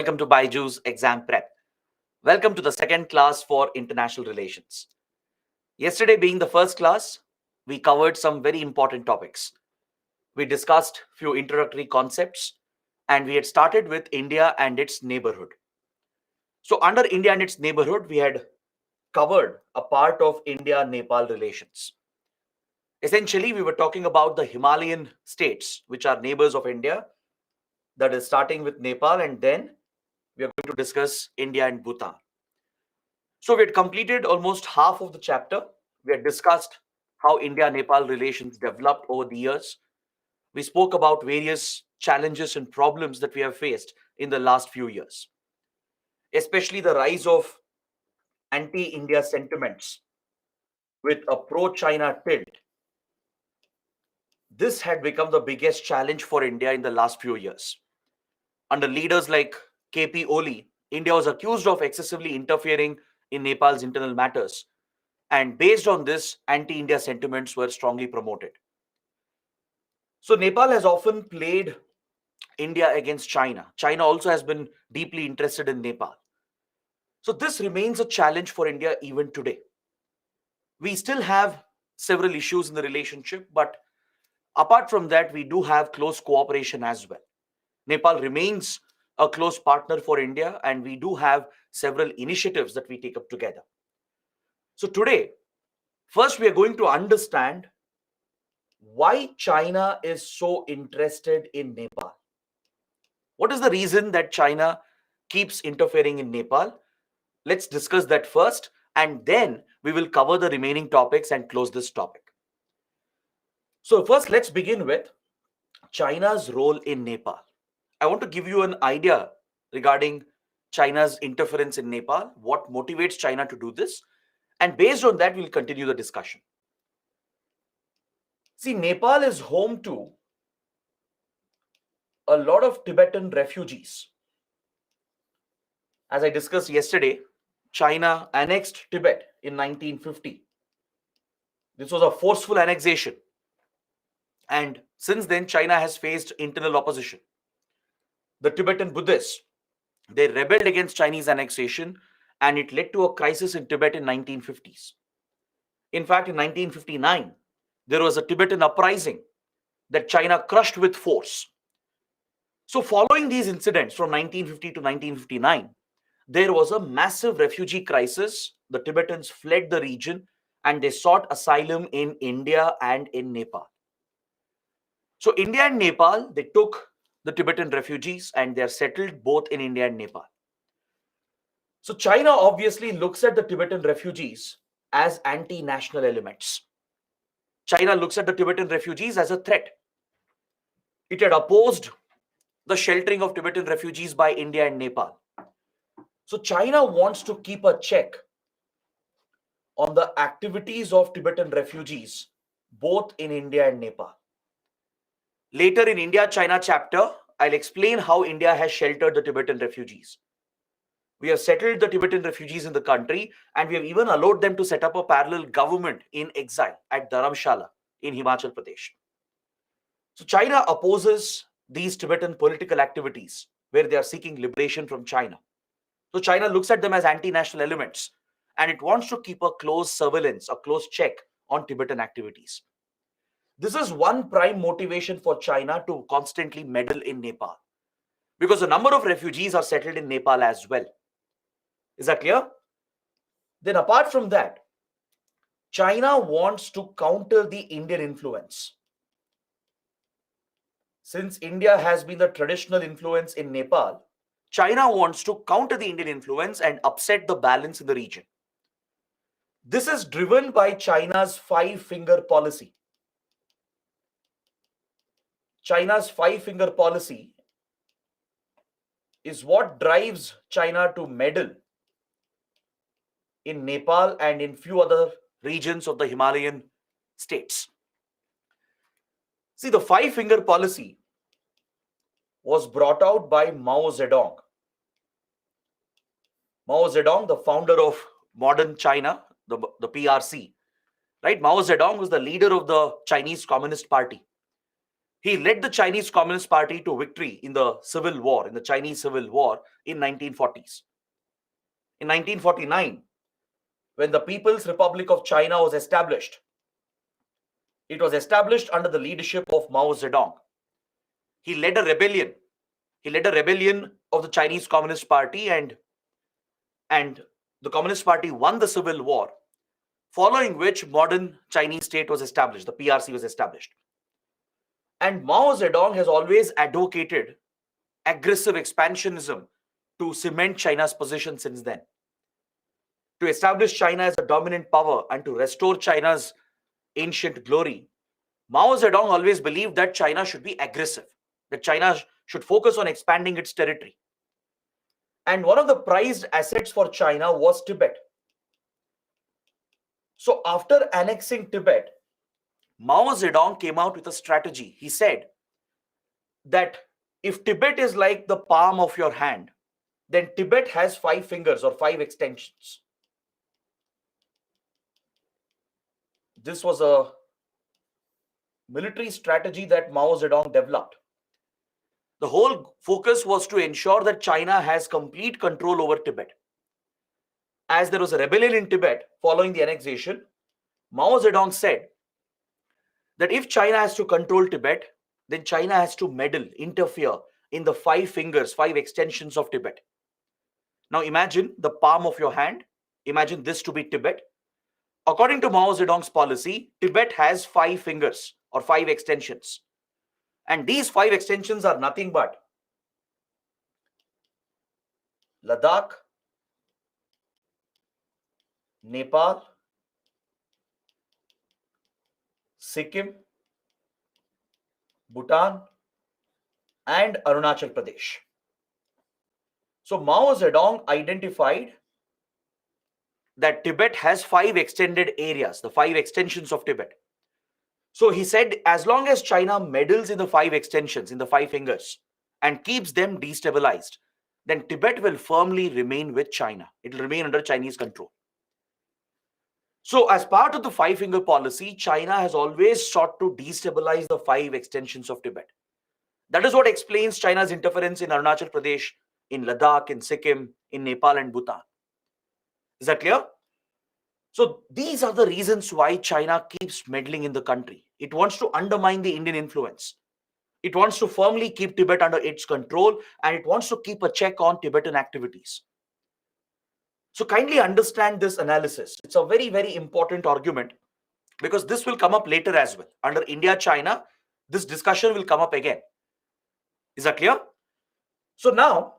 Welcome to Baiju's Exam Prep. Welcome to the second class for International Relations. Yesterday, being the first class, we covered some very important topics. We discussed few introductory concepts and we had started with India and its neighborhood. So, under India and its neighborhood, we had covered a part of India-Nepal relations. Essentially, we were talking about the Himalayan states, which are neighbors of India, that is starting with Nepal, and then we are going to discuss India and Bhutan. So we had completed almost half of the chapter. We had discussed how India-Nepal relations developed over the years. We spoke about various challenges and problems that we have faced in the last few years, especially the rise of anti-India sentiments with a pro-China tilt. This had become the biggest challenge for India in the last few years. Under leaders like KP Oli, India was accused of excessively interfering in Nepal's internal matters. And based on this, anti-India sentiments were strongly promoted. So Nepal has often played India against China. China also has been deeply interested in Nepal. So this remains a challenge for India even today. We still have several issues in the relationship, but apart from that, we do have close cooperation as well. Nepal remains a close partner for India, and we do have several initiatives that we take up together. So today, first we are going to understand why China is so interested in Nepal. What is the reason that China keeps interfering in Nepal? Let's discuss that first, and then we will cover the remaining topics and close this topic. So first, let's begin with China's role in Nepal. I want to give you an idea regarding China's interference in Nepal, what motivates China to do this, and based on that, we'll continue the discussion. See, Nepal is home to a lot of Tibetan refugees. As I discussed yesterday, China annexed Tibet in 1950. This was a forceful annexation. And since then, China has faced internal opposition. The Tibetan Buddhists, they rebelled against Chinese annexation, and it led to a crisis in Tibet in 1950s. In fact, in 1959, there was a Tibetan uprising that China crushed with force. So following these incidents from 1950 to 1959, there was a massive refugee crisis. The Tibetans fled the region and they sought asylum in India and in Nepal. So India and Nepal, they took the Tibetan refugees and they are settled both in India and Nepal. So China obviously looks at the Tibetan refugees as anti-national elements. China looks at the Tibetan refugees as a threat. It had opposed the sheltering of Tibetan refugees by India and Nepal. So China wants to keep a check on the activities of Tibetan refugees, both in India and Nepal. Later in India-China chapter, I'll explain how India has sheltered the Tibetan refugees. We have settled the Tibetan refugees in the country, and we have even allowed them to set up a parallel government in exile at Dharamshala in Himachal Pradesh. So China opposes these Tibetan political activities where they are seeking liberation from China. So China looks at them as anti-national elements, and it wants to keep a close surveillance, a close check on Tibetan activities. This is one prime motivation for China to constantly meddle in Nepal, because a number of refugees are settled in Nepal as well. Is that clear? Then apart from that, China wants to counter the Indian influence. Since India has been the traditional influence in Nepal, China wants to counter the Indian influence and upset the balance in the region. This is driven by China's five-finger policy. China's five-finger policy is what drives China to meddle in Nepal and in few other regions of the Himalayan states. See, the five-finger policy was brought out by Mao Zedong. Mao Zedong, the founder of modern China, the PRC, right? Mao Zedong was the leader of the Chinese Communist Party. He led the Chinese Communist Party to victory in the Civil War, in the Chinese Civil War in 1940s. In 1949, when the People's Republic of China was established, it was established under the leadership of Mao Zedong. He led a rebellion. He led a rebellion of the Chinese Communist Party, and the Communist Party won the Civil War, following which modern Chinese state was established. The PRC was established. And Mao Zedong has always advocated aggressive expansionism to cement China's position since then. To establish China as a dominant power and to restore China's ancient glory, Mao Zedong always believed that China should be aggressive, that China should focus on expanding its territory. And one of the prized assets for China was Tibet. So after annexing Tibet, Mao Zedong came out with a strategy. He said that if Tibet is like the palm of your hand, then Tibet has 5 fingers or 5 extensions. This was a military strategy that Mao Zedong developed. The whole focus was to ensure that China has complete control over Tibet. As there was a rebellion in Tibet following the annexation, Mao Zedong said that if China has to control Tibet, then China has to meddle, interfere in the 5 fingers, 5 extensions of Tibet. Now imagine the palm of your hand. Imagine this to be Tibet. According to Mao Zedong's policy, Tibet has 5 fingers or 5 extensions. And these 5 extensions are nothing but Ladakh, Nepal, Sikkim, Bhutan, and Arunachal Pradesh. So Mao Zedong identified that Tibet has 5 extended areas, the 5 extensions of Tibet. So he said, as long as China meddles in the 5 extensions, in the 5 fingers, and keeps them destabilized, then Tibet will firmly remain with China. It will remain under Chinese control. So as part of the 5-finger policy, China has always sought to destabilize the 5 extensions of Tibet. That is what explains China's interference in Arunachal Pradesh, in Ladakh, in Sikkim, in Nepal and Bhutan. Is that clear? So these are the reasons why China keeps meddling in the country. It wants to undermine the Indian influence. It wants to firmly keep Tibet under its control, and it wants to keep a check on Tibetan activities. So kindly understand this analysis. It's a very, very important argument because this will come up later as well. Under India-China, this discussion will come up again. Is that clear? So now,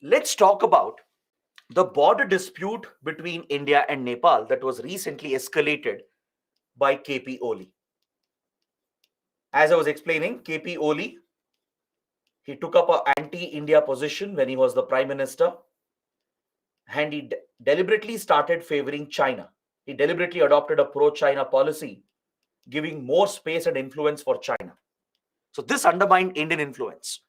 let's talk about the border dispute between India and Nepal that was recently escalated by KP Oli. As I was explaining, KP Oli, he took up an anti-India position when he was the Prime Minister, and he deliberately started favoring China. He deliberately adopted a pro-China policy, giving more space and influence for China. So this undermined Indian influence.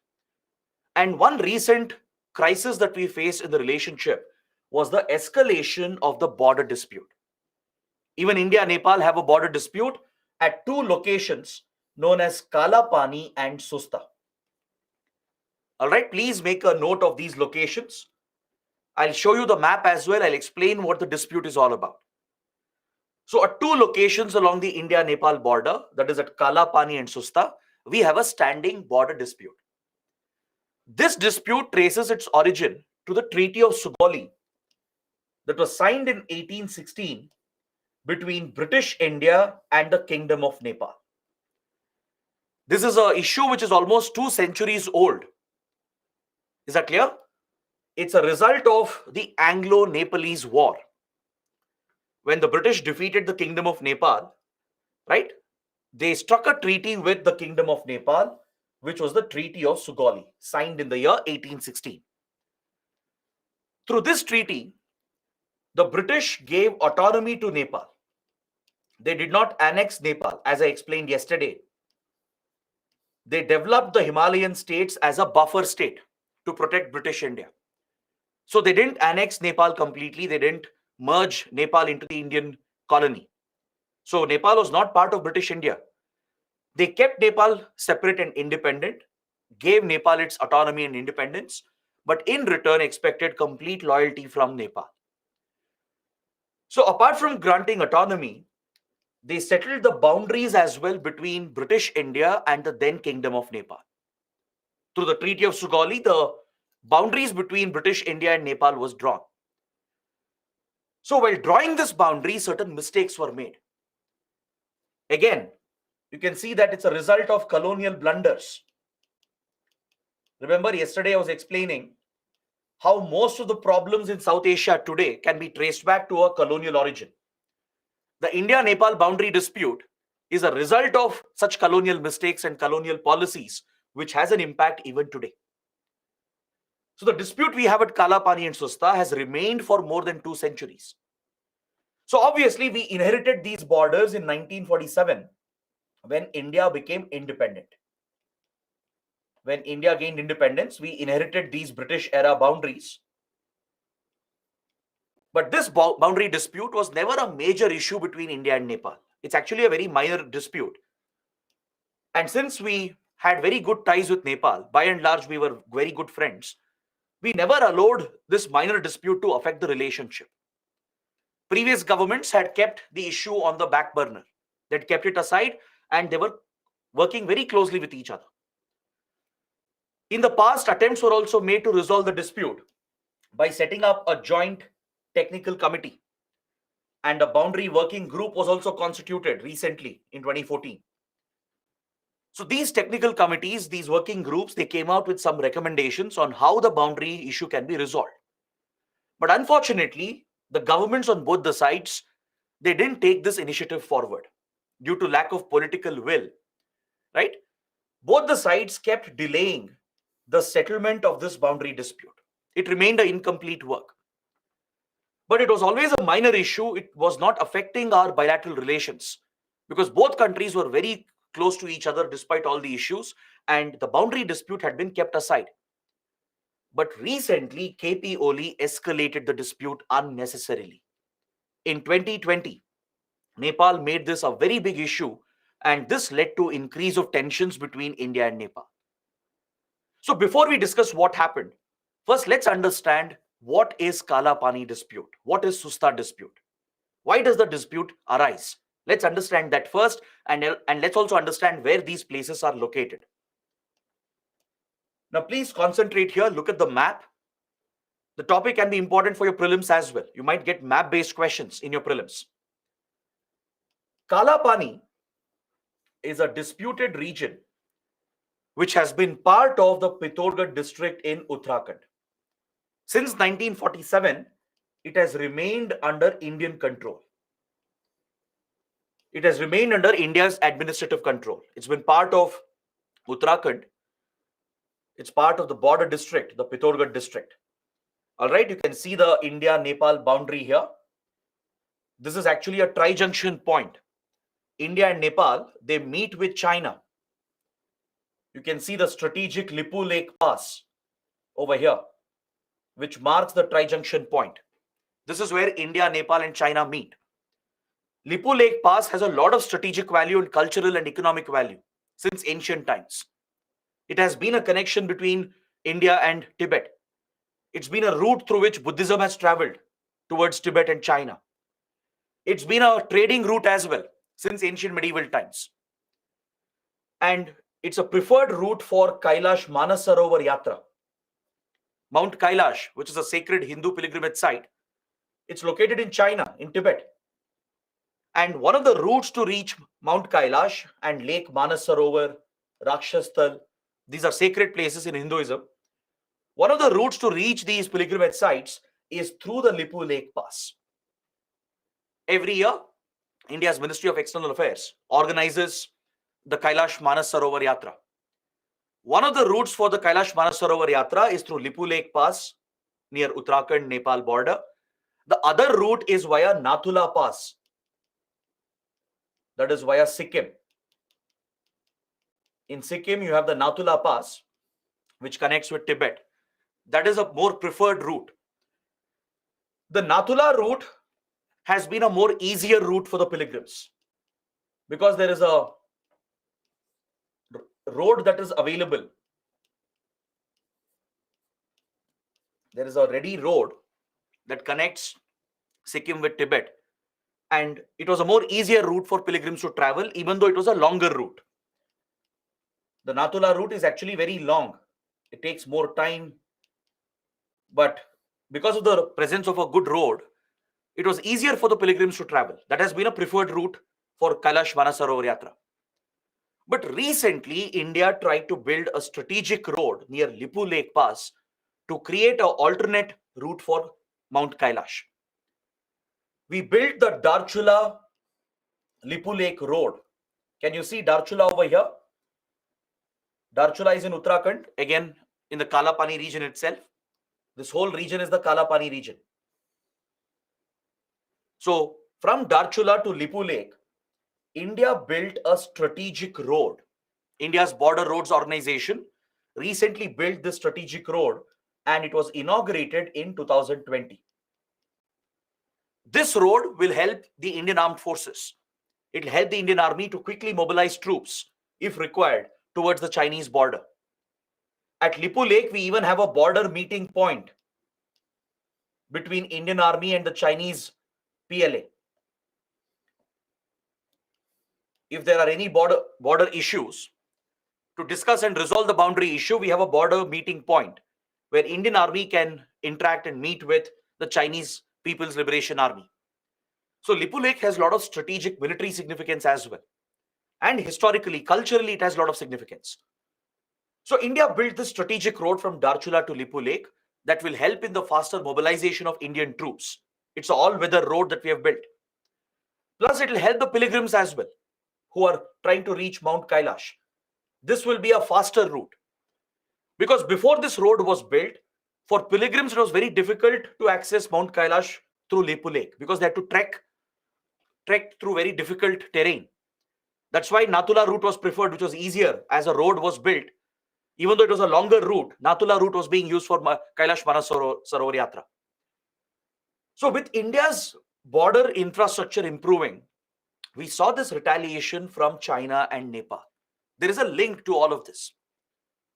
And one recent crisis that we faced in the relationship was the escalation of the border dispute. Even India and Nepal have a border dispute at 2 locations known as Kalapani and Susta. All right, please make a note of these locations. I'll show you the map as well. I'll explain what the dispute is all about. So at 2 locations along the India-Nepal border, that is at Kalapani and Susta, we have a standing border dispute. This dispute traces its origin to the Treaty of Sugauli that was signed in 1816 between British India and the Kingdom of Nepal. This is an issue which is almost 2 centuries old. Is that clear? It's a result of the Anglo-Nepalese War. When the British defeated the Kingdom of Nepal, right, they struck a treaty with the Kingdom of Nepal, which was the Treaty of Sugauli, signed in the year 1816. Through this treaty, the British gave autonomy to Nepal. They did not annex Nepal, as I explained yesterday. They developed the Himalayan states as a buffer state to protect British India. So they didn't annex Nepal completely. They didn't merge Nepal into the Indian colony. So Nepal was not part of British India. They kept Nepal separate and independent, gave Nepal its autonomy and independence, but in return expected complete loyalty from Nepal. So apart from granting autonomy, they settled the boundaries as well between British India and the then Kingdom of Nepal. Through the Treaty of Sugauli, the boundaries between British India and Nepal was drawn. So while drawing this boundary, certain mistakes were made. Again, you can see that it's a result of colonial blunders. Remember, yesterday I was explaining how most of the problems in South Asia today can be traced back to a colonial origin. The India-Nepal boundary dispute is a result of such colonial mistakes and colonial policies, which has an impact even today. So the dispute we have at Kalapani and Susta has remained for more than 2 centuries. So obviously, we inherited these borders in 1947 when India became independent. When India gained independence, we inherited these British era boundaries. But this boundary dispute was never a major issue between India and Nepal. It's actually a very minor dispute. And since we had very good ties with Nepal, by and large, we were very good friends, we never allowed this minor dispute to affect the relationship. Previous governments had kept the issue on the back burner. They'd kept it aside and they were working very closely with each other. In the past, attempts were also made to resolve the dispute by setting up a joint technical committee, and a boundary working group was also constituted recently in 2014. So these technical committees, these working groups, they came out with some recommendations on how the boundary issue can be resolved. But unfortunately, the governments on both the sides, they didn't take this initiative forward due to lack of political will, right? Both the sides kept delaying the settlement of this boundary dispute. It remained an incomplete work. But it was always a minor issue. It was not affecting our bilateral relations because both countries were very close to each other despite all the issues, and the boundary dispute had been kept aside. But recently, KP Oli escalated the dispute unnecessarily. In 2020, Nepal made this a very big issue, and this led to increase of tensions between India and Nepal. So before we discuss what happened, first let's understand what is Kalapani dispute? What is Susta dispute? Why does the dispute arise? Let's understand that first, and let's also understand where these places are located. Now, please concentrate here. Look at the map. The topic can be important for your prelims as well. You might get map-based questions in your prelims. Kalapani is a disputed region which has been part of the Pithoragarh district in Uttarakhand. Since 1947, it has remained under Indian control. It has remained under India's administrative control. It's been part of Uttarakhand. It's part of the border district, the Pithoragarh district. All right, you can see the India-Nepal boundary here. This is actually a tri-junction point. India and Nepal, they meet with China. You can see the strategic Lipulekh pass over here, which marks the tri-junction point. This is where India, Nepal, and China meet. Lipulekh Pass has a lot of strategic value and cultural and economic value since ancient times. It has been a connection between India and Tibet. It's been a route through which Buddhism has traveled towards Tibet and China. It's been a trading route as well since ancient medieval times. And it's a preferred route for Kailash Manasarovar Yatra. Mount Kailash, which is a sacred Hindu pilgrimage site, it's located in China, in Tibet. And one of the routes to reach Mount Kailash and Lake Manasarovar, Rakshasthal, these are sacred places in Hinduism. One of the routes to reach these pilgrimage sites is through the Lipulekh Pass. Every year, India's Ministry of External Affairs organizes the Kailash Manasarovar Yatra. One of the routes for the Kailash Manasarovar Yatra is through Lipulekh Pass near Uttarakhand-Nepal border. The other route is via Nathula Pass. That is via Sikkim. In Sikkim, you have the Nathula Pass, which connects with Tibet. That is a more preferred route. The Nathula route has been a more easier route for the pilgrims because there is a road that is available. There is a ready road that connects Sikkim with Tibet, and it was a more easier route for pilgrims to travel, even though it was a longer route. The Nathula route is actually very long. It takes more time, but because of the presence of a good road, it was easier for the pilgrims to travel. That has been a preferred route for Kailash Manasarovar Yatra. But recently, India tried to build a strategic road near Lipulekh Pass to create an alternate route for Mount Kailash. We built the Darchula Lipulekh road. Can you see Darchula over here? Darchula is in Uttarakhand, again in the Kalapani region itself. This whole region is the Kalapani region. So from Darchula to Lipulekh, India built a strategic road. India's Border Roads Organization recently built this strategic road, and it was inaugurated in 2020. This road will help the Indian Armed Forces. It will help the Indian Army to quickly mobilize troops, if required, towards the Chinese border. At Lipulekh, we even have a border meeting point between Indian Army and the Chinese PLA. If there are any border issues, to discuss and resolve the boundary issue, we have a border meeting point where Indian Army can interact and meet with the Chinese People's Liberation Army. So Lipulekh has a lot of strategic military significance as well. And historically, culturally, it has a lot of significance. So India built this strategic road from Darchula to Lipulekh that will help in the faster mobilization of Indian troops. It's an all-weather road that we have built. Plus, it will help the pilgrims as well, who are trying to reach Mount Kailash. This will be a faster route. Because before this road was built, for pilgrims, it was very difficult to access Mount Kailash through Lipulekh because they had to trek through very difficult terrain. That's why Nathula route was preferred, which was easier as a road was built. Even though it was a longer route, Nathula route was being used for Kailash Manasarovar Yatra. So with India's border infrastructure improving, we saw this retaliation from China and Nepal. There is a link to all of this.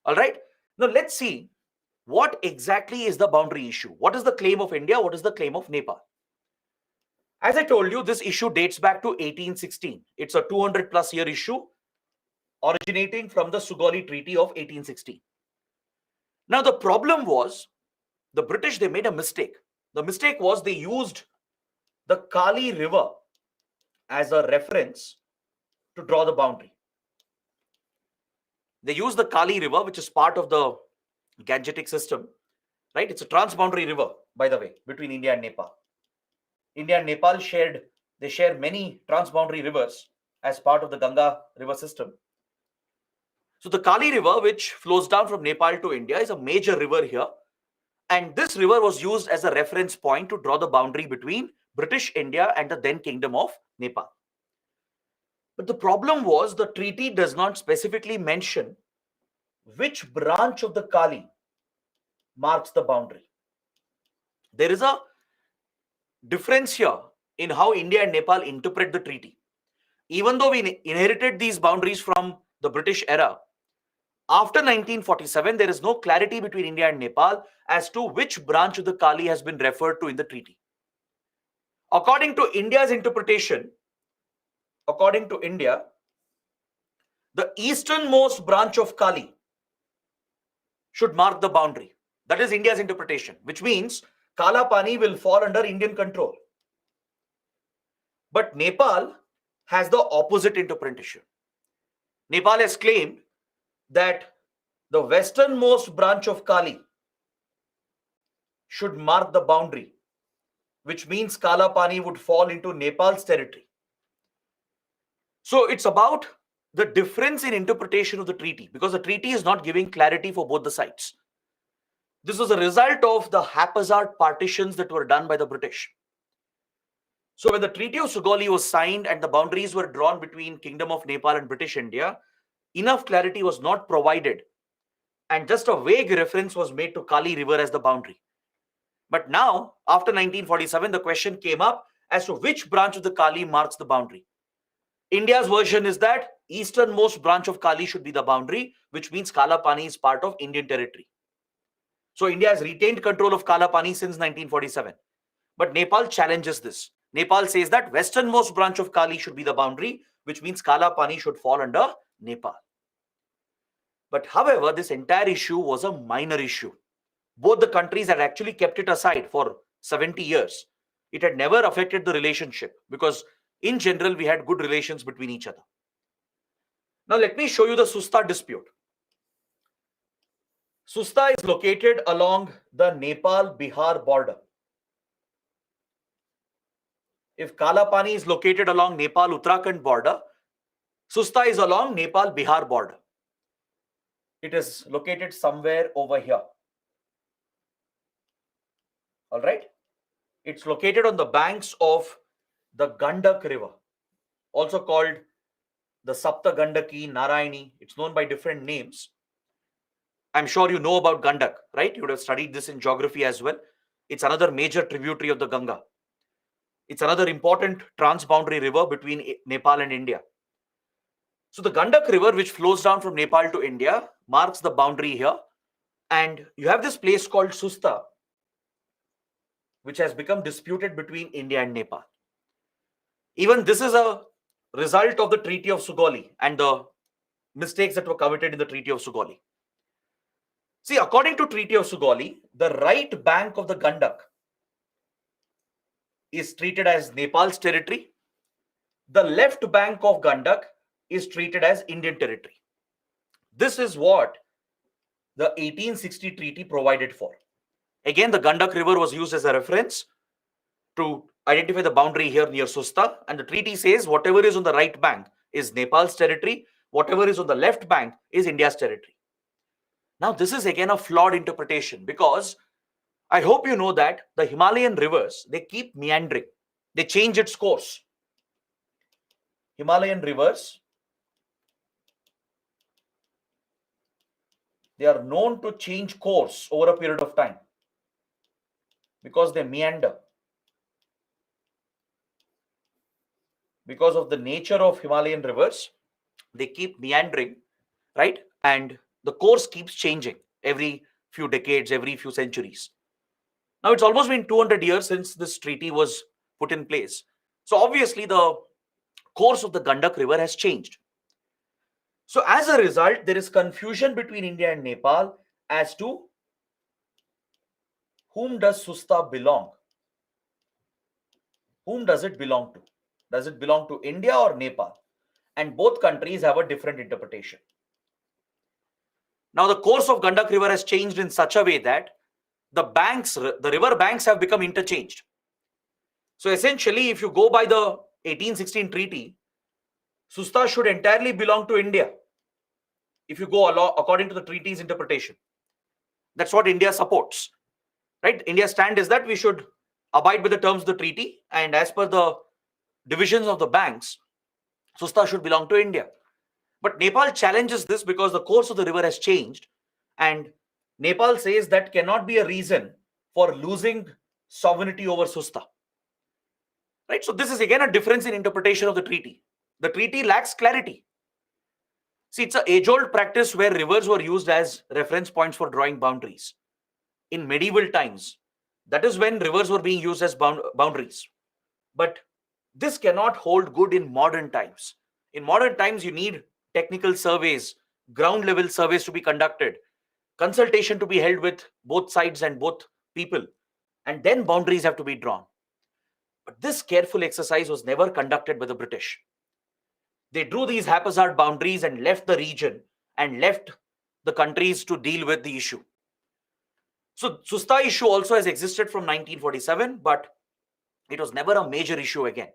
All right. Now let's see what exactly is the boundary issue. What is the claim of India? What is the claim of Nepal? As I told you, this issue dates back to 1816. It's a 200 plus year issue originating from the Sugauli Treaty of 1816. Now the problem was the British, they made a mistake. The mistake was they used the Kali River as a reference to draw the boundary. They used the Kali River, which is part of the Gangetic system, right? It's a transboundary river, by the way, between India and Nepal. India and Nepal share many transboundary rivers as part of the Ganga river system. So the Kali River, which flows down from Nepal to India, is a major river here. And this river was used as a reference point to draw the boundary between British India and the then Kingdom of Nepal. But the problem was the treaty does not specifically mention which branch of the Kali marks the boundary. There is a difference here in how India and Nepal interpret the treaty. Even though we inherited these boundaries from the British era, after 1947, there is no clarity between India and Nepal as to which branch of the Kali has been referred to in the treaty. According to India's interpretation, according to India, the easternmost branch of Kali should mark the boundary. That is India's interpretation, which means Kalapani will fall under Indian control. But Nepal has the opposite interpretation. Nepal has claimed that the westernmost branch of Kali should mark the boundary, which means Kalapani would fall into Nepal's territory. So it's about the difference in interpretation of the treaty, because the treaty is not giving clarity for both the sides. This was a result of the haphazard partitions that were done by the British. So when the Treaty of Sugauli was signed and the boundaries were drawn between Kingdom of Nepal and British India, enough clarity was not provided, and just a vague reference was made to Kali River as the boundary. But now, after 1947, the question came up as to which branch of the Kali marks the boundary. India's version is that easternmost branch of Kali should be the boundary, which means Kalapani is part of Indian territory. So India has retained control of Kalapani since 1947. But Nepal challenges this. Nepal says that westernmost branch of Kali should be the boundary, which means Kalapani should fall under Nepal. But however, this entire issue was a minor issue. Both the countries had actually kept it aside for 70 years. It had never affected the relationship because in general, we had good relations between each other. Now, let me show you the Susta dispute. Susta is located along the Nepal-Bihar border. If Kalapani is located along Nepal-Uttarakhand border, Susta is along Nepal-Bihar border. It is located somewhere over here. All right. It's located on the banks of the Gandak River, also called the Sapta Gandaki, Narayani. It's known by different names. I'm sure you know about Gandak, right? You would have studied this in geography as well. It's another major tributary of the Ganga. It's another important transboundary river between Nepal and India. So the Gandak River, which flows down from Nepal to India, marks the boundary here. And you have this place called Susta, which has become disputed between India and Nepal. Even this is a result of the Treaty of Sugauli and the mistakes that were committed in the Treaty of Sugauli. See, according to Treaty of Sugauli, the right bank of the Gandak is treated as Nepal's territory. The left bank of Gandak is treated as Indian territory. This is what the 1860 treaty provided for. Again, the Gandak River was used as a reference to identify the boundary here near Susta, and the treaty says whatever is on the right bank is Nepal's territory, whatever is on the left bank is India's territory. Now, this is again a flawed interpretation because I hope you know that the Himalayan rivers, they keep meandering. They change its course. Himalayan rivers, they are known to change course over a period of time because they meander. Because of the nature of Himalayan rivers, they keep meandering, right? And the course keeps changing every few decades, every few centuries. Now, it's almost been 200 years since this treaty was put in place. So obviously, the course of the Gandak River has changed. So as a result, there is confusion between India and Nepal as to whom does Susta belong? Whom does it belong to? Does it belong to India or Nepal? And both countries have a different interpretation. Now, the course of Gandak River has changed in such a way that the river banks have become interchanged. So essentially, if you go by the 1816 treaty, Susta should entirely belong to India. If you go according to the treaty's interpretation, that's what India supports, right? India's stand is that we should abide by the terms of the treaty, and as per the divisions of the banks, Susta should belong to India. But Nepal challenges this because the course of the river has changed, and Nepal says that cannot be a reason for losing sovereignty over Susta. Right? So this is again a difference in interpretation of the treaty. The treaty lacks clarity. See, it's an age-old practice where rivers were used as reference points for drawing boundaries. In medieval times, that is when rivers were being used as boundaries. But this cannot hold good in modern times. In modern times, you need technical surveys, ground-level surveys to be conducted, consultation to be held with both sides and both people, and then boundaries have to be drawn. But this careful exercise was never conducted by the British. They drew these haphazard boundaries and left the region and left the countries to deal with the issue. So Susta issue also has existed from 1947, but it was never a major issue again.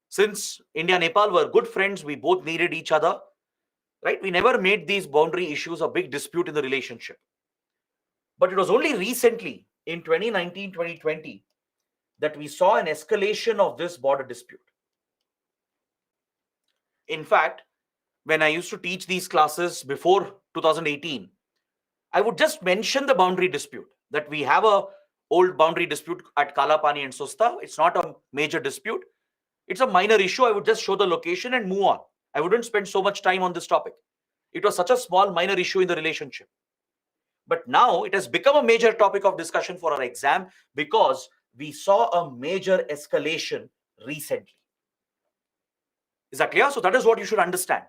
Since India and Nepal were good friends, we both needed each other, right? We never made these boundary issues a big dispute in the relationship. But it was only recently in 2019, 2020 that we saw an escalation of this border dispute. In fact, when I used to teach these classes before 2018, I would just mention the boundary dispute, that we have a old boundary dispute at Kalapani and Susta. It's not a major dispute. It's a minor issue. I would just show the location and move on. I wouldn't spend so much time on this topic. It was such a small minor issue in the relationship. But now it has become a major topic of discussion for our exam because we saw a major escalation recently. Is that clear? So that is what you should understand.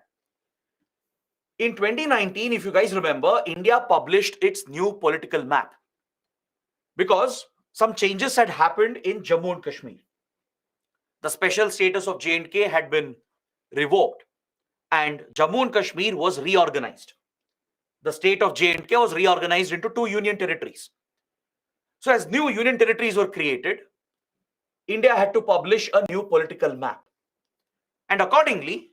In 2019, if you guys remember, India published its new political map because some changes had happened in Jammu and Kashmir. The special status of J&K had been revoked and Jammu and Kashmir was reorganized. The state of J&K was reorganized into 2 union territories. So as new union territories were created, India had to publish a new political map. And accordingly,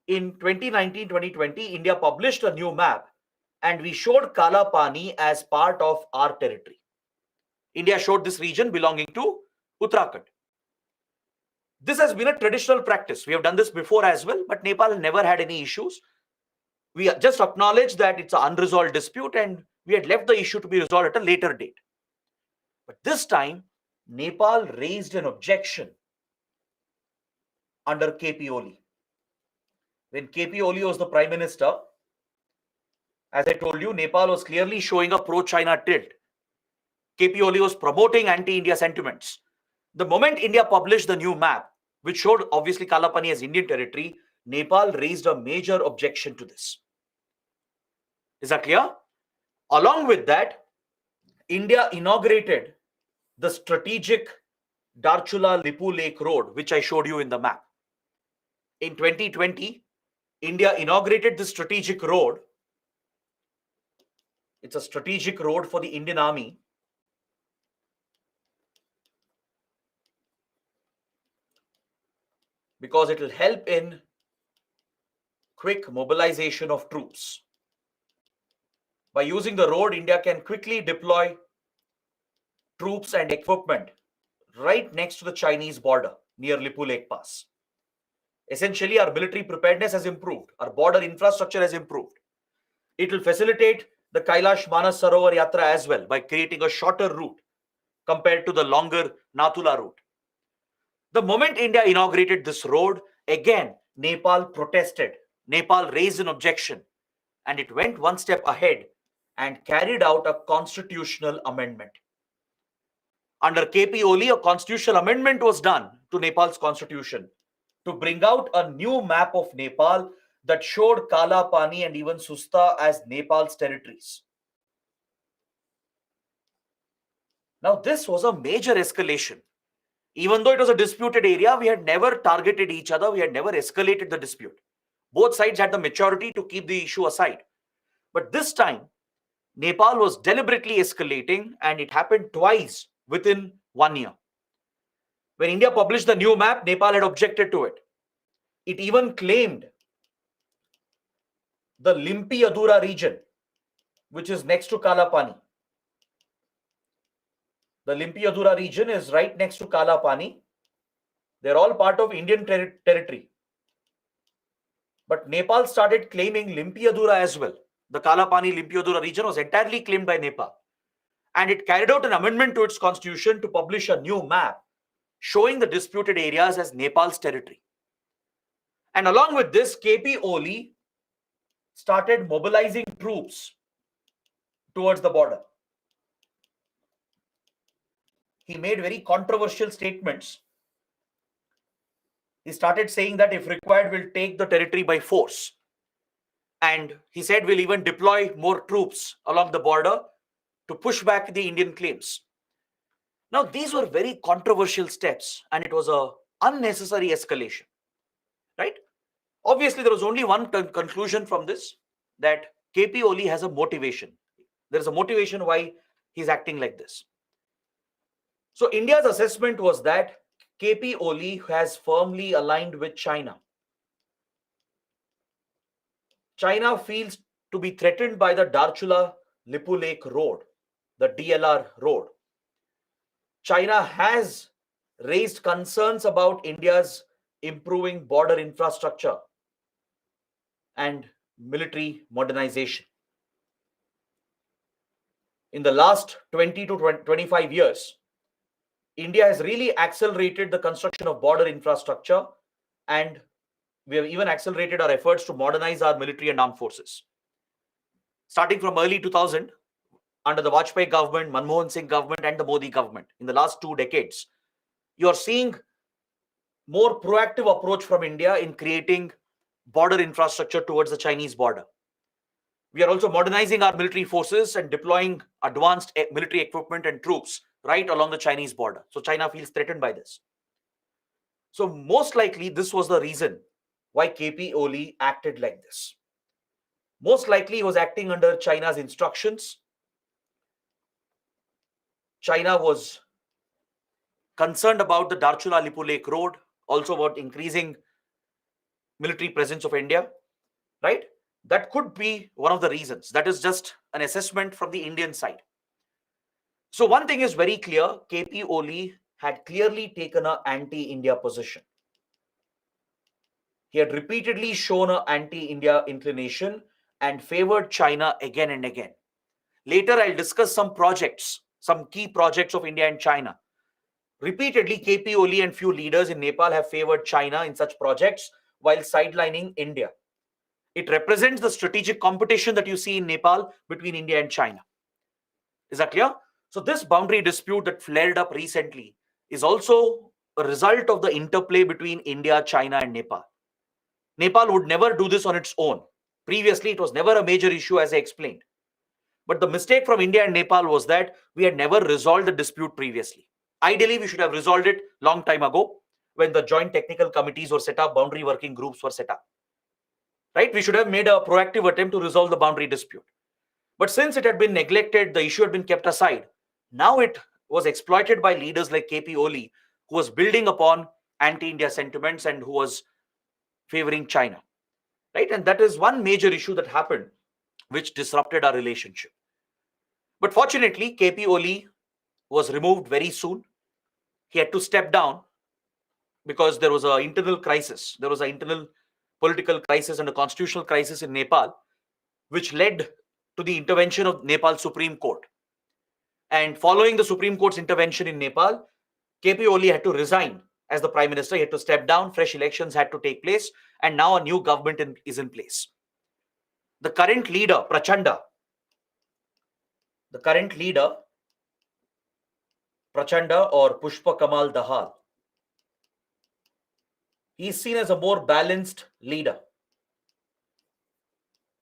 in 2019-2020, India published a new map and we showed Kalapani as part of our territory. India showed this region belonging to Uttarakhand. This has been a traditional practice. We have done this before as well, but Nepal never had any issues. We just acknowledged that it's an unresolved dispute and we had left the issue to be resolved at a later date. But this time, Nepal raised an objection under KP Oli. When KP Oli was the Prime Minister, as I told you, Nepal was clearly showing a pro-China tilt. KP Oli was promoting anti-India sentiments. The moment India published the new map, which showed obviously Kalapani as Indian territory, Nepal raised a major objection to this. Is that clear? Along with that, India inaugurated the strategic Darchula-Lipulekh road, which I showed you in the map. In 2020, India inaugurated the strategic road. It's a strategic road for the Indian Army. Because it will help in quick mobilization of troops. By using the road, India can quickly deploy troops and equipment right next to the Chinese border near Lipulekh Pass. Essentially, our military preparedness has improved. Our border infrastructure has improved. It will facilitate the Kailash Manas Sarovar Yatra as well by creating a shorter route compared to the longer Nathula route. The moment India inaugurated this road, again, Nepal protested. Nepal raised an objection and it went one step ahead and carried out a constitutional amendment. Under KP Oli, a constitutional amendment was done to Nepal's constitution to bring out a new map of Nepal that showed Kalapani and even Susta as Nepal's territories. Now, this was a major escalation. Even though it was a disputed area, we had never targeted each other. We had never escalated the dispute. Both sides had the maturity to keep the issue aside. But this time, Nepal was deliberately escalating and it happened twice within 1 year. When India published the new map, Nepal had objected to it. It even claimed the Limpi-Adura region, which is next to Kalapani. The Limpi-Adura region is right next to Kalapani. They're all part of Indian territory. But Nepal started claiming Limpi-Adura as well. The Kalapani-Limpi-Adura region was entirely claimed by Nepal. And it carried out an amendment to its constitution to publish a new map showing the disputed areas as Nepal's territory. And along with this, KP Oli started mobilizing troops towards the border. He made very controversial statements. He started saying that if required, we'll take the territory by force. And he said we'll even deploy more troops along the border to push back the Indian claims. Now, these were very controversial steps and it was an unnecessary escalation, right? Obviously, there was only one conclusion from this, that KP Oli has a motivation. There is a motivation why he's acting like this. So India's assessment was that KP Oli has firmly aligned with China. China feels to be threatened by the Darchula-Lipulekh road, the DLR road. China has raised concerns about India's improving border infrastructure and military modernization. In the last 20 to 25 years, India has really accelerated the construction of border infrastructure, and we have even accelerated our efforts to modernize our military and armed forces. Starting from early 2000, under the Vajpayee government, Manmohan Singh government, and the Modi government, in the last 2 decades, you are seeing more proactive approach from India in creating border infrastructure towards the Chinese border. We are also modernizing our military forces and deploying advanced military equipment and troops right along the Chinese border. So China feels threatened by this. So most likely this was the reason why KP Oli acted like this. Most likely he was acting under China's instructions. China was concerned about the Darchula-Lipulekh road, also about increasing military presence of India, right? That could be one of the reasons. That is just an assessment from the Indian side. So one thing is very clear, KP Oli had clearly taken an anti-India position. He had repeatedly shown an anti-India inclination and favored China again and again. Later, I'll discuss some projects, some key projects of India and China. Repeatedly, KP Oli and few leaders in Nepal have favored China in such projects while sidelining India. It represents the strategic competition that you see in Nepal between India and China. Is that clear? So this boundary dispute that flared up recently is also a result of the interplay between India, China, and Nepal. Nepal would never do this on its own. Previously, it was never a major issue, as I explained. But the mistake from India and Nepal was that we had never resolved the dispute previously. Ideally, we should have resolved it long time ago when the joint technical committees were set up, boundary working groups were set up. Right? We should have made a proactive attempt to resolve the boundary dispute. But since it had been neglected, the issue had been kept aside. Now it was exploited by leaders like KP Oli, who was building upon anti-India sentiments and who was favoring China. Right? And that is one major issue that happened, which disrupted our relationship. But fortunately, KP Oli was removed very soon. He had to step down because there was an internal crisis. There was an internal political crisis and a constitutional crisis in Nepal, which led to the intervention of Nepal Supreme Court. And following the Supreme Court's intervention in Nepal, KP Oli had to resign as the prime minister. He had to step down. Fresh elections had to take place. And now a new government is in place. The current leader, Prachanda, or Pushpa Kamal Dahal, he is seen as a more balanced leader.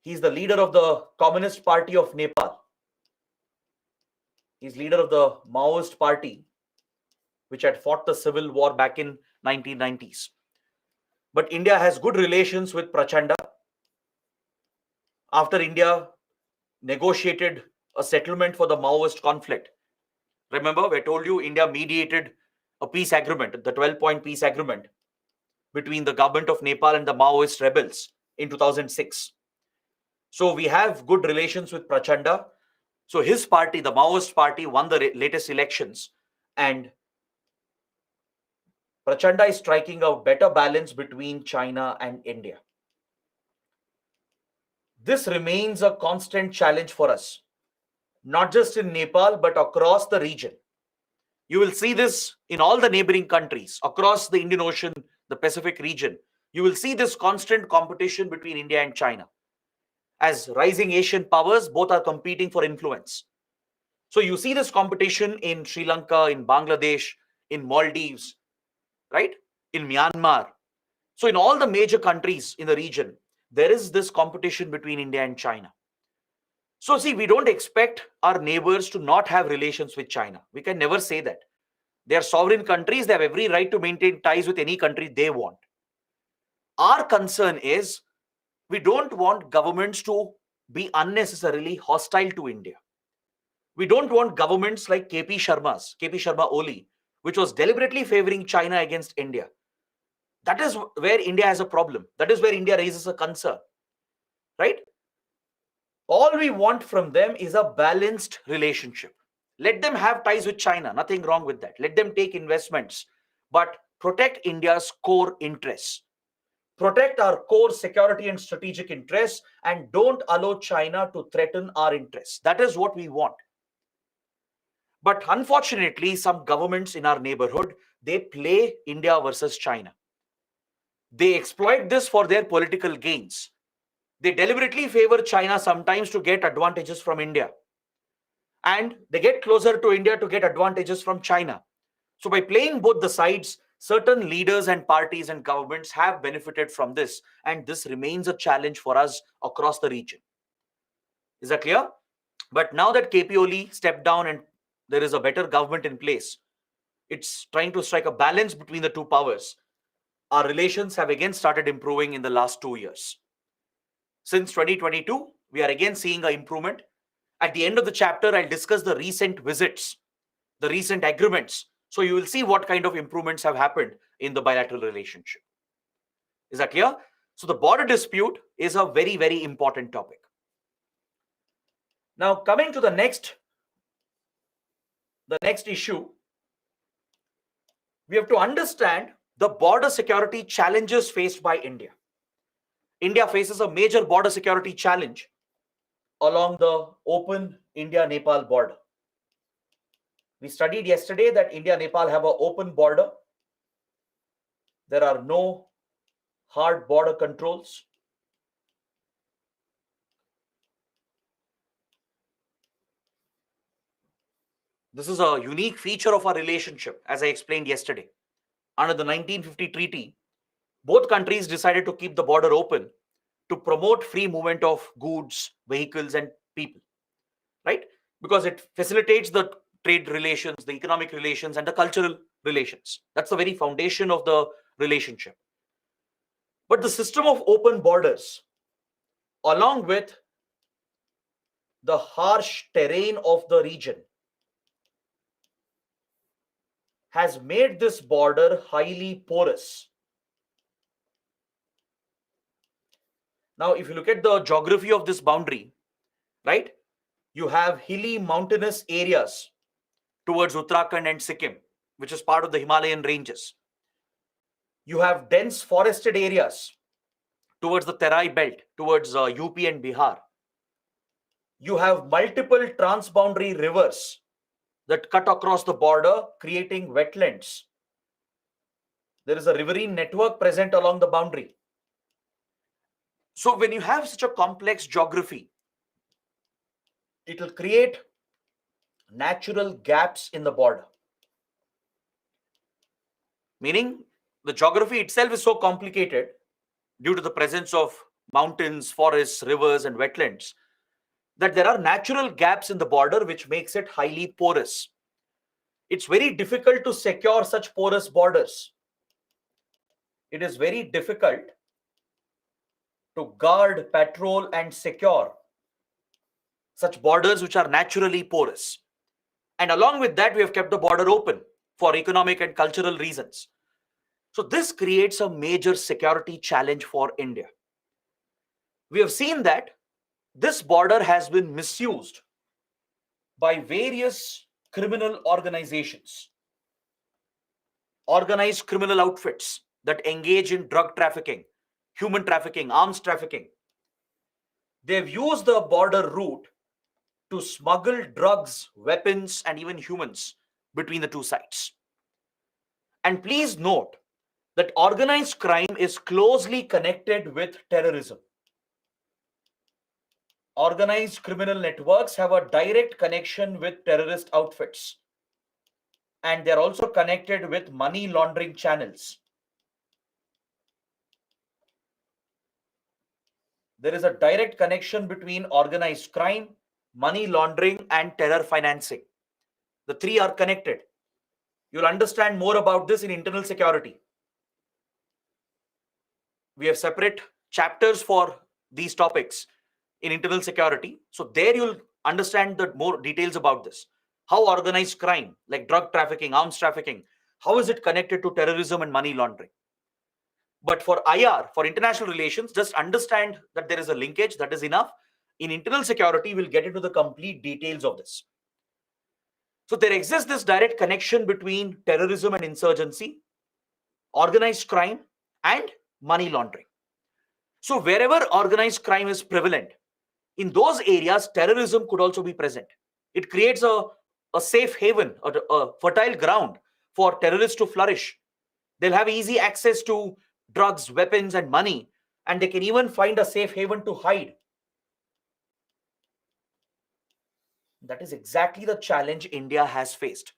He is the leader of the Communist Party of Nepal. He is leader of the Maoist party, which had fought the civil war back in 1990s. But India has good relations with Prachanda. After India negotiated a settlement for the Maoist conflict, remember, I told you India mediated a peace agreement, the 12-point peace agreement between the government of Nepal and the Maoist rebels in 2006. So we have good relations with Prachanda. So his party, the Maoist party, won the latest elections, and Prachanda is striking a better balance between China and India. This remains a constant challenge for us, not just in Nepal, but across the region. You will see this in all the neighboring countries, across the Indian Ocean, the Pacific region. You will see this constant competition between India and China. As rising Asian powers, both are competing for influence. So you see this competition in Sri Lanka, in Bangladesh, in Maldives, right? In Myanmar. So in all the major countries in the region, there is this competition between India and China. So see, we don't expect our neighbors to not have relations with China. We can never say that. They are sovereign countries. They have every right to maintain ties with any country they want. Our concern is we don't want governments to be unnecessarily hostile to India. We don't want governments like KP Sharma Oli, which was deliberately favoring China against India. That is where India has a problem. That is where India raises a concern, right? All we want from them is a balanced relationship. Let them have ties with China. Nothing wrong with that. Let them take investments, but protect India's core interests. Protect our core security and strategic interests, and don't allow China to threaten our interests. That is what we want. But unfortunately, some governments in our neighborhood, they play India versus China. They exploit this for their political gains. They deliberately favor China sometimes to get advantages from India. And they get closer to India to get advantages from China. So by playing both the sides, certain leaders and parties and governments have benefited from this. And this remains a challenge for us across the region. Is that clear? But now that KP Oli stepped down and there is a better government in place, it's trying to strike a balance between the two powers. Our relations have again started improving in the last 2 years. Since 2022, we are again seeing an improvement. At the end of the chapter, I'll discuss the recent visits, the recent agreements. So you will see what kind of improvements have happened in the bilateral relationship. Is that clear? So the border dispute is a very, very important topic. Now, coming to the next issue, we have to understand the border security challenges faced by India. India faces a major border security challenge along the open India-Nepal border. We studied yesterday that India-Nepal have an open border. There are no hard border controls. This is a unique feature of our relationship, as I explained yesterday. Under the 1950 treaty, both countries decided to keep the border open to promote free movement of goods, vehicles, and people, right? Because it facilitates the trade relations, the economic relations, and the cultural relations. That's the very foundation of the relationship. But the system of open borders, along with the harsh terrain of the region, has made this border highly porous. Now, if you look at the geography of this boundary, right, you have hilly mountainous areas towards Uttarakhand and Sikkim, which is part of the Himalayan ranges. You have dense forested areas towards the Terai belt, towards UP and Bihar. You have multiple transboundary rivers that cut across the border, creating wetlands. There is a riverine network present along the boundary. So when you have such a complex geography, it will create natural gaps in the border. Meaning the geography itself is so complicated due to the presence of mountains, forests, rivers, and wetlands that there are natural gaps in the border which makes it highly porous. It's very difficult to secure such porous borders. It is very difficult to guard, patrol, and secure such borders which are naturally porous. And along with that, we have kept the border open for economic and cultural reasons. So this creates a major security challenge for India. We have seen that this border has been misused by various criminal organizations, organized criminal outfits that engage in drug trafficking, human trafficking, arms trafficking. They've used the border route to smuggle drugs, weapons, and even humans between the two sides. And please note that organized crime is closely connected with terrorism. Organized criminal networks have a direct connection with terrorist outfits, and they're also connected with money laundering channels. There is a direct connection between organized crime, money laundering, and terror financing. The three are connected. You'll understand more about this in internal security. We have separate chapters for these topics in internal security. So there you'll understand the more details about this. How organized crime, like drug trafficking, arms trafficking, how is it connected to terrorism and money laundering? But for IR, for international relations, just understand that there is a linkage, that is enough. In internal security, we'll get into the complete details of this. So there exists this direct connection between terrorism and insurgency, organized crime, and money laundering. So wherever organized crime is prevalent, in those areas, terrorism could also be present. It creates a a safe haven, a fertile ground for terrorists to flourish. They'll have easy access to drugs, weapons, and money, and they can even find a safe haven to hide. That is exactly the challenge India has faced.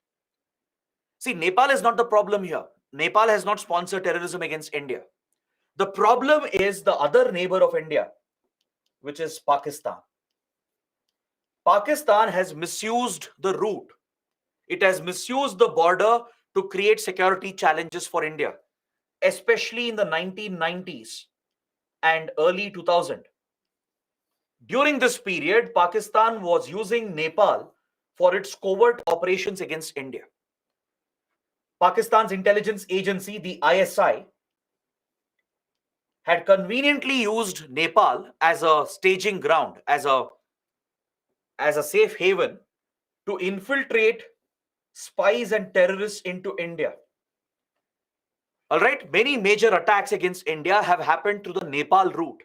See, Nepal is not the problem here. Nepal has not sponsored terrorism against India. The problem is the other neighbor of India, which is Pakistan. Pakistan has misused the route. It has misused the border to create security challenges for India, especially in the 1990s and early 2000. During this period, Pakistan was using Nepal for its covert operations against India. Pakistan's intelligence agency, the ISI, had conveniently used Nepal as a staging ground, as a safe haven to infiltrate spies and terrorists into India. All right, many major attacks against India have happened through the Nepal route.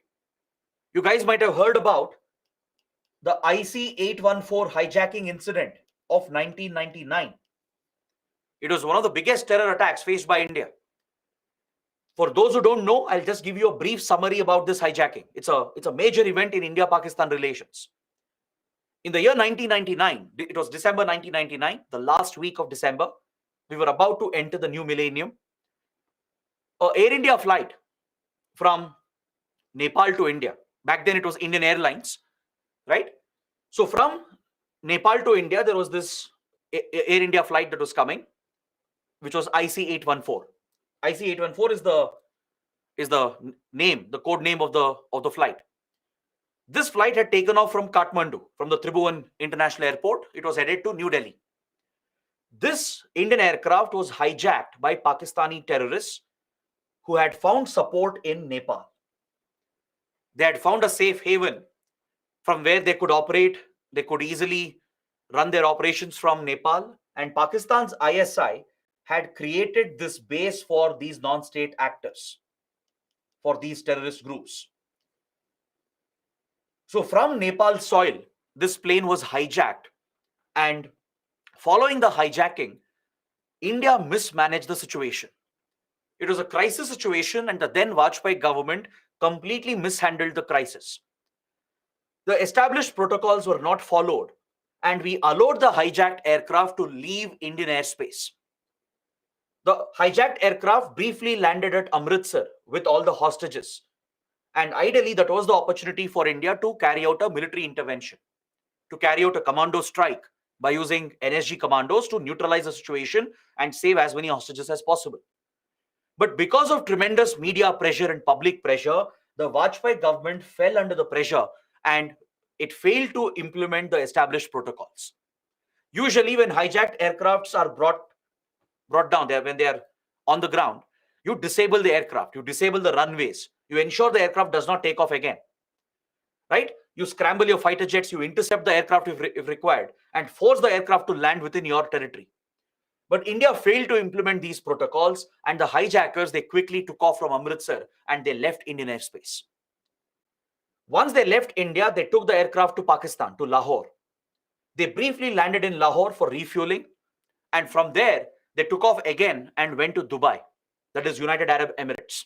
You guys might have heard about the IC-814 hijacking incident of 1999. It was one of the biggest terror attacks faced by India. For those who don't know, I'll just give you a brief summary about this hijacking. It's a major event in India-Pakistan relations. In the year 1999, it was December 1999, the last week of December, we were about to enter the new millennium. A Air India flight from Nepal to India. Back then it was Indian Airlines, right? So from Nepal to India, there was this Air India flight that was coming, which was IC-814. IC-814 is the name, the code name of the flight. This flight had taken off from Kathmandu, from the Tribhuvan International Airport. It was headed to New Delhi. This Indian aircraft was hijacked by Pakistani terrorists who had found support in Nepal. They had found a safe haven from where they could operate. They could easily run their operations from Nepal. And Pakistan's ISI had created this base for these non-state actors, for these terrorist groups. So from Nepal soil, this plane was hijacked. And following the hijacking, India mismanaged the situation. It was a crisis situation, and the then Vajpayee government completely mishandled the crisis. The established protocols were not followed, and we allowed the hijacked aircraft to leave Indian airspace. The hijacked aircraft briefly landed at Amritsar with all the hostages. And ideally, that was the opportunity for India to carry out a military intervention, to carry out a commando strike by using NSG commandos to neutralize the situation and save as many hostages as possible. But because of tremendous media pressure and public pressure, the Vajpayee government fell under the pressure and it failed to implement the established protocols. Usually, when hijacked aircrafts are brought down there, when they are on the ground, you disable the aircraft, you disable the runways, you ensure the aircraft does not take off again, right? You scramble your fighter jets, you intercept the aircraft if required, and force the aircraft to land within your territory. But India failed to implement these protocols, and the hijackers, they quickly took off from Amritsar and they left Indian airspace. Once they left India, they took the aircraft to Pakistan, to Lahore. They briefly landed in Lahore for refueling, and from there, they took off again and went to Dubai, that is United Arab Emirates,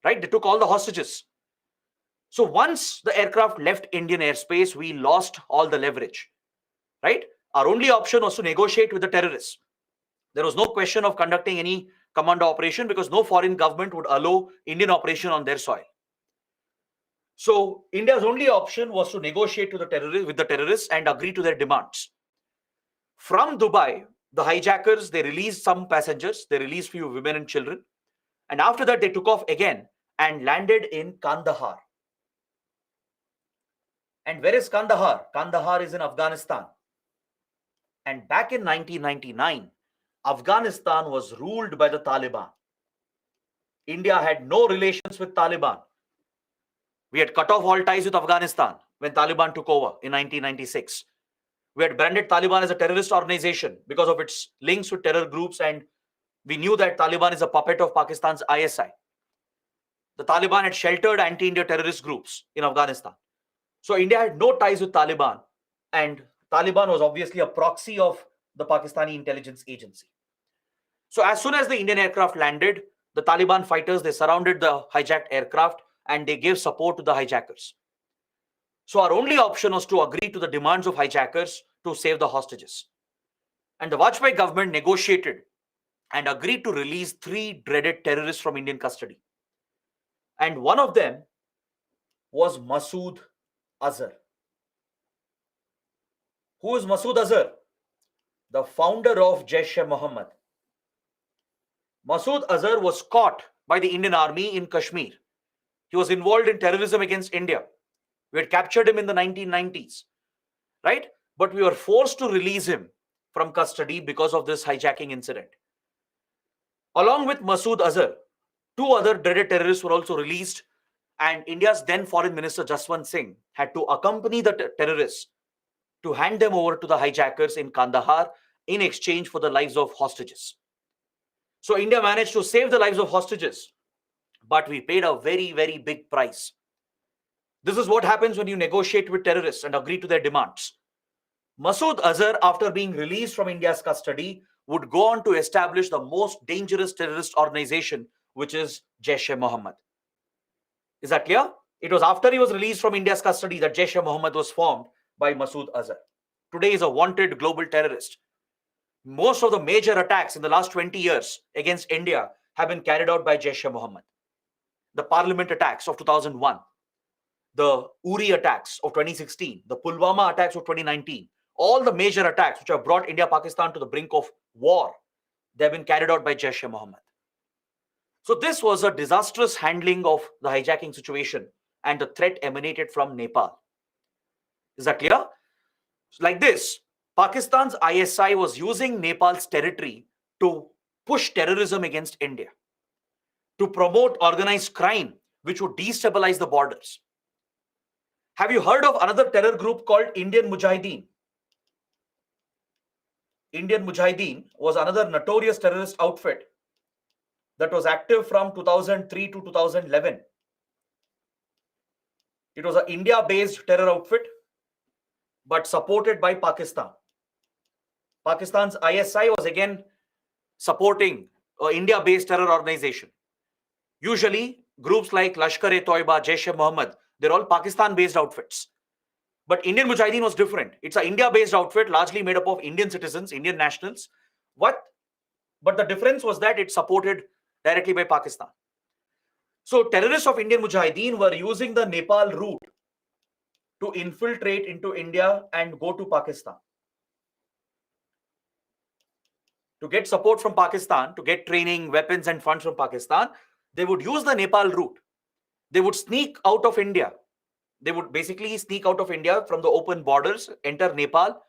right? They took all the hostages. So once the aircraft left Indian airspace, we lost all the leverage, right? Our only option was to negotiate with the terrorists. There was no question of conducting any commando operation because no foreign government would allow Indian operation on their soil. So India's only option was to negotiate with the terrorists and agree to their demands. From Dubai, the hijackers, they released some passengers, they released few women and children. And after that, they took off again and landed in Kandahar. And where is Kandahar? Kandahar is in Afghanistan. And back in 1999, Afghanistan was ruled by the Taliban. India had no relations with Taliban. We had cut off all ties with Afghanistan when Taliban took over in 1996. We had branded Taliban as a terrorist organization because of its links with terror groups, and we knew that Taliban is a puppet of Pakistan's ISI. The Taliban had sheltered anti-India terrorist groups in Afghanistan. So India had no ties with Taliban, and Taliban was obviously a proxy of the Pakistani intelligence agency. So as soon as the Indian aircraft landed, the Taliban fighters, they surrounded the hijacked aircraft and they gave support to the hijackers. So our only option was to agree to the demands of hijackers to save the hostages. And the Vajpayee government negotiated and agreed to release 3 dreaded terrorists from Indian custody. And one of them was Masood Azhar. Who is Masood Azhar? The founder of Jaish-e-Mohammed. Masood Azhar was caught by the Indian army in Kashmir. He was involved in terrorism against India. We had captured him in the 1990s, right? But we were forced to release him from custody because of this hijacking incident. Along with Masood Azhar, 2 other dreaded terrorists were also released, and India's then Foreign Minister Jaswant Singh had to accompany the terrorists to hand them over to the hijackers in Kandahar in exchange for the lives of hostages. So India managed to save the lives of hostages, but we paid a very, very big price. This is what happens when you negotiate with terrorists and agree to their demands. Masood Azhar, after being released from India's custody, would go on to establish the most dangerous terrorist organization, which is Jaish-e-Mohammed. Is that clear? It was after he was released from India's custody that Jaish-e-Mohammed was formed by Masood Azhar. Today he is a wanted global terrorist. Most of the major attacks in the last 20 years against India have been carried out by Jaish-e-Mohammed. The Parliament attacks of 2001, the Uri attacks of 2016, the Pulwama attacks of 2019, all the major attacks which have brought India-Pakistan to the brink of war, they have been carried out by Jaish-e-Mohammed. So this was a disastrous handling of the hijacking situation, and the threat emanated from Nepal. Is that clear? Like this, Pakistan's ISI was using Nepal's territory to push terrorism against India, to promote organized crime, which would destabilize the borders. Have you heard of another terror group called Indian Mujahideen? Indian Mujahideen was another notorious terrorist outfit that was active from 2003 to 2011. It was an India-based terror outfit, but supported by Pakistan. Pakistan's ISI was again supporting an India-based terror organization. Usually, groups like Lashkar-e-Toiba, Jaish-e-Mohammed, they're all Pakistan-based outfits. But Indian Mujahideen was different. It's an India-based outfit, largely made up of Indian citizens, Indian nationals. But the difference was that it's supported directly by Pakistan. So terrorists of Indian Mujahideen were using the Nepal route to infiltrate into India and go to Pakistan. To get support from Pakistan, to get training, weapons and funds from Pakistan, they would use the Nepal route. They would sneak out of India. They would basically sneak out of India from the open borders, enter Nepal,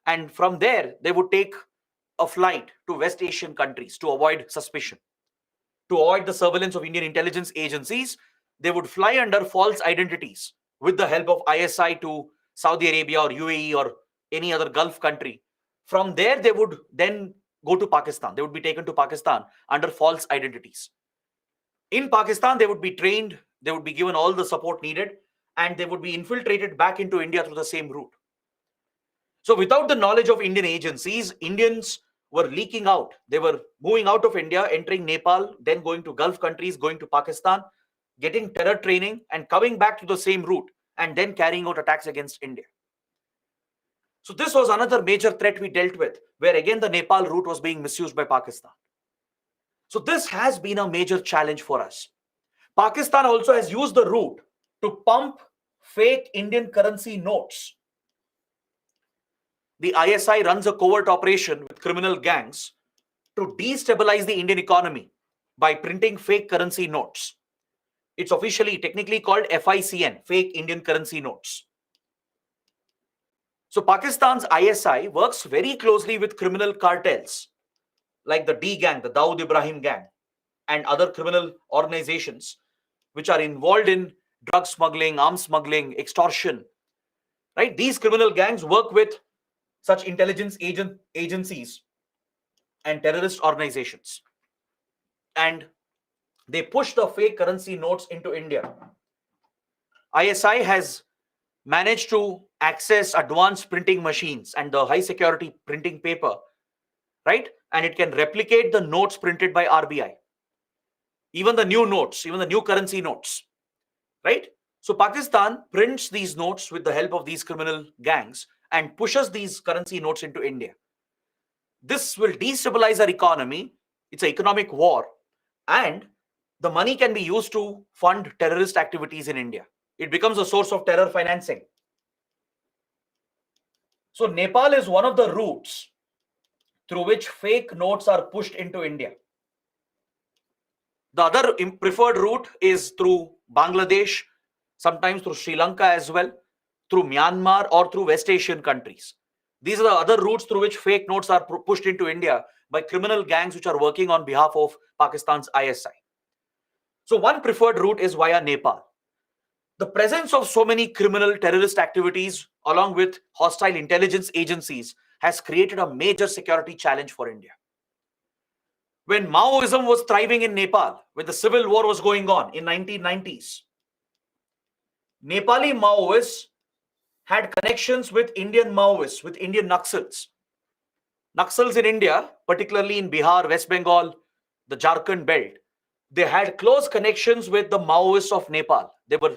and from there, they would take a flight to West Asian countries to avoid suspicion. To avoid the surveillance of Indian intelligence agencies, they would fly under false identities with the help of ISI to Saudi Arabia or UAE or any other Gulf country. From there, they would then go to Pakistan. They would be taken to Pakistan under false identities. In Pakistan, they would be trained, they would be given all the support needed, and they would be infiltrated back into India through the same route. So without the knowledge of Indian agencies, Indians were leaking out. They were moving out of India, entering Nepal, then going to Gulf countries, going to Pakistan, getting terror training and coming back to the same route and then carrying out attacks against India. So this was another major threat we dealt with, where again the Nepal route was being misused by Pakistan. So this has been a major challenge for us. Pakistan also has used the route to pump fake Indian currency notes. The ISI runs a covert operation with criminal gangs to destabilize the Indian economy by printing fake currency notes. It's officially, technically called FICN, fake Indian currency notes. So Pakistan's ISI works very closely with criminal cartels like the D gang, the Dawood Ibrahim gang, and other criminal organizations which are involved in drug smuggling, arms smuggling, extortion. Right? These criminal gangs work with such intelligence agencies and terrorist organizations. And they push the fake currency notes into India. ISI has managed to access advanced printing machines and the high security printing paper, right? And it can replicate the notes printed by RBI, even the new notes, even the new currency notes, right? So Pakistan prints these notes with the help of these criminal gangs and pushes these currency notes into India. This will destabilize our economy. It's an economic war, and the money can be used to fund terrorist activities in India. It becomes a source of terror financing. So Nepal is one of the routes through which fake notes are pushed into India. The other preferred route is through Bangladesh, sometimes through Sri Lanka as well, through Myanmar or through West Asian countries. These are the other routes through which fake notes are pushed into India by criminal gangs which are working on behalf of Pakistan's ISI. So one preferred route is via Nepal. The presence of so many criminal terrorist activities along with hostile intelligence agencies has created a major security challenge for India. When Maoism was thriving in Nepal, when the civil war was going on in 1990s, Nepali Maoists had connections with Indian Maoists, with Indian Naxals. Naxals in India, particularly in Bihar, West Bengal, the Jharkhand belt, they had close connections with the Maoists of Nepal. They were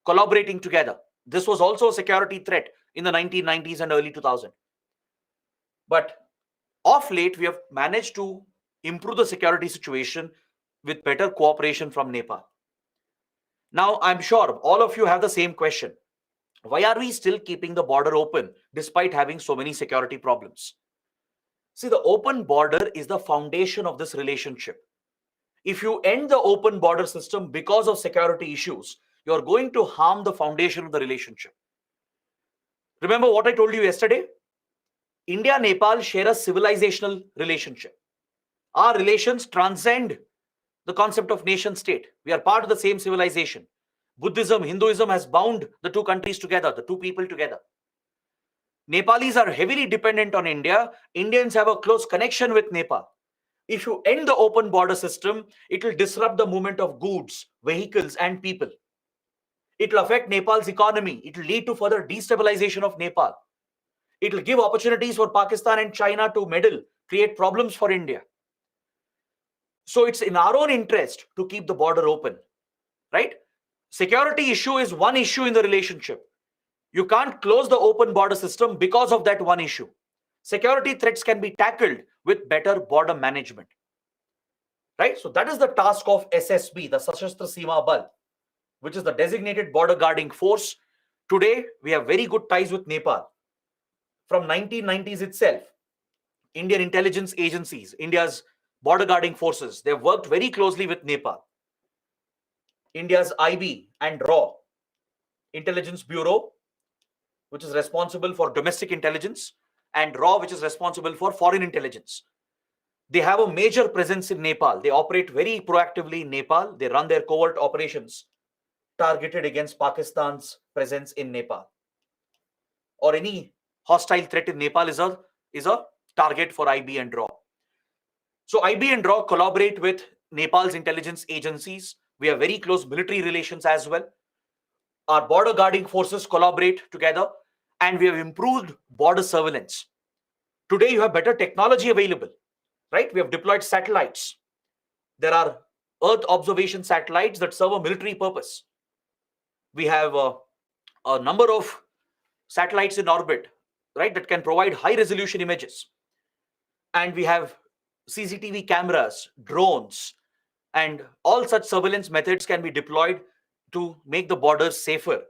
collaborating together. This was also a security threat in the 1990s and early 2000s. But of late, we have managed to improve the security situation with better cooperation from Nepal. Now, I'm sure all of you have the same question. Why are we still keeping the border open despite having so many security problems? See, the open border is the foundation of this relationship. If you end the open border system because of security issues, you're going to harm the foundation of the relationship. Remember what I told you yesterday? India and Nepal share a civilizational relationship. Our relations transcend the concept of nation state. We are part of the same civilization. Buddhism, Hinduism has bound the two countries together, the two people together. Nepalis are heavily dependent on India. Indians have a close connection with Nepal. If you end the open border system, it will disrupt the movement of goods, vehicles, and people. It will affect Nepal's economy. It will lead to further destabilization of Nepal. It will give opportunities for Pakistan and China to meddle, create problems for India. So it's in our own interest to keep the border open, right? Security issue is one issue in the relationship. You can't close the open border system because of that one issue. Security threats can be tackled with better border management, right? So that is the task of SSB, the Sashastra Seema Bal, which is the designated border guarding force. Today, we have very good ties with Nepal. From 1990s itself, Indian intelligence agencies, India's border guarding forces, they've worked very closely with Nepal. India's IB and RAW, Intelligence Bureau, which is responsible for domestic intelligence, and RAW, which is responsible for foreign intelligence. They have a major presence in Nepal. They operate very proactively in Nepal. They run their covert operations targeted against Pakistan's presence in Nepal. Or any hostile threat in Nepal is a target for IB and RAW. So IB and RAW collaborate with Nepal's intelligence agencies. We have very close military relations as well. Our border guarding forces collaborate together, and we have improved border surveillance. Today, you have better technology available, right? We have deployed satellites. There are Earth observation satellites that serve a military purpose. We have a number of satellites in orbit, right, that can provide high resolution images. And we have CCTV cameras, drones, and all such surveillance methods can be deployed to make the borders safer.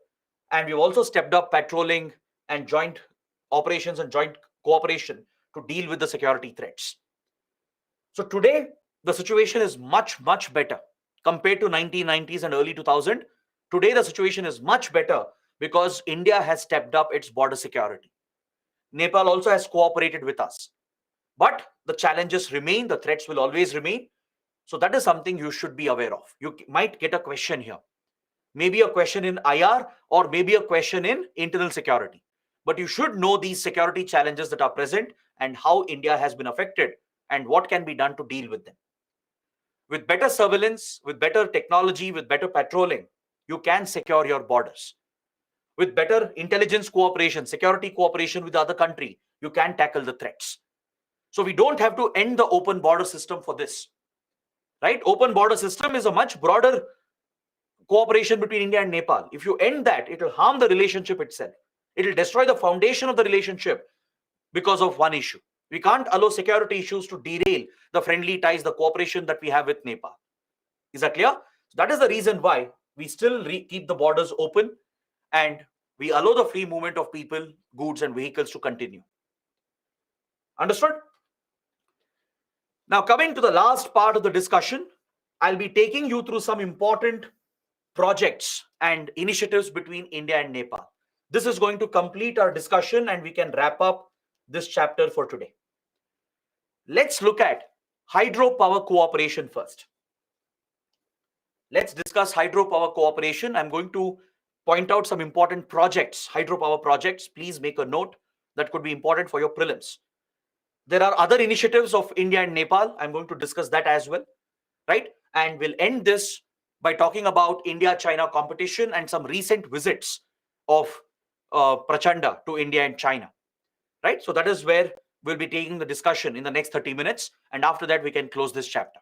And we've also stepped up patrolling and joint operations and joint cooperation to deal with the security threats. So today, the situation is much, much better compared to 1990s and early 2000. Today, the situation is much better because India has stepped up its border security. Nepal also has cooperated with us. But the challenges remain, the threats will always remain. So that is something you should be aware of. You might get a question here. Maybe a question in IR or maybe a question in internal security. But you should know these security challenges that are present and how India has been affected and what can be done to deal with them. With better surveillance, with better technology, with better patrolling, you can secure your borders. With better intelligence cooperation, security cooperation with the other country, you can tackle the threats. So we don't have to end the open border system for this, right? Open border system is a much broader cooperation between India and Nepal. If you end that, it will harm the relationship itself. It will destroy the foundation of the relationship because of one issue. We can't allow security issues to derail the friendly ties, the cooperation that we have with Nepal. Is that clear? So that is the reason why we still keep the borders open and we allow the free movement of people, goods, and vehicles to continue. Understood? Now, coming to the last part of the discussion, I'll be taking you through some important projects and initiatives between India and Nepal. This is going to complete our discussion and we can wrap up this chapter for today. Let's look at hydropower cooperation first. Let's discuss hydropower cooperation. I'm going to point out some important projects, hydropower projects. Please make a note that could be important for your prelims. There are other initiatives of India and Nepal. I'm going to discuss that as well, right? And we'll end this by talking about India-China competition and some recent visits of Prachanda to India and China, right? So that is where we'll be taking the discussion in the next 30 minutes. And after that, we can close this chapter.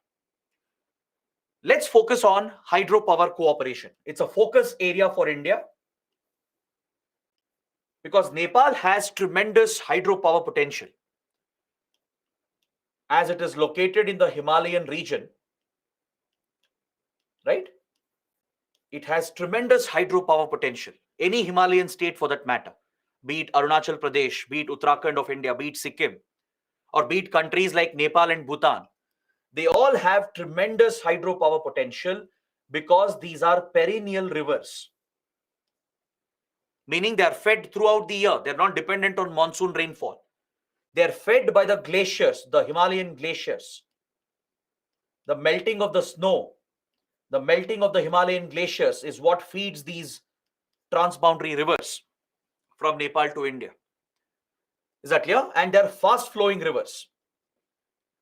Let's focus on hydropower cooperation. It's a focus area for India because Nepal has tremendous hydropower potential. As it is located in the Himalayan region, right? It has tremendous hydropower potential. Any Himalayan state for that matter, be it Arunachal Pradesh, be it Uttarakhand of India, be it Sikkim, or be it countries like Nepal and Bhutan, they all have tremendous hydropower potential because these are perennial rivers. Meaning they are fed throughout the year. They're not dependent on monsoon rainfall. They're fed by the glaciers, the Himalayan glaciers. The melting of the snow, the melting of the Himalayan glaciers is what feeds these transboundary rivers from Nepal to India. Is that clear? And they're fast flowing rivers.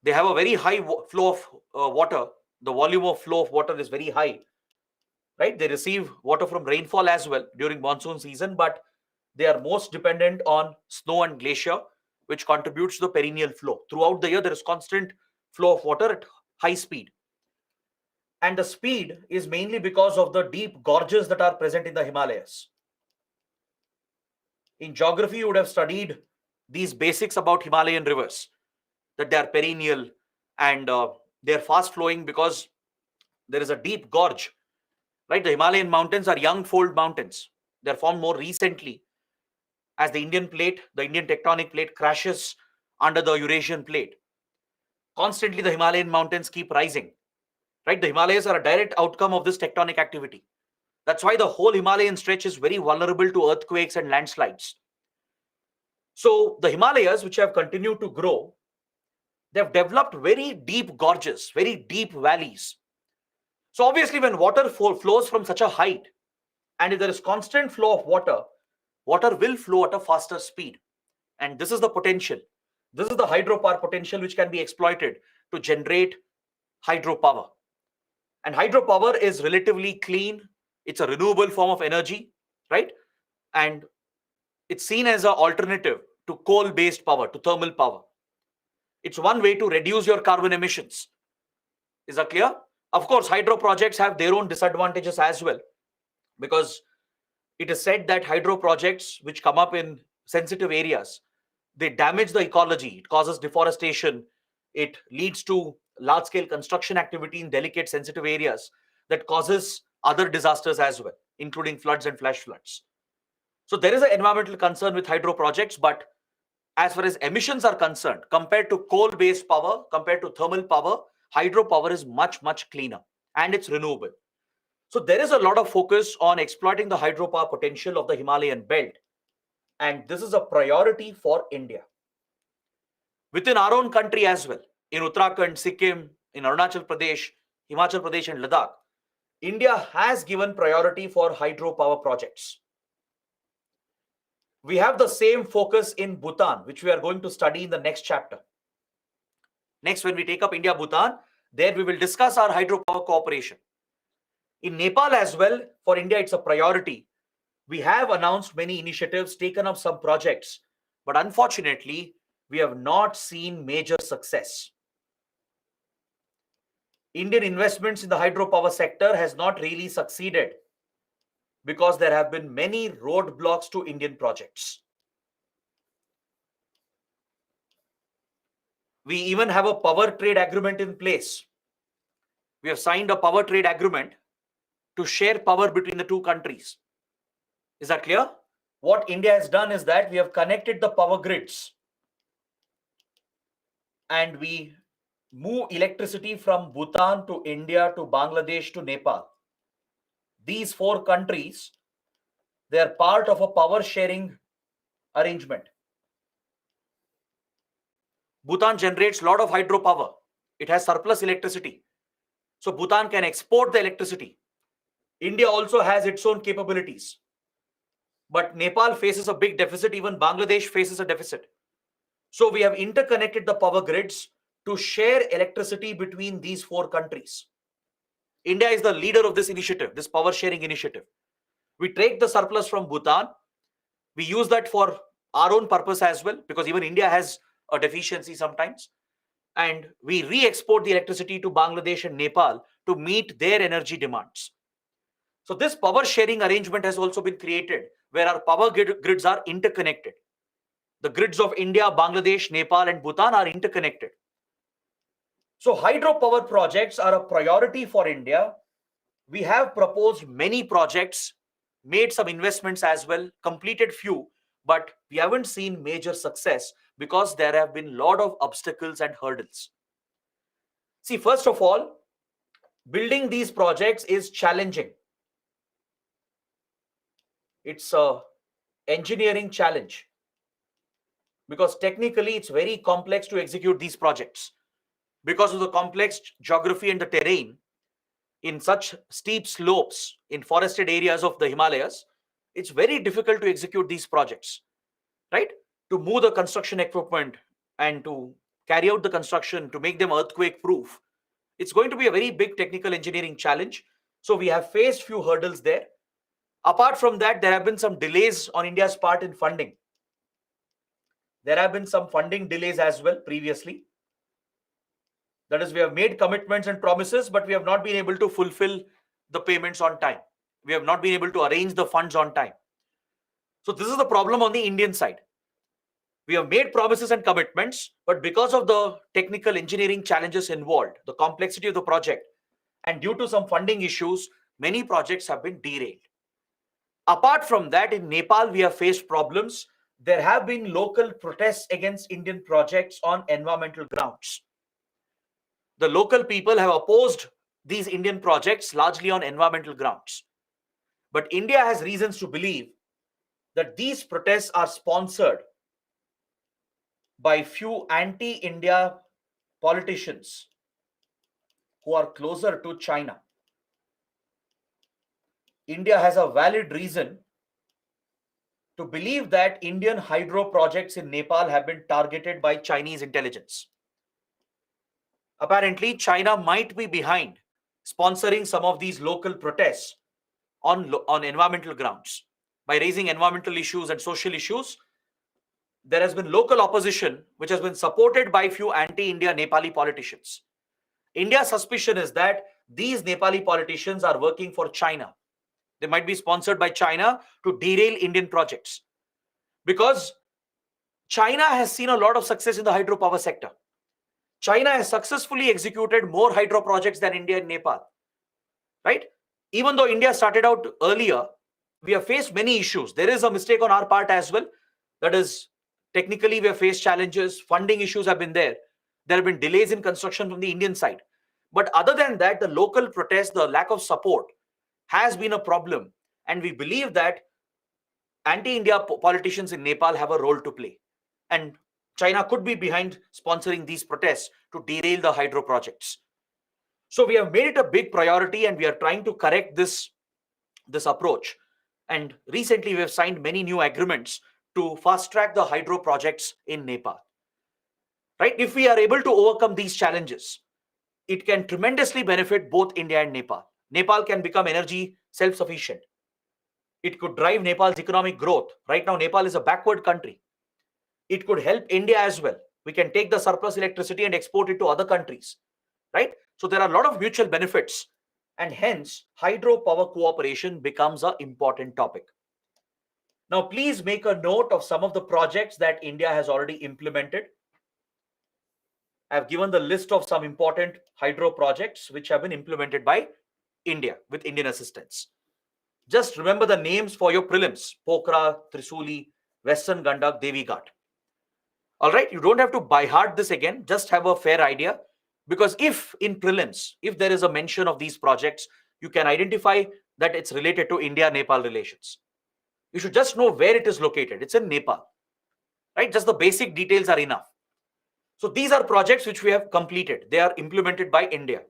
They have a very high flow of water. The volume of flow of water is very high, right? They receive water from rainfall as well during monsoon season, but they are most dependent on snow and glacier, which contributes to the perennial flow. Throughout the year, there is constant flow of water at high speed. And the speed is mainly because of the deep gorges that are present in the Himalayas. In geography, you would have studied these basics about Himalayan rivers, that they are perennial and they are fast flowing because there is a deep gorge, right? The Himalayan mountains are young fold mountains. They are formed more recently as the Indian tectonic plate crashes under the Eurasian plate. Constantly, the Himalayan mountains keep rising, right? The Himalayas are a direct outcome of this tectonic activity. That's why the whole Himalayan stretch is very vulnerable to earthquakes and landslides. So the Himalayas, which have continued to grow, they have developed very deep gorges, very deep valleys. So obviously, when water flows from such a height, and if there is constant flow of water, water will flow at a faster speed. And this is the potential. This is the hydropower potential which can be exploited to generate hydropower. And hydropower is relatively clean. It's a renewable form of energy, right? And it's seen as an alternative to coal-based power, to thermal power. It's one way to reduce your carbon emissions. Is that clear? Of course, hydro projects have their own disadvantages as well, because it is said that hydro projects which come up in sensitive areas, they damage the ecology. It causes deforestation. It leads to large-scale construction activity in delicate, sensitive areas that causes other disasters as well, including floods and flash floods. So there is an environmental concern with hydro projects, but as far as emissions are concerned, compared to coal-based power, compared to thermal power, hydropower is much, much cleaner and it's renewable. So there is a lot of focus on exploiting the hydropower potential of the Himalayan belt. And this is a priority for India. Within our own country as well, in Uttarakhand, Sikkim, in Arunachal Pradesh, Himachal Pradesh and Ladakh, India has given priority for hydropower projects. We have the same focus in Bhutan, which we are going to study in the next chapter. Next, when we take up India-Bhutan, there we will discuss our hydropower cooperation. In Nepal as well, for India, it's a priority We have announced many initiatives, taken up some projects, but unfortunately, we have not seen major success. Indian investments in the hydropower sector has not really succeeded because there have been many roadblocks to Indian projects. We even have a power trade agreement in place. We have signed a power trade agreement to share power between the two countries. Is that clear? What India has done is that we have connected the power grids and we move electricity from Bhutan to India to Bangladesh to Nepal. These four countries, they are part of a power sharing arrangement. Bhutan generates a lot of hydropower. It has surplus electricity. So Bhutan can export the electricity. India also has its own capabilities. But Nepal faces a big deficit. Even Bangladesh faces a deficit. So we have interconnected the power grids to share electricity between these four countries. India is the leader of this initiative, this power sharing initiative. We take the surplus from Bhutan. We use that for our own purpose as well, because even India has a deficiency sometimes. And we re-export the electricity to Bangladesh and Nepal to meet their energy demands. So this power sharing arrangement has also been created where our power grids are interconnected. The grids of India, Bangladesh, Nepal, and Bhutan are interconnected. So hydropower projects are a priority for India. We have proposed many projects, made some investments as well, completed few, but we haven't seen major success because there have been a lot of obstacles and hurdles. See, first of all, building these projects is challenging. It's a engineering challenge because technically it's very complex to execute these projects. Because of the complex geography and the terrain, in such steep slopes in forested areas of the Himalayas, it's very difficult to execute these projects, right? To move the construction equipment and to carry out the construction, to make them earthquake proof, it's going to be a very big technical engineering challenge. So we have faced few hurdles there. Apart from that, there have been some delays on India's part in funding. There have been some funding delays as well previously. That is, we have made commitments and promises, but we have not been able to fulfill the payments on time. We have not been able to arrange the funds on time. So this is the problem on the Indian side. We have made promises and commitments, but because of the technical engineering challenges involved, the complexity of the project, and due to some funding issues, many projects have been derailed. Apart from that, in Nepal, we have faced problems. There have been local protests against Indian projects on environmental grounds. The local people have opposed these Indian projects largely on environmental grounds. But India has reasons to believe that these protests are sponsored by few anti-India politicians who are closer to China. India has a valid reason to believe that Indian hydro projects in Nepal have been targeted by Chinese intelligence. Apparently, China might be behind sponsoring some of these local protests on environmental grounds. By raising environmental issues and social issues, there has been local opposition which has been supported by few anti-India Nepali politicians. India's suspicion is that these Nepali politicians are working for China. They might be sponsored by China to derail Indian projects. Because China has seen a lot of success in the hydropower sector. China has successfully executed more hydro projects than India and Nepal, right? Even though India started out earlier, we have faced many issues. There is a mistake on our part as well. That is, technically we have faced challenges. Funding issues have been there. There have been delays in construction from the Indian side. But other than that, the local protest, the lack of support has been a problem. And we believe that anti-India politicians in Nepal have a role to play. And China could be behind sponsoring these protests to derail the hydro projects. So we have made it a big priority and we are trying to correct this approach. And recently we have signed many new agreements to fast track the hydro projects in Nepal. Right? If we are able to overcome these challenges, it can tremendously benefit both India and Nepal. Nepal can become energy self-sufficient. It could drive Nepal's economic growth. Right now, Nepal is a backward country. It could help India as well. We can take the surplus electricity and export it to other countries, right? So there are a lot of mutual benefits, and hence hydropower cooperation becomes an important topic. Now, please make a note of some of the projects that India has already implemented. I've given the list of some important hydro projects which have been implemented by India with Indian assistance. Just remember the names for your prelims: Pokhara, Trisuli, Western Gandak, Devi Ghat. All right, you don't have to by heart this again, just have a fair idea, because if in prelims, if there is a mention of these projects, you can identify that it's related to India-Nepal relations. You should just know where it is located. It's in Nepal, right? Just the basic details are enough. So these are projects which we have completed. They are implemented by India.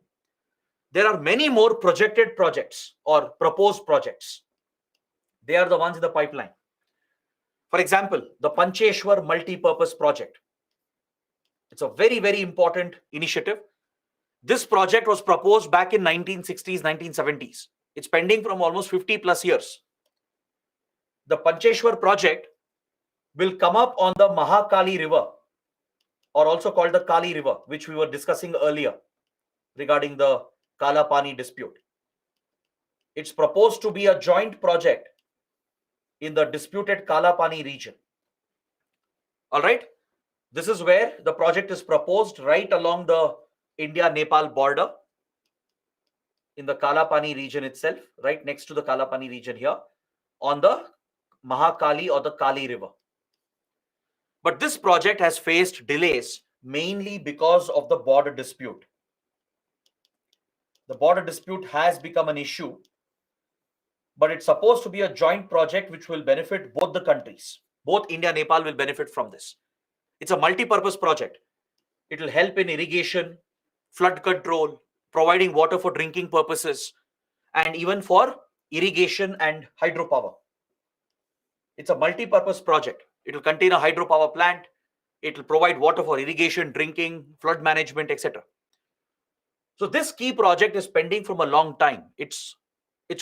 There are many more projected projects or proposed projects. They are the ones in the pipeline. For example, the Pancheshwar multi-purpose project. It's a very, very important initiative. This project was proposed back in 1960s, 1970s. It's pending from almost 50 plus years. The Pancheshwar project will come up on the Mahakali River, or also called the Kali River, which we were discussing earlier regarding the Kalapani dispute. It's proposed to be a joint project in the disputed Kalapani region. All right. This is where the project is proposed, right along the India-Nepal border in the Kalapani region itself, right next to the Kalapani region here on the Mahakali or the Kali River. But this project has faced delays mainly because of the border dispute. The border dispute has become an issue, but it's supposed to be a joint project which will benefit both the countries. Both India and Nepal will benefit from this. It's a multi-purpose project. It will help in irrigation, flood control, providing water for drinking purposes, and even for irrigation and hydropower. It's a multi-purpose project. It will contain a hydropower plant. It will provide water for irrigation, drinking, flood management, etc. So this key project is pending from a long time. It's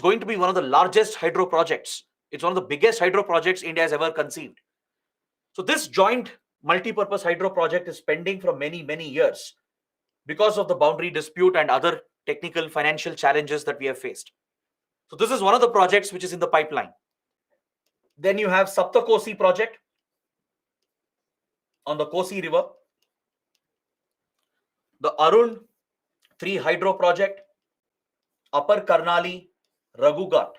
going to be one of the largest hydro projects. It's one of the biggest hydro projects India has ever conceived. So this joint multi-purpose hydro project is pending for many, many years because of the boundary dispute and other technical financial challenges that we have faced. So this is one of the projects which is in the pipeline. Then you have Saptakosi project on the Kosi River, the Arun 3 hydro project, Upper Karnali, Raghugat.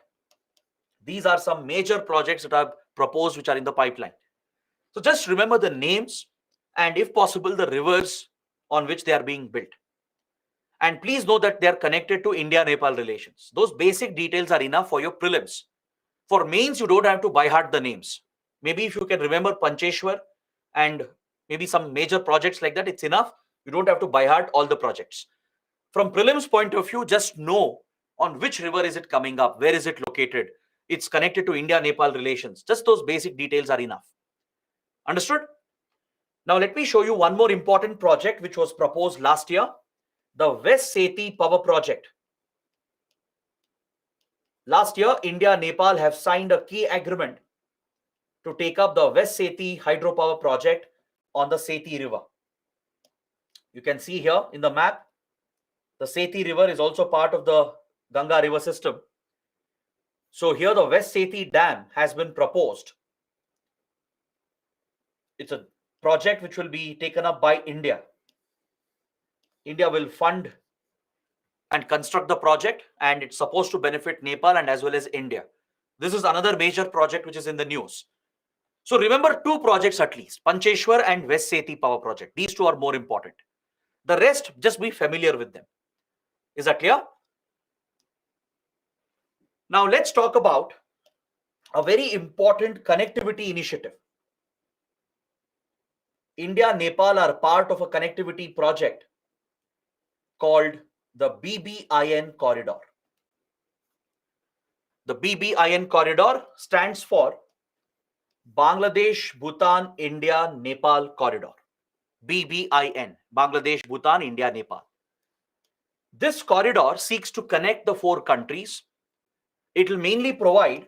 These are some major projects that are proposed which are in the pipeline. So just remember the names and, if possible, the rivers on which they are being built. And please know that they are connected to India-Nepal relations. Those basic details are enough for your prelims. For mains, you don't have to by heart the names. Maybe if you can remember Pancheshwar and maybe some major projects like that, it's enough. You don't have to by heart all the projects. From prelims point of view, just know on which river is it coming up, where is it located. It's connected to India-Nepal relations. Just those basic details are enough. Understood? Now let me show you one more important project which was proposed last year, the West Seti Power Project. Last year, India and Nepal have signed a key agreement to take up the West Seti hydropower project on the Seti River. You can see here in the map, the Seti River is also part of the Ganga River system. So here the West Seti Dam has been proposed. It's a project which will be taken up by India. India will fund and construct the project, and it's supposed to benefit Nepal and as well as India. This is another major project which is in the news. So remember two projects at least, Pancheshwar and West Seti Power Project. These two are more important. The rest, just be familiar with them. Is that clear? Now let's talk about a very important connectivity initiative. India and Nepal are part of a connectivity project called the BBIN corridor. The BBIN corridor stands for Bangladesh, Bhutan, India, Nepal corridor. BBIN, Bangladesh, Bhutan, India, Nepal. This corridor seeks to connect the four countries. It will mainly provide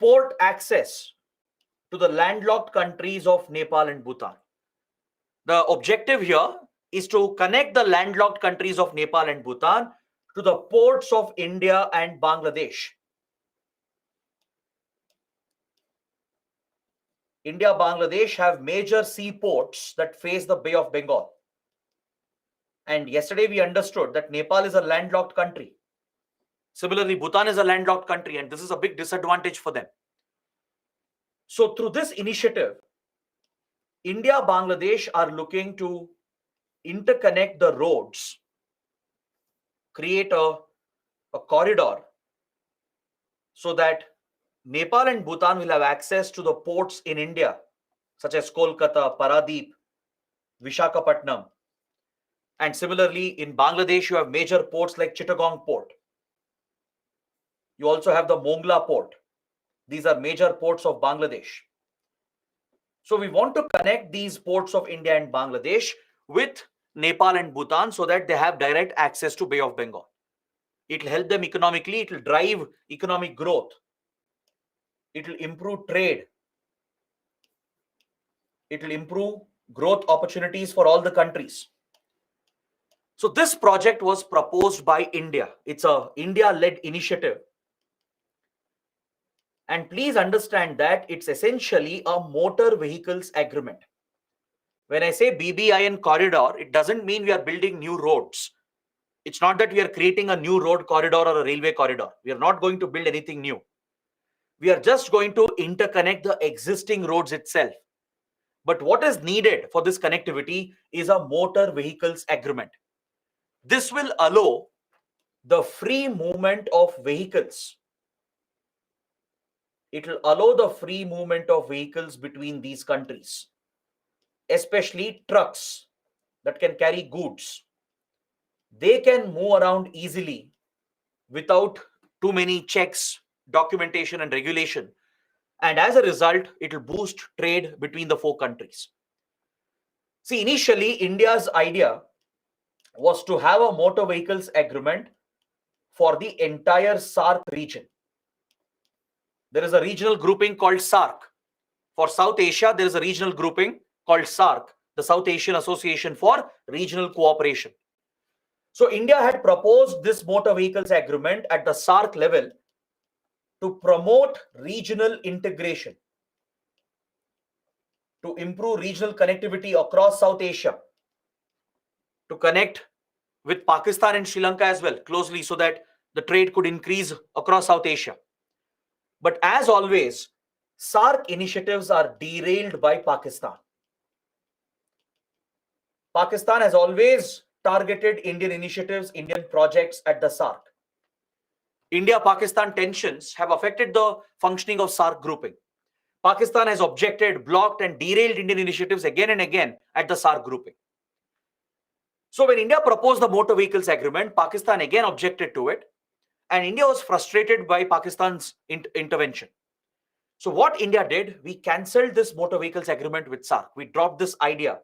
port access to the landlocked countries of Nepal and Bhutan. The objective here is to connect the landlocked countries of Nepal and Bhutan to the ports of India and Bangladesh. India, Bangladesh have major seaports that face the Bay of Bengal. And yesterday we understood that Nepal is a landlocked country. Similarly, Bhutan is a landlocked country, and this is a big disadvantage for them. So through this initiative, India, Bangladesh are looking to interconnect the roads, create a corridor so that Nepal and Bhutan will have access to the ports in India, such as Kolkata, Paradip, Vishakhapatnam. And similarly, in Bangladesh, you have major ports like Chittagong Port. You also have the Mongla Port. These are major ports of Bangladesh. So we want to connect these ports of India and Bangladesh with Nepal and Bhutan so that they have direct access to Bay of Bengal. It will help them economically. It will drive economic growth. It will improve trade. It will improve growth opportunities for all the countries. So this project was proposed by India. It's a India-led initiative. And please understand that it's essentially a motor vehicles agreement. When I say BBIN corridor, it doesn't mean we are building new roads. It's not that we are creating a new road corridor or a railway corridor. We are not going to build anything new. We are just going to interconnect the existing roads itself. But what is needed for this connectivity is a motor vehicles agreement. This will allow the free movement of vehicles. It will allow the free movement of vehicles between these countries, especially trucks that can carry goods. They can move around easily without too many checks, documentation, and regulation. And as a result, it will boost trade between the four countries. See, initially, India's idea was to have a motor vehicles agreement for the entire SAARC region. There is a regional grouping called SAARC. For South Asia, there is a regional grouping called SAARC, the South Asian Association for Regional Cooperation. So India had proposed this motor vehicles agreement at the SAARC level to promote regional integration, to improve regional connectivity across South Asia, to connect with Pakistan and Sri Lanka as well closely so that the trade could increase across South Asia. But as always, SAARC initiatives are derailed by Pakistan. Pakistan has always targeted Indian initiatives, Indian projects at the SAARC. India-Pakistan tensions have affected the functioning of SAARC grouping. Pakistan has objected, blocked, and derailed Indian initiatives again and again at the SAARC grouping. So when India proposed the motor vehicles agreement, Pakistan again objected to it, and India was frustrated by Pakistan's intervention. So what India did, we cancelled this motor vehicles agreement with SAARC. We dropped this idea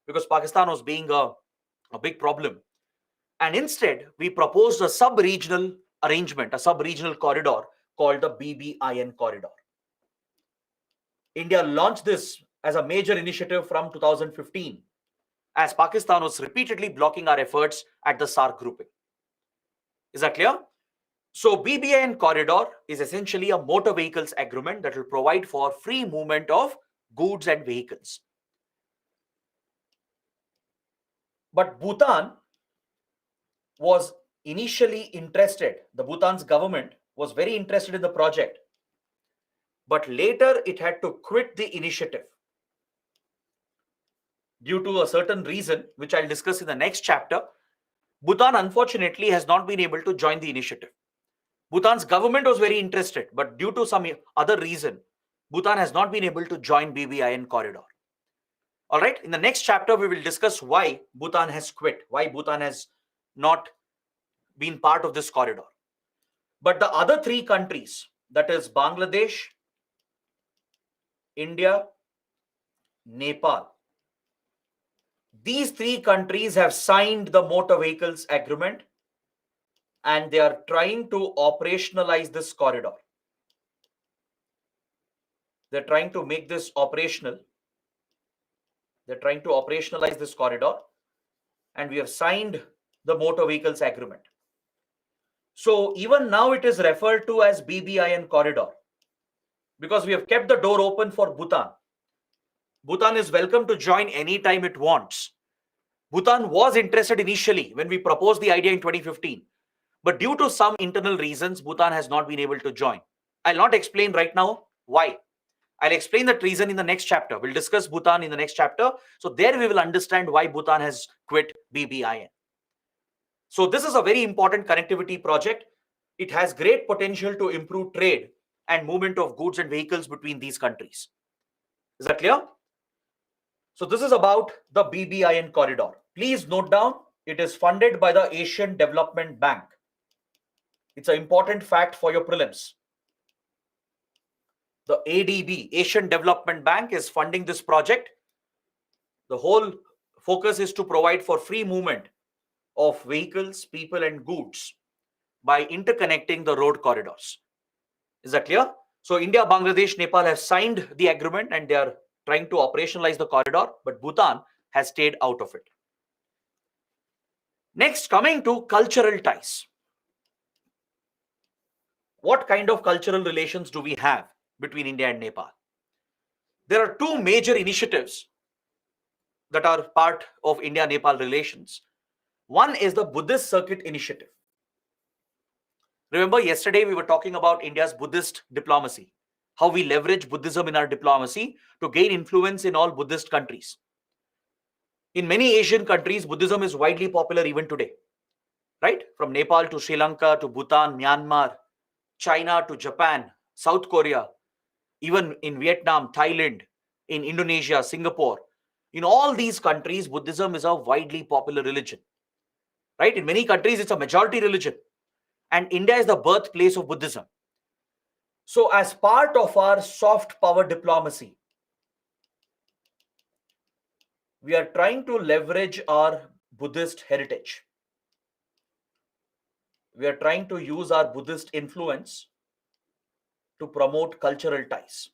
because Pakistan was being a big problem. And instead, we proposed a sub-regional arrangement, a sub-regional corridor called the BBIN corridor. India launched this as a major initiative from 2015, as Pakistan was repeatedly blocking our efforts at the SAARC grouping. Is that clear? So BBIN corridor is essentially a motor vehicles agreement that will provide for free movement of goods and vehicles. But Bhutan was initially interested, the Bhutan's government was very interested in the project, but later it had to quit the initiative due to a certain reason, which I'll discuss in the next chapter. Bhutan unfortunately has not been able to join the initiative. Bhutan's government was very interested, but due to some other reason, Bhutan has not been able to join BBIN corridor. All right, in the next chapter, we will discuss why Bhutan has quit, why Bhutan has not been part of this corridor. But the other three countries, that is Bangladesh, India, Nepal, these three countries have signed the motor vehicles agreement and they are trying to operationalize this corridor. They're trying to make this operational. They're trying to operationalize this corridor, and we have signed the motor vehicles agreement. So even now it is referred to as BBIN corridor because we have kept the door open for Bhutan. Bhutan is welcome to join anytime it wants. Bhutan was interested initially when we proposed the idea in 2015, but due to some internal reasons, Bhutan has not been able to join. I'll not explain right now why. I'll explain that reason in the next chapter. We'll discuss Bhutan in the next chapter. So there we will understand why Bhutan has quit BBIN. So this is a very important connectivity project. It has great potential to improve trade and movement of goods and vehicles between these countries. Is that clear? So this is about the BBIN corridor. Please note down, it is funded by the Asian Development Bank. It's an important fact for your prelims. The ADB, Asian Development Bank, is funding this project. The whole focus is to provide for free movement of vehicles, people and goods by interconnecting the road corridors. Is that clear? So India, Bangladesh, Nepal have signed the agreement and they are trying to operationalize the corridor, but Bhutan has stayed out of it. Next, coming to cultural ties. What kind of cultural relations do we have between India and Nepal? There are two major initiatives that are part of India-Nepal relations. One is the Buddhist Circuit Initiative. Remember, yesterday we were talking about India's Buddhist diplomacy, how we leverage Buddhism in our diplomacy to gain influence in all Buddhist countries. In many Asian countries, Buddhism is widely popular even today, right? From Nepal to Sri Lanka to Bhutan, Myanmar, China to Japan, South Korea, even in Vietnam, Thailand, in Indonesia, Singapore. In all these countries, Buddhism is a widely popular religion, right? In many countries, it's a majority religion. And India is the birthplace of Buddhism. So as part of our soft power diplomacy, we are trying to leverage our Buddhist heritage. We are trying to use our Buddhist influence to promote cultural ties.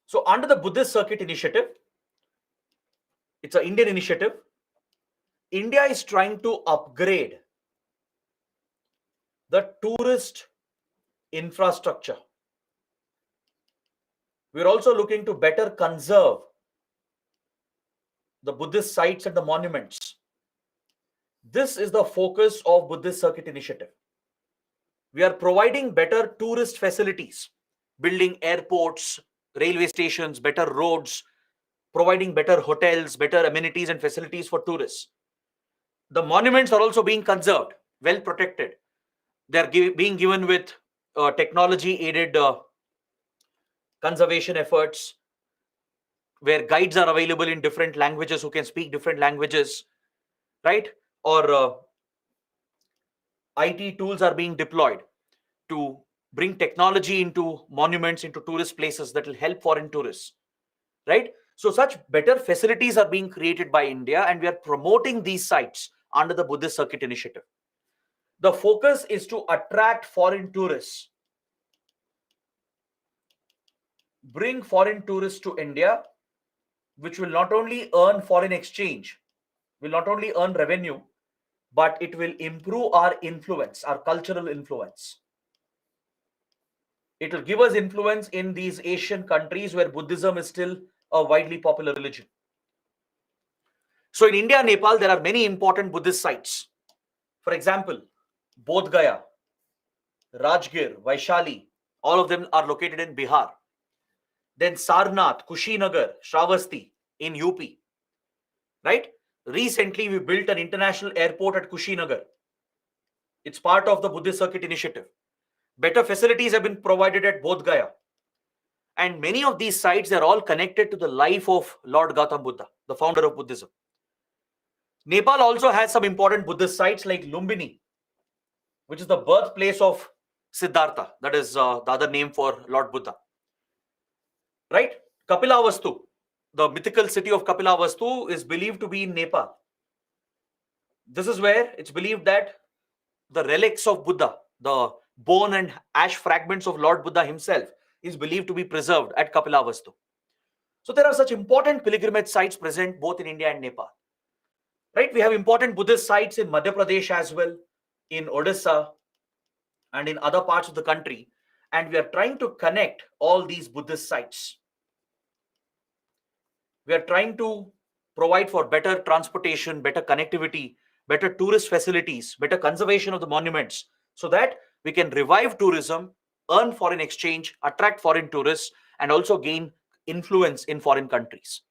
So under the Buddhist Circuit Initiative, it's an Indian initiative, India is trying to upgrade the tourist infrastructure. We're also looking to better conserve the Buddhist sites and the monuments. This is the focus of Buddhist Circuit Initiative. We are providing better tourist facilities, building airports, railway stations, better roads, providing better hotels, better amenities and facilities for tourists. The monuments are also being conserved, well protected. They are being given with technology-aided conservation efforts, where guides are available in different languages who can speak different languages, right? Or IT tools are being deployed to bring technology into monuments, into tourist places that will help foreign tourists, right? So such better facilities are being created by India, and we are promoting these sites under the Buddhist Circuit Initiative. The focus is to attract foreign tourists, bring foreign tourists to India, which will not only earn foreign exchange, will not only earn revenue, but it will improve our influence, our cultural influence. It will give us influence in these Asian countries where Buddhism is still a widely popular religion. So in India, Nepal, there are many important Buddhist sites. For example, Bodh Gaya, Rajgir, Vaishali, all of them are located in Bihar. Then Sarnath, Kushinagar, Shravasti in UP, right? Recently, we built an international airport at Kushinagar. It's part of the Buddhist Circuit Initiative. Better facilities have been provided at Bodh Gaya. And many of these sites are all connected to the life of Lord Gautama Buddha, the founder of Buddhism. Nepal also has some important Buddhist sites like Lumbini, which is the birthplace of Siddhartha. That is the other name for Lord Buddha. Right? Kapilavastu, the mythical city of Kapilavastu, is believed to be in Nepal. This is where it's believed that the relics of Buddha, the bone and ash fragments of Lord Buddha himself, is believed to be preserved at Kapilavastu. So there are such important pilgrimage sites present both in India and Nepal. Right? We have important Buddhist sites in Madhya Pradesh as well, in Odisha, and in other parts of the country. And we are trying to connect all these Buddhist sites. We are trying to provide for better transportation, better connectivity, better tourist facilities, better conservation of the monuments, so that we can revive tourism, earn foreign exchange, attract foreign tourists, and also gain influence in foreign countries.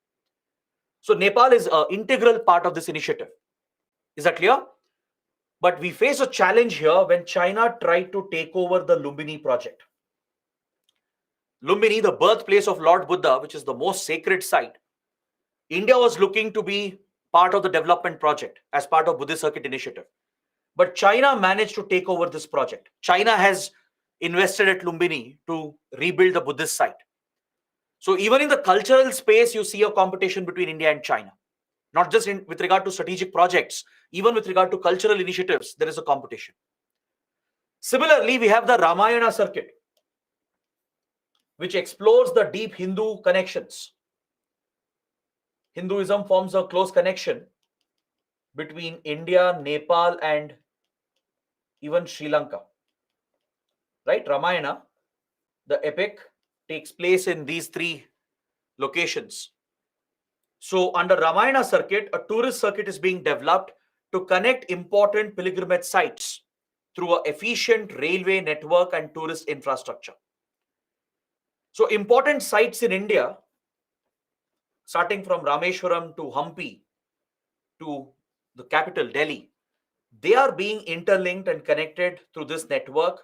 So Nepal is an integral part of this initiative. Is that clear? But we face a challenge here when China tried to take over the Lumbini project. Lumbini, the birthplace of Lord Buddha, which is the most sacred site, India was looking to be part of the development project as part of Buddhist Circuit initiative. But China managed to take over this project. China has invested at Lumbini to rebuild the Buddhist site. So even in the cultural space, you see a competition between India and China. Not just with regard to strategic projects, even with regard to cultural initiatives, there is a competition. Similarly, we have the Ramayana circuit, which explores the deep Hindu connections. Hinduism forms a close connection between India, Nepal, and even Sri Lanka. Right? Ramayana, the epic, takes place in these three locations. So under Ramayana circuit, a tourist circuit is being developed to connect important pilgrimage sites through an efficient railway network and tourist infrastructure. So important sites in India, starting from Rameshwaram to Hampi to the capital, Delhi, they are being interlinked and connected through this network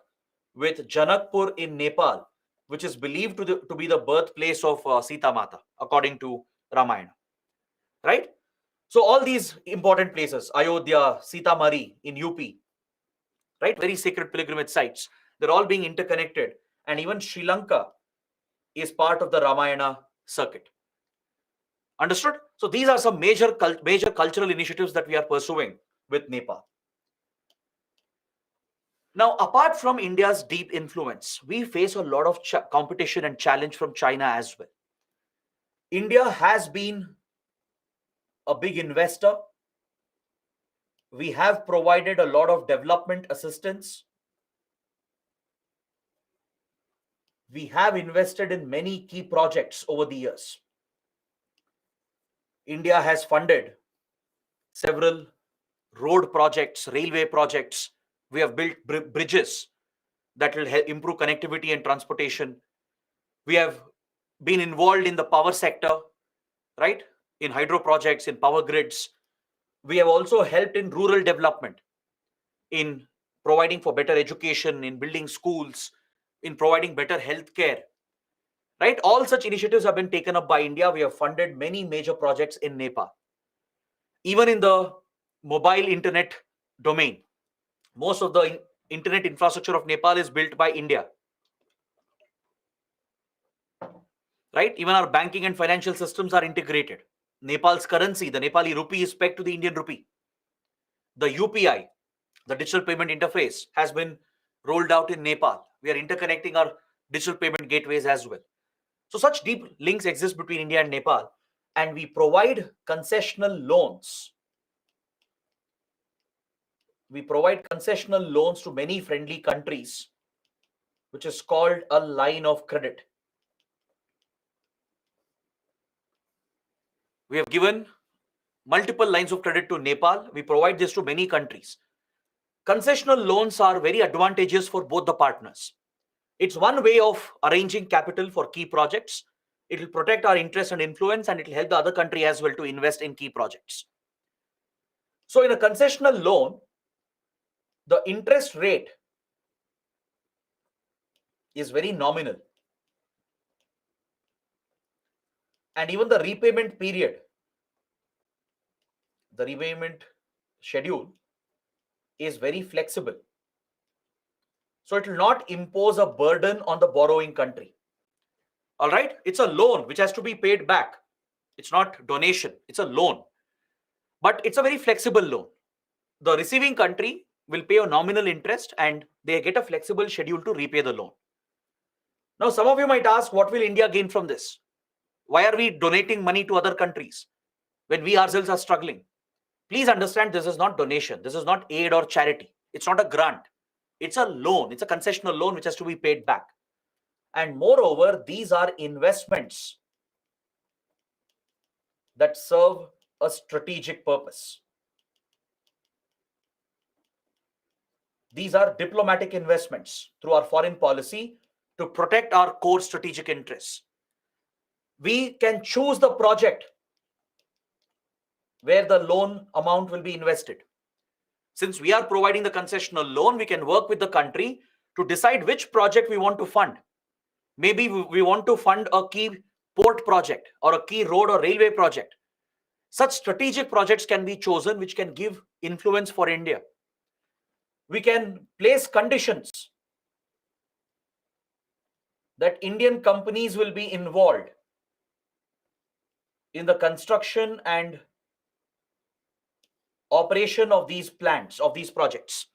with Janakpur in Nepal, which is believed to be the birthplace of Sita Mata, according to Ramayana. Right? So all these important places, Ayodhya, Sitamari in UP, right? Very sacred pilgrimage sites. They're all being interconnected. And even Sri Lanka is part of the Ramayana circuit. Understood? So these are some major cultural initiatives that we are pursuing with Nepal. Now, apart from India's deep influence, we face a lot of competition and challenge from China as well. India has been a big investor. We have provided a lot of development assistance. We have invested in many key projects over the years. India has funded several road projects, railway projects. We have built bridges that will help improve connectivity and transportation. We have been involved in the power sector, right? In hydro projects, in power grids. We have also helped in rural development, in providing for better education, in building schools, in providing better health care. Right? All such initiatives have been taken up by India. We have funded many major projects in Nepal. Even in the mobile internet domain, most of the internet infrastructure of Nepal is built by India. Right? Even our banking and financial systems are integrated. Nepal's currency, the Nepali rupee, is pegged to the Indian rupee. The UPI, the digital payment interface, has been rolled out in Nepal. We are interconnecting our digital payment gateways as well. So such deep links exist between India and Nepal, and we provide concessional loans. We provide concessional loans to many friendly countries, which is called a line of credit. We have given multiple lines of credit to Nepal. We provide this to many countries. Concessional loans are very advantageous for both the partners. It's one way of arranging capital for key projects. It will protect our interest and influence, and it will help the other country as well to invest in key projects. So in a concessional loan, the interest rate is very nominal. And even the repayment period, the repayment schedule is very flexible. So it will not impose a burden on the borrowing country. All right? It's a loan which has to be paid back. It's not donation. It's a loan. But it's a very flexible loan. The receiving country will pay a nominal interest and they get a flexible schedule to repay the loan. Now, some of you might ask, what will India gain from this? Why are we donating money to other countries when we ourselves are struggling? Please understand, this is not donation. This is not aid or charity. It's not a grant. It's a loan. It's a concessional loan which has to be paid back. And moreover, these are investments that serve a strategic purpose. These are diplomatic investments through our foreign policy to protect our core strategic interests. We can choose the project where the loan amount will be invested. Since we are providing the concessional loan, we can work with the country to decide which project we want to fund. Maybe we want to fund a key port project or a key road or railway project. Such strategic projects can be chosen which can give influence for India. We can place conditions that Indian companies will be involved in the construction and operation of these plants, of these projects.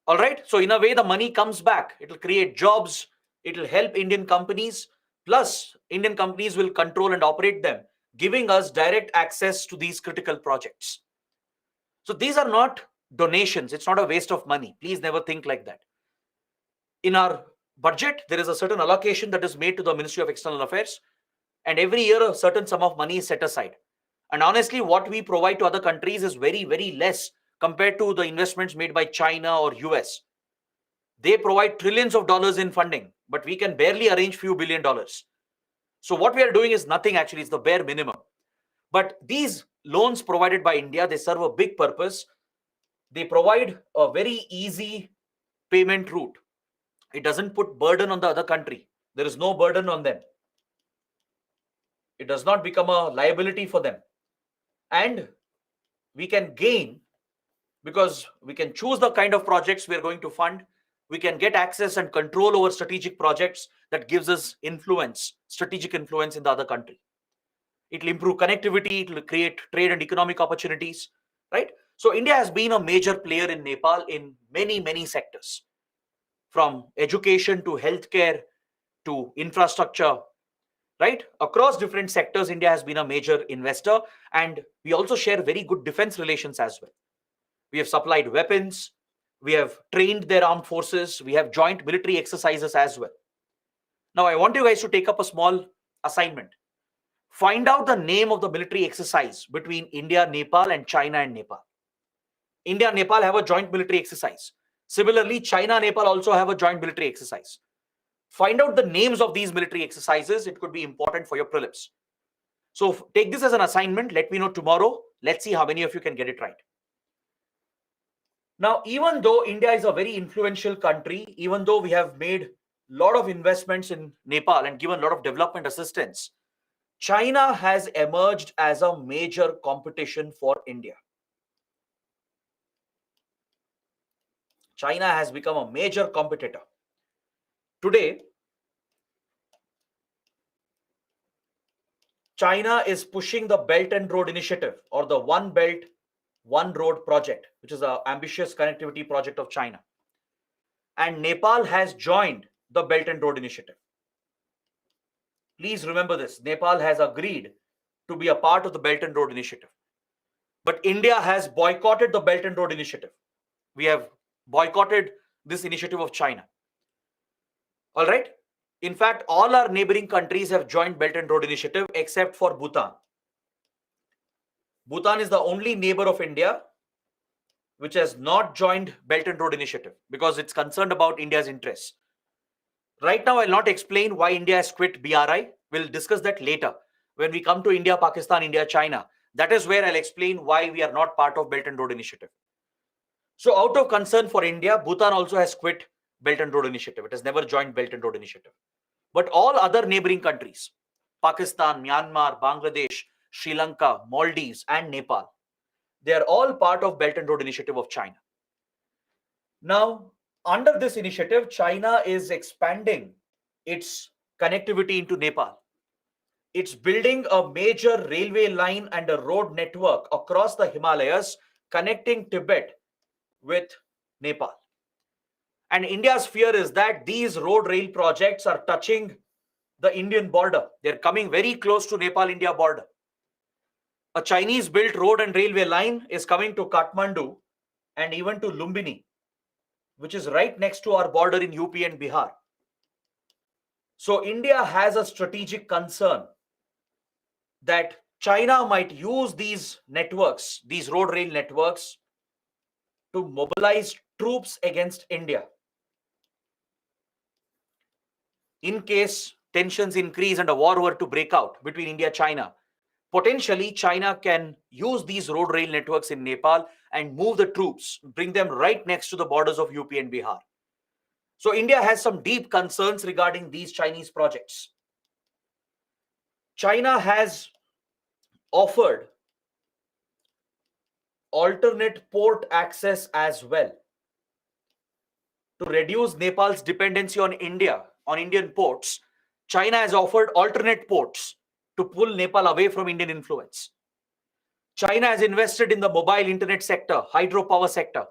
All right. So in a way, the money comes back. It will create jobs. It will help Indian companies. Plus, Indian companies will control and operate them, giving us direct access to these critical projects. So these are not donations. It's not a waste of money. Please never think like that. In our budget, there is a certain allocation that is made to the Ministry of External Affairs. And every year, a certain sum of money is set aside. And honestly, what we provide to other countries is very, very less compared to the investments made by China or US. They provide trillions of dollars in funding, but we can barely arrange few $1 billion. So what we are doing is nothing actually, it's the bare minimum. But these loans provided by India, they serve a big purpose. They provide a very easy payment route. It doesn't put burden on the other country. There is no burden on them. It does not become a liability for them. And we can gain because we can choose the kind of projects we are going to fund. We can get access and control over strategic projects that gives us influence, strategic influence in the other country. It will improve connectivity. It will create trade and economic opportunities, right? So India has been a major player in Nepal in many, many sectors, from education to healthcare to infrastructure, right? Across different sectors, India has been a major investor, and we also share very good defense relations as well. We have supplied weapons, we have trained their armed forces, we have joint military exercises as well. Now, I want you guys to take up a small assignment. Find out the name of the military exercise between India, Nepal, and China and Nepal. India and Nepal have a joint military exercise. Similarly, China and Nepal also have a joint military exercise. Find out the names of these military exercises. It could be important for your prelims. So take this as an assignment. Let me know tomorrow. Let's see how many of you can get it right. Now, even though India is a very influential country, even though we have made a lot of investments in Nepal and given a lot of development assistance, China has emerged as a major competition for India. China has become a major competitor. Today, China is pushing the Belt and Road Initiative, or the One Belt, One Road project, which is an ambitious connectivity project of China. And Nepal has joined the Belt and Road Initiative. Please remember this. Nepal has agreed to be a part of the Belt and Road Initiative. But India has boycotted the Belt and Road Initiative. We have boycotted this initiative of China. All right. In fact, all our neighboring countries have joined Belt and Road Initiative except for Bhutan. Bhutan is the only neighbor of India which has not joined Belt and Road Initiative because it's concerned about India's interests. Right now, I'll not explain why India has quit BRI. We'll discuss that later. When we come to India, Pakistan, India, China, that is where I'll explain why we are not part of Belt and Road Initiative. So out of concern for India, Bhutan also has quit Belt and Road Initiative. It has never joined Belt and Road Initiative. But all other neighboring countries, Pakistan, Myanmar, Bangladesh, Sri Lanka, Maldives, and Nepal, they are all part of Belt and Road Initiative of China. Now, under this initiative, China is expanding its connectivity into Nepal. It's building a major railway line and a road network across the Himalayas connecting Tibet with Nepal. And India's fear is that these road rail projects are touching the Indian border. They're coming very close to Nepal-India border. A Chinese-built road and railway line is coming to Kathmandu and even to Lumbini, which is right next to our border in UP and Bihar. So India has a strategic concern that China might use these networks, these road rail networks, to mobilize troops against India. In case tensions increase and a war were to break out between India and China, potentially China can use these road rail networks in Nepal and move the troops, bring them right next to the borders of UP and Bihar. So India has some deep concerns regarding these Chinese projects. China has offered alternate port access as well to reduce Nepal's dependency on India, on Indian ports. China has offered alternate ports to pull Nepal away from Indian influence. China has invested in the mobile internet sector, hydropower sector,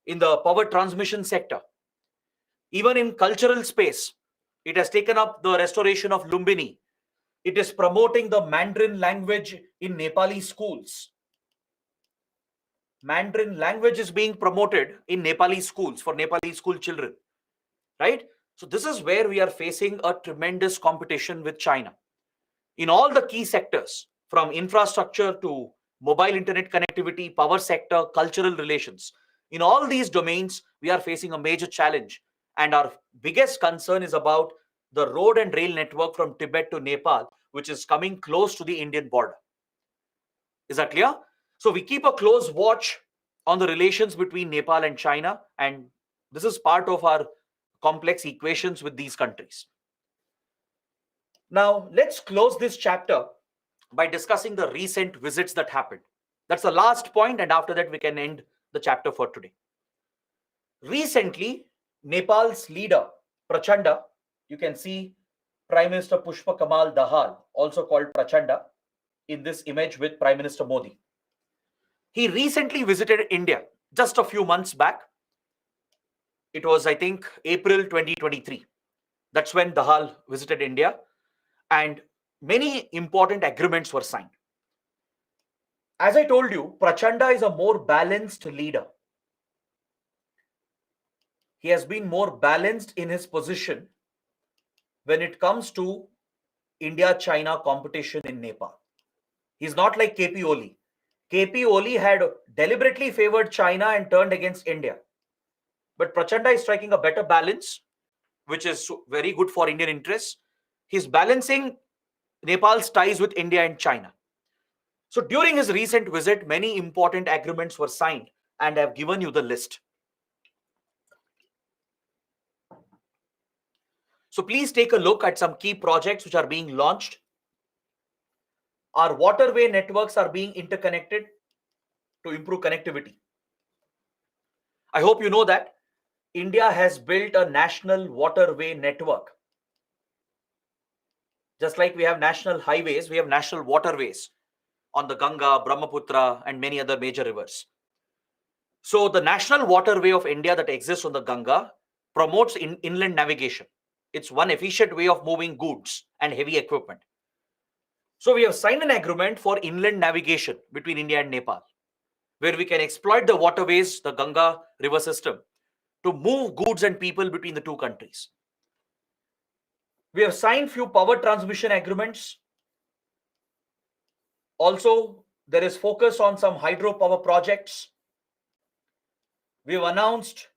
in the power transmission sector. Even in cultural space, it has taken up the restoration of Lumbini. It is promoting the Mandarin language in Nepali schools. Mandarin language is being promoted in Nepali schools for Nepali school children, right? So this is where we are facing a tremendous competition with China. In all the key sectors, from infrastructure to mobile internet connectivity, power sector, cultural relations, in all these domains, we are facing a major challenge. And our biggest concern is about the road and rail network from Tibet to Nepal, which is coming close to the Indian border. Is that clear? So we keep a close watch on the relations between Nepal and China, and this is part of our complex equations with these countries. Now, let's close this chapter by discussing the recent visits that happened. That's the last point, and after that, we can end the chapter for today. Recently, Nepal's leader, Prachanda, you can see Prime Minister Pushpa Kamal Dahal, also called Prachanda, in this image with Prime Minister Modi. He recently visited India just a few months back. It was, I think, April 2023. That's when Dahal visited India, and many important agreements were signed. As I told you, Prachanda is a more balanced leader. He has been more balanced in his position when it comes to India-China competition in Nepal. He's not like KP Oli. KP Oli had deliberately favored China and turned against India. But Prachanda is striking a better balance, which is very good for Indian interests. He's balancing Nepal's ties with India and China. So during his recent visit, many important agreements were signed, and I've given you the list. So please take a look at some key projects which are being launched. Our waterway networks are being interconnected to improve connectivity. I hope you know that India has built a national waterway network. Just like we have national highways, we have national waterways on the Ganga, Brahmaputra, and many other major rivers. So the national waterway of India that exists on the Ganga promotes inland navigation. It's one efficient way of moving goods and heavy equipment. So we have signed an agreement for inland navigation between India and Nepal, where we can exploit the waterways, the Ganga river system, to move goods and people between the two countries. We have signed few power transmission agreements. Also, there is focus on some hydropower projects. We have announced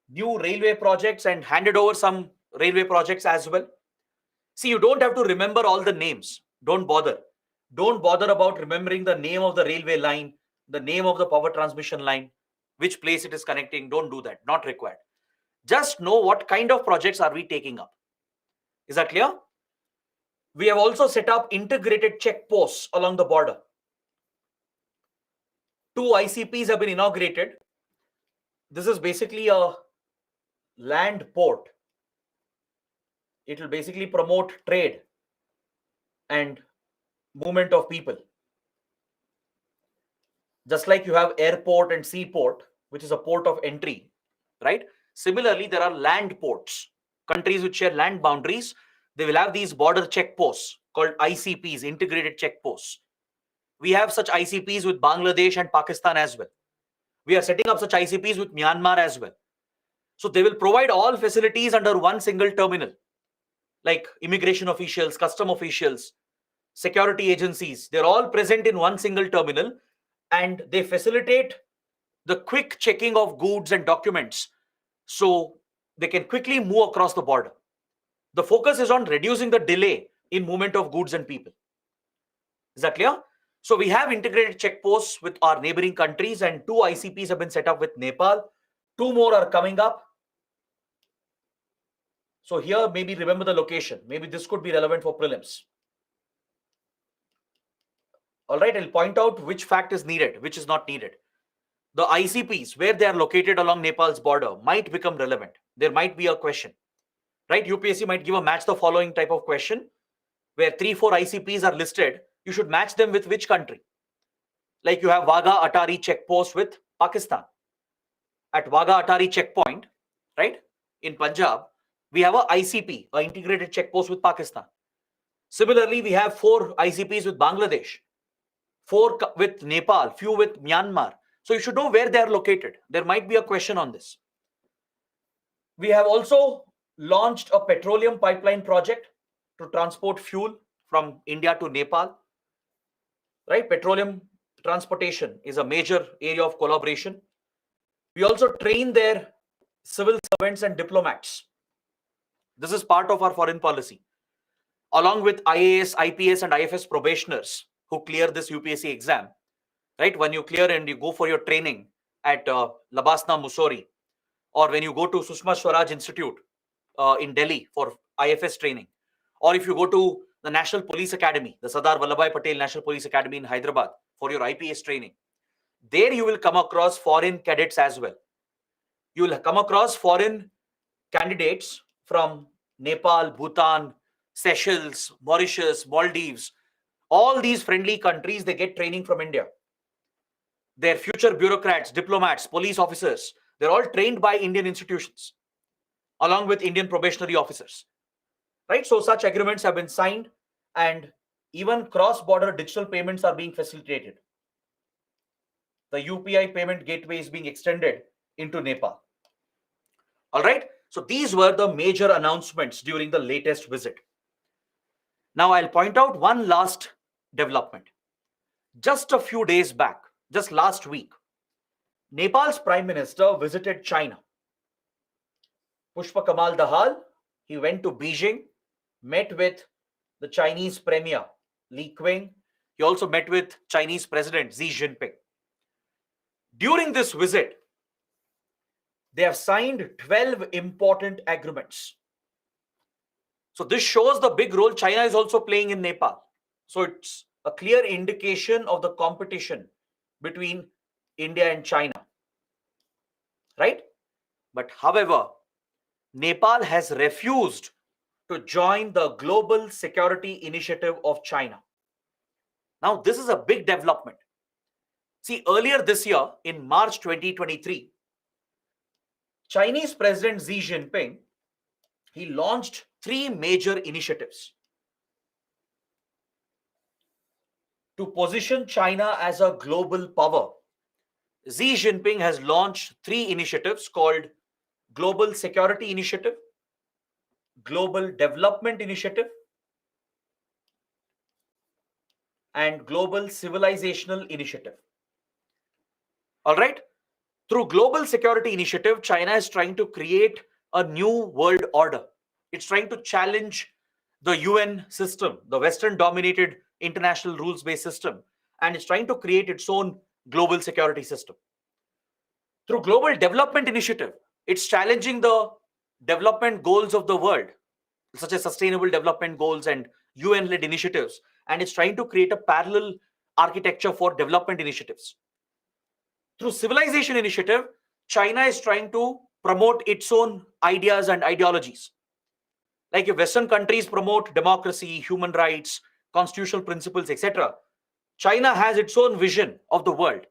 new railway projects and handed over some railway projects as well. See, you don't have to remember all the names. Don't bother. Don't bother about remembering the name of the railway line, the name of the power transmission line, which place it is connecting. Don't do that. Not required. Just know what kind of projects are we taking up. Is that clear? We have also set up integrated checkposts along the border. 2 ICPs have been inaugurated. This is basically a land port. It will basically promote trade and movement of people. Just like you have airport and seaport, which is a port of entry, right? Similarly, there are land ports. Countries which share land boundaries, they will have these border checkposts called ICPs, integrated checkposts. We have such ICPs with Bangladesh and Pakistan as well. We are setting up such ICPs with Myanmar as well. So they will provide all facilities under one single terminal, like immigration officials, custom officials, security agencies. They're all present in one single terminal, and they facilitate the quick checking of goods and documents so they can quickly move across the border. The focus is on reducing the delay in movement of goods and people. Is that clear? So we have integrated checkposts with our neighboring countries, and 2 ICPs have been set up with Nepal. 2 more are coming up. So here, maybe remember the location. Maybe this could be relevant for prelims. All right, I'll point out which fact is needed, which is not needed. The ICPs, where they are located along Nepal's border, might become relevant. There might be a question, right? UPSC might give a match the following type of question, where 3-4 ICPs are listed. You should match them with which country? Like you have Wagah Atari checkpost with Pakistan. At Wagah Atari checkpoint, right, in Punjab, we have a ICP, an integrated checkpost with Pakistan. Similarly, we have 4 ICPs with Bangladesh, 4 with Nepal, few with Myanmar. So you should know where they are located. There might be a question on this. We have also launched a petroleum pipeline project to transport fuel from India to Nepal. Right? Petroleum transportation is a major area of collaboration. We also train their civil servants and diplomats. This is part of our foreign policy. Along with IAS, IPS, and IFS probationers who clear this UPSC exam, right? When you clear and you go for your training at Labasna, Mussoorie, or when you go to Sushma Swaraj Institute in Delhi for IFS training, or if you go to the National Police Academy, the Sardar Vallabhbhai Patel National Police Academy in Hyderabad for your IPS training, there you will come across foreign cadets as well. You will come across foreign candidates from Nepal, Bhutan, Seychelles, Mauritius, Maldives. All these friendly countries, they get training from India. Their future bureaucrats, diplomats, police officers, they're all trained by Indian institutions, along with Indian probationary officers. Right? So such agreements have been signed, and even cross-border digital payments are being facilitated. The UPI payment gateway is being extended into Nepal. All right. So these were the major announcements during the latest visit. Now I'll point out one last development. Just a few days back, just last week, Nepal's Prime Minister visited China. Pushpa Kamal Dahal, he went to Beijing, met with the Chinese Premier Li Qiang. He also met with Chinese President Xi Jinping. During this visit, they have signed 12 important agreements. So this shows the big role China is also playing in Nepal. So it's a clear indication of the competition between India and China, right? But however, Nepal has refused to join the Global Security Initiative of China. Now, this is a big development. See, earlier this year, in March 2023, Chinese President Xi Jinping, he launched 3 major initiatives to position China as a global power. Xi Jinping has launched 3 initiatives called Global Security Initiative, Global Development Initiative, and Global Civilizational Initiative. All right. Through Global Security Initiative, China is trying to create a new world order. It's trying to challenge the UN system, the Western-dominated international rules-based system, and it's trying to create its own global security system. Through Global Development Initiative, it's challenging the development goals of the world, such as Sustainable Development Goals and UN-led initiatives, and it's trying to create a parallel architecture for development initiatives. Through Civilization Initiative, China is trying to promote its own ideas and ideologies. Like if Western countries promote democracy, human rights, constitutional principles, etc., China has its own vision of the world,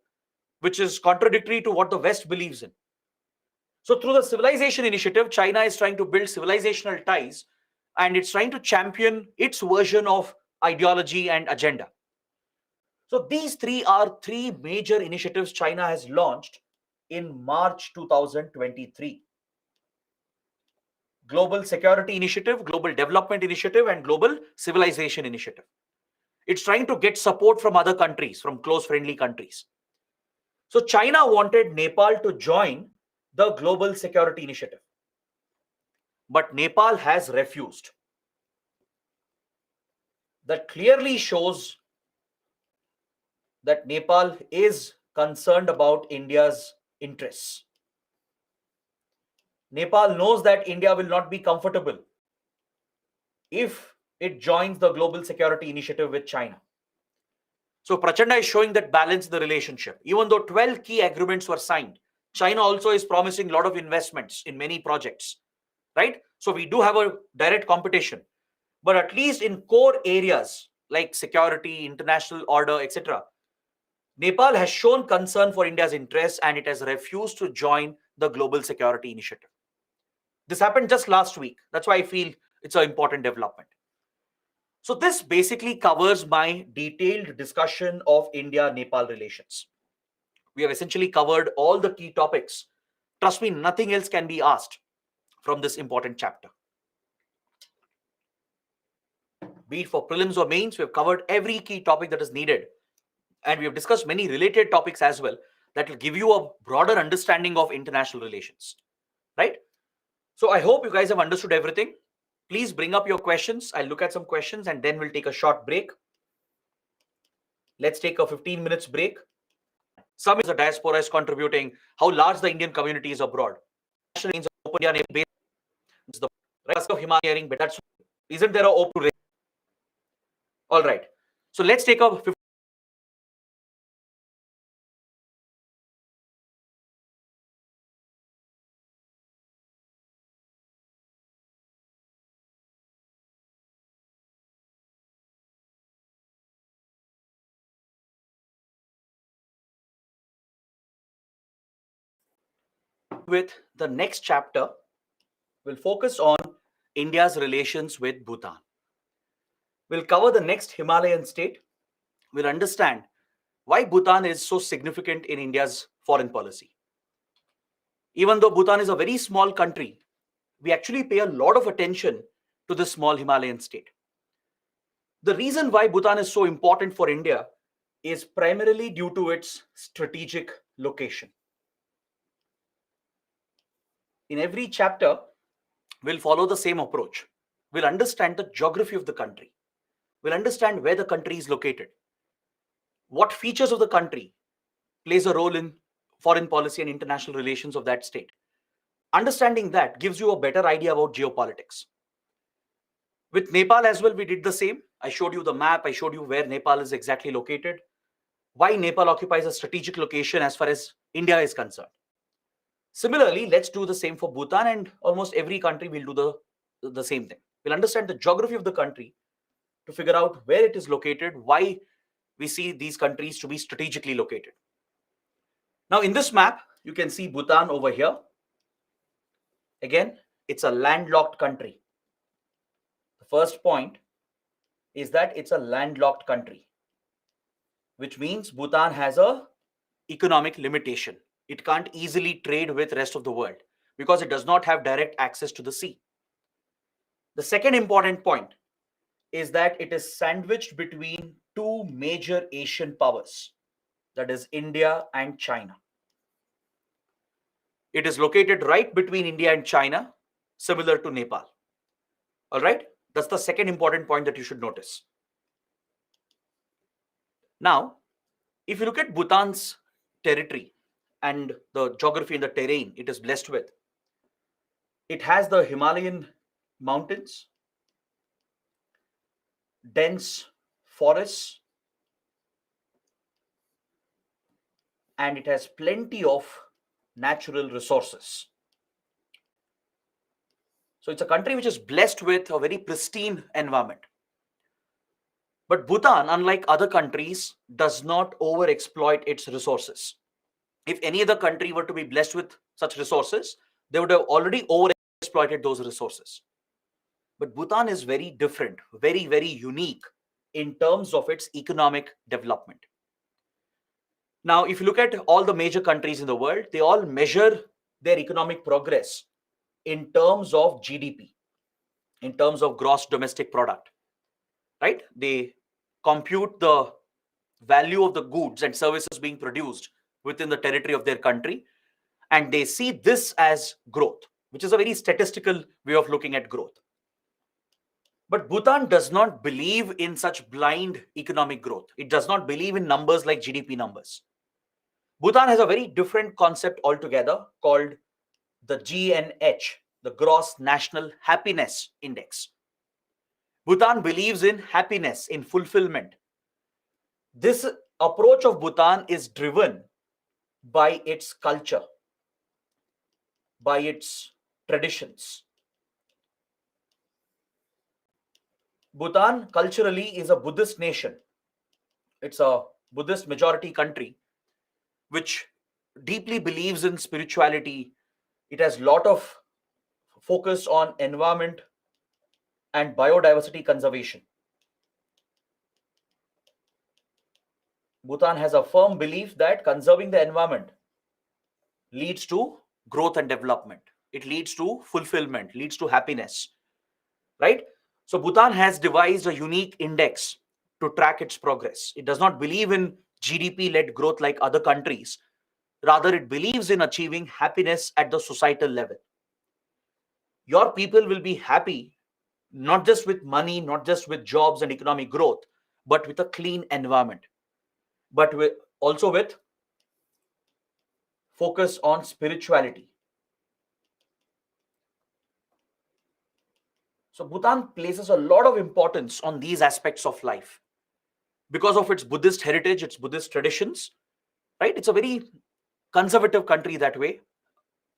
which is contradictory to what the West believes in. So through the civilization initiative, China is trying to build civilizational ties, and it's trying to champion its version of ideology and agenda. So these three are three major initiatives China has launched in March 2023. Global Security Initiative, Global Development Initiative, and Global Civilization Initiative. It's trying to get support from other countries, from close friendly countries. So China wanted Nepal to join the Global Security Initiative, but Nepal has refused. That clearly shows that Nepal is concerned about India's interests. Nepal knows that India will not be comfortable if it joins the Global Security Initiative with China. So Prachanda is showing that balance in the relationship. Even though 12 key agreements were signed, China also is promising a lot of investments in many projects, right? So we do have a direct competition, but at least in core areas like security, international order, etc., Nepal has shown concern for India's interests and it has refused to join the Global Security Initiative. This happened just last week. That's why I feel it's an important development. So this basically covers my detailed discussion of India-Nepal relations. We have essentially covered all the key topics. Trust me, nothing else can be asked from this important chapter. Be it for prelims or mains, we have covered every key topic that is needed. And we have discussed many related topics as well that will give you a broader understanding of international relations, right? So I hope you guys have understood everything. Please bring up your questions. I'll look at some questions and then we'll take a short break. Let's take a 15 minutes break. Some is the diaspora is contributing, how large the Indian community is abroad. The rest of Himalayan, but that's isn't there a open to. All right. So let's take a 15 with the next chapter. We'll focus on India's relations with Bhutan. We'll cover the next Himalayan state. We'll understand why Bhutan is so significant in India's foreign policy. Even though Bhutan is a very small country, we actually pay a lot of attention to this small Himalayan state. The reason why Bhutan is so important for India is primarily due to its strategic location. In every chapter, we'll follow the same approach. We'll understand the geography of the country. We'll understand where the country is located. What features of the country plays a role in foreign policy and international relations of that state. Understanding that gives you a better idea about geopolitics. With Nepal as well, we did the same. I showed you the map. I showed you where Nepal is exactly located, why Nepal occupies a strategic location as far as India is concerned. Similarly, let's do the same for Bhutan, and almost every country will do the same thing. We'll understand the geography of the country to figure out where it is located, why we see these countries to be strategically located. Now, in this map, you can see Bhutan over here. Again, it's a landlocked country. The first point is that it's a landlocked country, which means Bhutan has a economic limitation. It can't easily trade with rest of the world because it does not have direct access to the sea. The second important point is that it is sandwiched between two major Asian powers, that is India and China. It is located right between India and China, similar to Nepal. All right, that's the second important point that you should notice. Now, if you look at Bhutan's territory and the geography and the terrain it is blessed with, it has the Himalayan mountains, dense forests, and it has plenty of natural resources. So it's a country which is blessed with a very pristine environment. But Bhutan, unlike other countries, does not overexploit its resources. If any other country were to be blessed with such resources, they would have already overexploited those resources. But Bhutan is very different, very, very unique in terms of its economic development. Now, if you look at all the major countries in the world, they all measure their economic progress in terms of GDP, in terms of gross domestic product, right? They compute the value of the goods and services being produced within the territory of their country, and they see this as growth, which is a very statistical way of looking at growth. But Bhutan does not believe in such blind economic growth. It does not believe in numbers like GDP numbers. Bhutan has a very different concept altogether called the GNH, the Gross National Happiness Index. Bhutan believes in happiness, in fulfillment. This approach of Bhutan is driven by its culture, by its traditions. Bhutan culturally is a Buddhist nation. It's a Buddhist majority country which deeply believes in spirituality. It has a lot of focus on environment and biodiversity conservation. Bhutan has a firm belief that conserving the environment leads to growth and development. It leads to fulfillment, leads to happiness, right? So Bhutan has devised a unique index to track its progress. It does not believe in GDP-led growth like other countries. Rather, it believes in achieving happiness at the societal level. Your people will be happy not just with money, not just with jobs and economic growth, but with a clean environment, but also with focus on spirituality. So Bhutan places a lot of importance on these aspects of life because of its Buddhist heritage, its Buddhist traditions, right? It's a very conservative country that way.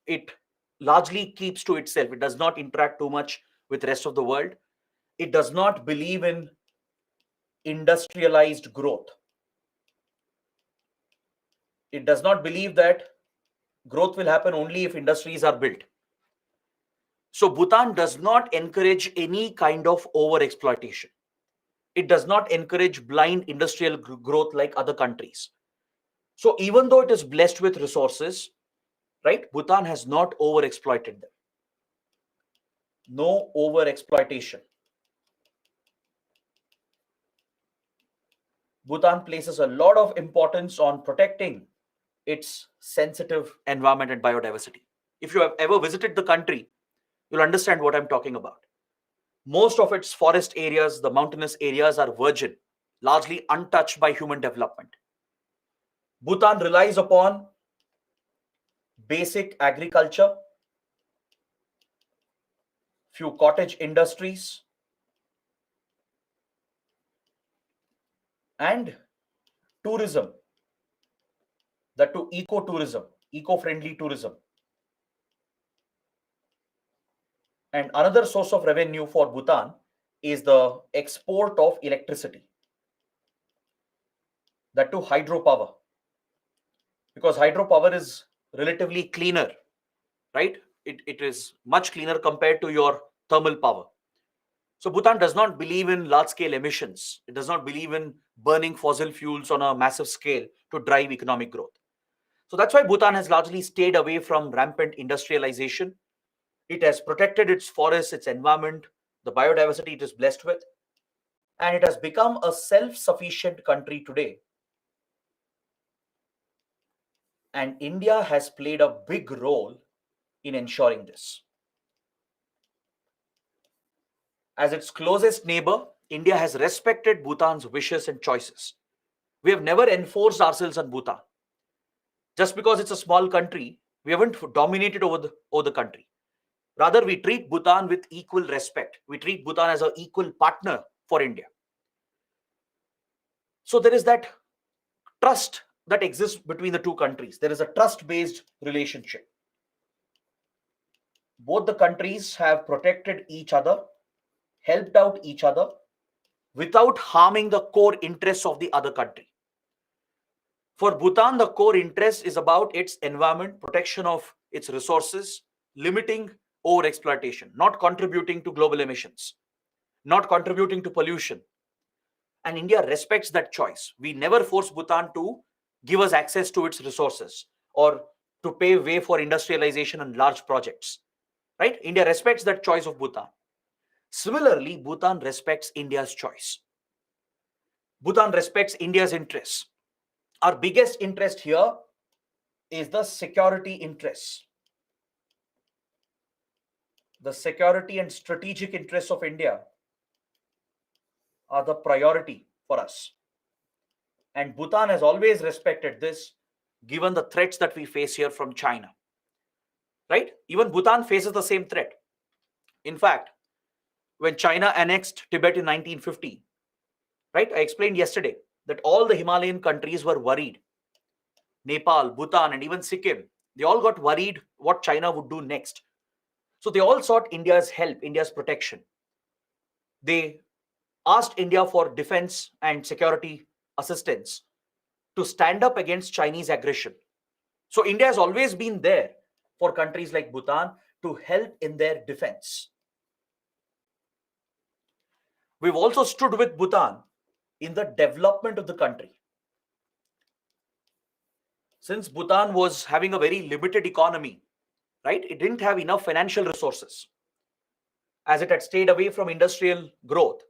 It largely keeps to itself. It does not interact too much with the rest of the world. It does not believe in industrialized growth. It does not believe that growth will happen only if industries are built. So Bhutan does not encourage any kind of over exploitation. It does not encourage blind industrial growth like other countries. So even though it is blessed with resources, right, Bhutan has not over exploited them. No over exploitation. Bhutan places a lot of importance on protecting its sensitive environment and biodiversity. If you have ever visited the country, you'll understand what I'm talking about. Most of its forest areas, the mountainous areas, are virgin, largely untouched by human development. Bhutan relies upon basic agriculture, few cottage industries, and tourism, that to ecotourism, eco-friendly tourism. And another source of revenue for Bhutan is the export of electricity, that to hydropower, because hydropower is relatively cleaner, right? It is much cleaner compared to your thermal power. So Bhutan does not believe in large-scale emissions. It does not believe in burning fossil fuels on a massive scale to drive economic growth. So that's why Bhutan has largely stayed away from rampant industrialization. It has protected its forests, its environment, the biodiversity it is blessed with, and it has become a self-sufficient country today. And India has played a big role in ensuring this. As its closest neighbor, India has respected Bhutan's wishes and choices. We have never enforced ourselves on Bhutan. Just because it's a small country, we haven't dominated over the country. Rather, we treat Bhutan with equal respect. We treat Bhutan as an equal partner for India. So there is that trust that exists between the two countries. There is a trust-based relationship. Both the countries have protected each other, helped out each other without harming the core interests of the other country. For Bhutan, the core interest is about its environment, protection of its resources, limiting overexploitation, not contributing to global emissions, not contributing to pollution. And India respects that choice. We never force Bhutan to give us access to its resources or to pave way for industrialization and large projects. Right? India respects that choice of Bhutan. Similarly, Bhutan respects India's choice. Bhutan respects India's interests. Our biggest interest here is the security interests. The security and strategic interests of India are the priority for us. And Bhutan has always respected this, given the threats that we face here from China. Right? Even Bhutan faces the same threat. In fact, when China annexed Tibet in 1950, right, I explained yesterday that all the Himalayan countries were worried. Nepal, Bhutan, and even Sikkim, they all got worried what China would do next. So they all sought India's help, India's protection. They asked India for defense and security assistance to stand up against Chinese aggression. So India has always been there for countries like Bhutan to help in their defense. We've also stood with Bhutan in the development of the country. Since Bhutan was having a very limited economy, right, it didn't have enough financial resources, as it had stayed away from industrial growth,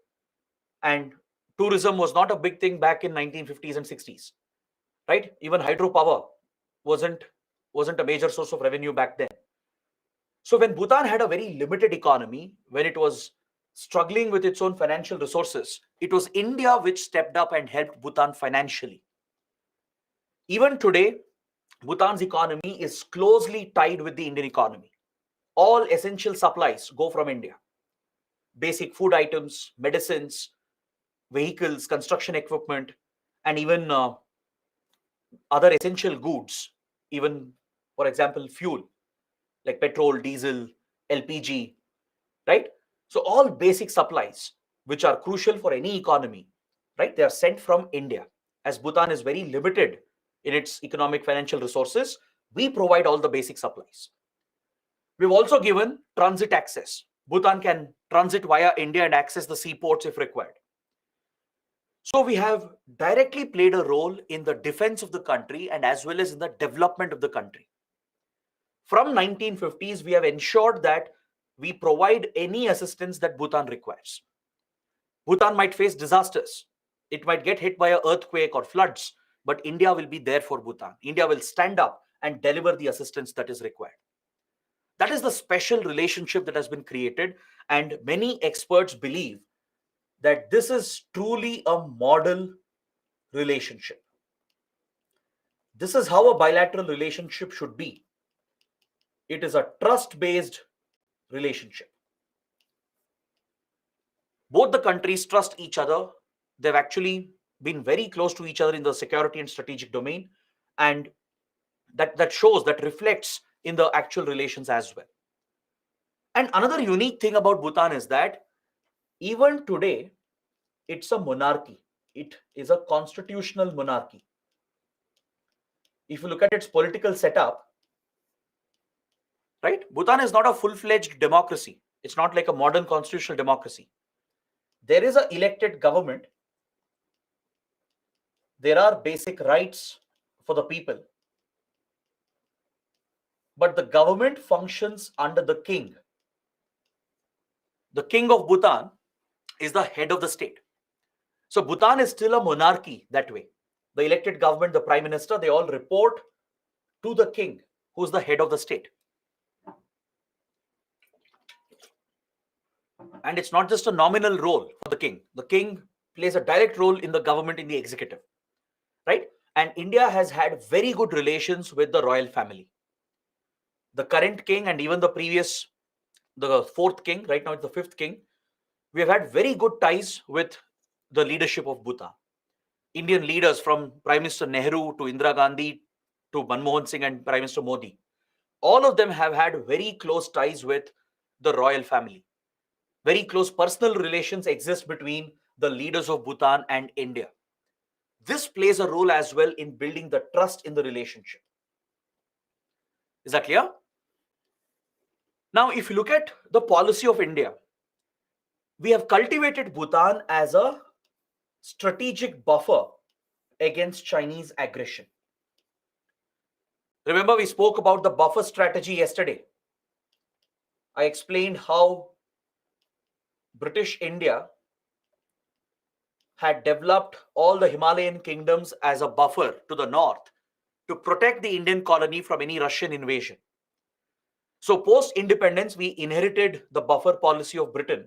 and tourism was not a big thing back in 1950s and 60s, right? Even hydropower wasn't a major source of revenue back then. So when Bhutan had a very limited economy, when it was struggling with its own financial resources, it was India which stepped up and helped Bhutan financially. Even today, Bhutan's economy is closely tied with the Indian economy. All essential supplies go from India. Basic food items, medicines, vehicles, construction equipment, and even other essential goods, even, for example, fuel, like petrol, diesel, LPG, right? So all basic supplies, which are crucial for any economy, right? They are sent from India. As Bhutan is very limited in its economic financial resources, we provide all the basic supplies. We've also given transit access. Bhutan can transit via India and access the seaports if required. So we have directly played a role in the defense of the country and as well as in the development of the country. From 1950s, we have ensured that we provide any assistance that Bhutan requires. Bhutan might face disasters. It might get hit by an earthquake or floods, but India will be there for Bhutan. India will stand up and deliver the assistance that is required. That is the special relationship that has been created, and many experts believe that this is truly a model relationship. This is how a bilateral relationship should be. It is a trust-based relationship. Both the countries trust each other. They've actually been very close to each other in the security and strategic domain, and that shows, that reflects in the actual relations as well. And another unique thing about Bhutan is that even today, it's a monarchy. It is a constitutional monarchy. If you look at its political setup, right, Bhutan is not a full-fledged democracy. It's not like a modern constitutional democracy. There is an elected government. There are basic rights for the people. But the government functions under the king. The king of Bhutan is the head of the state. So Bhutan is still a monarchy that way. The elected government, the prime minister, they all report to the king, who's the head of the state. And it's not just a nominal role for the king. The king plays a direct role in the government, in the executive, right? And India has had very good relations with the royal family. The current king and even the previous, the fourth king, right now it's the fifth king, we have had very good ties with the leadership of Bhutan. Indian leaders from Prime Minister Nehru to Indira Gandhi to Manmohan Singh and Prime Minister Modi, all of them have had very close ties with the royal family. Very close personal relations exist between the leaders of Bhutan and India. This plays a role as well in building the trust in the relationship. Is that clear? Now, if you look at the policy of India, we have cultivated Bhutan as a strategic buffer against Chinese aggression. Remember, we spoke about the buffer strategy yesterday. I explained how British India had developed all the Himalayan kingdoms as a buffer to the north to protect the Indian colony from any Russian invasion. So, post independence, we inherited the buffer policy of Britain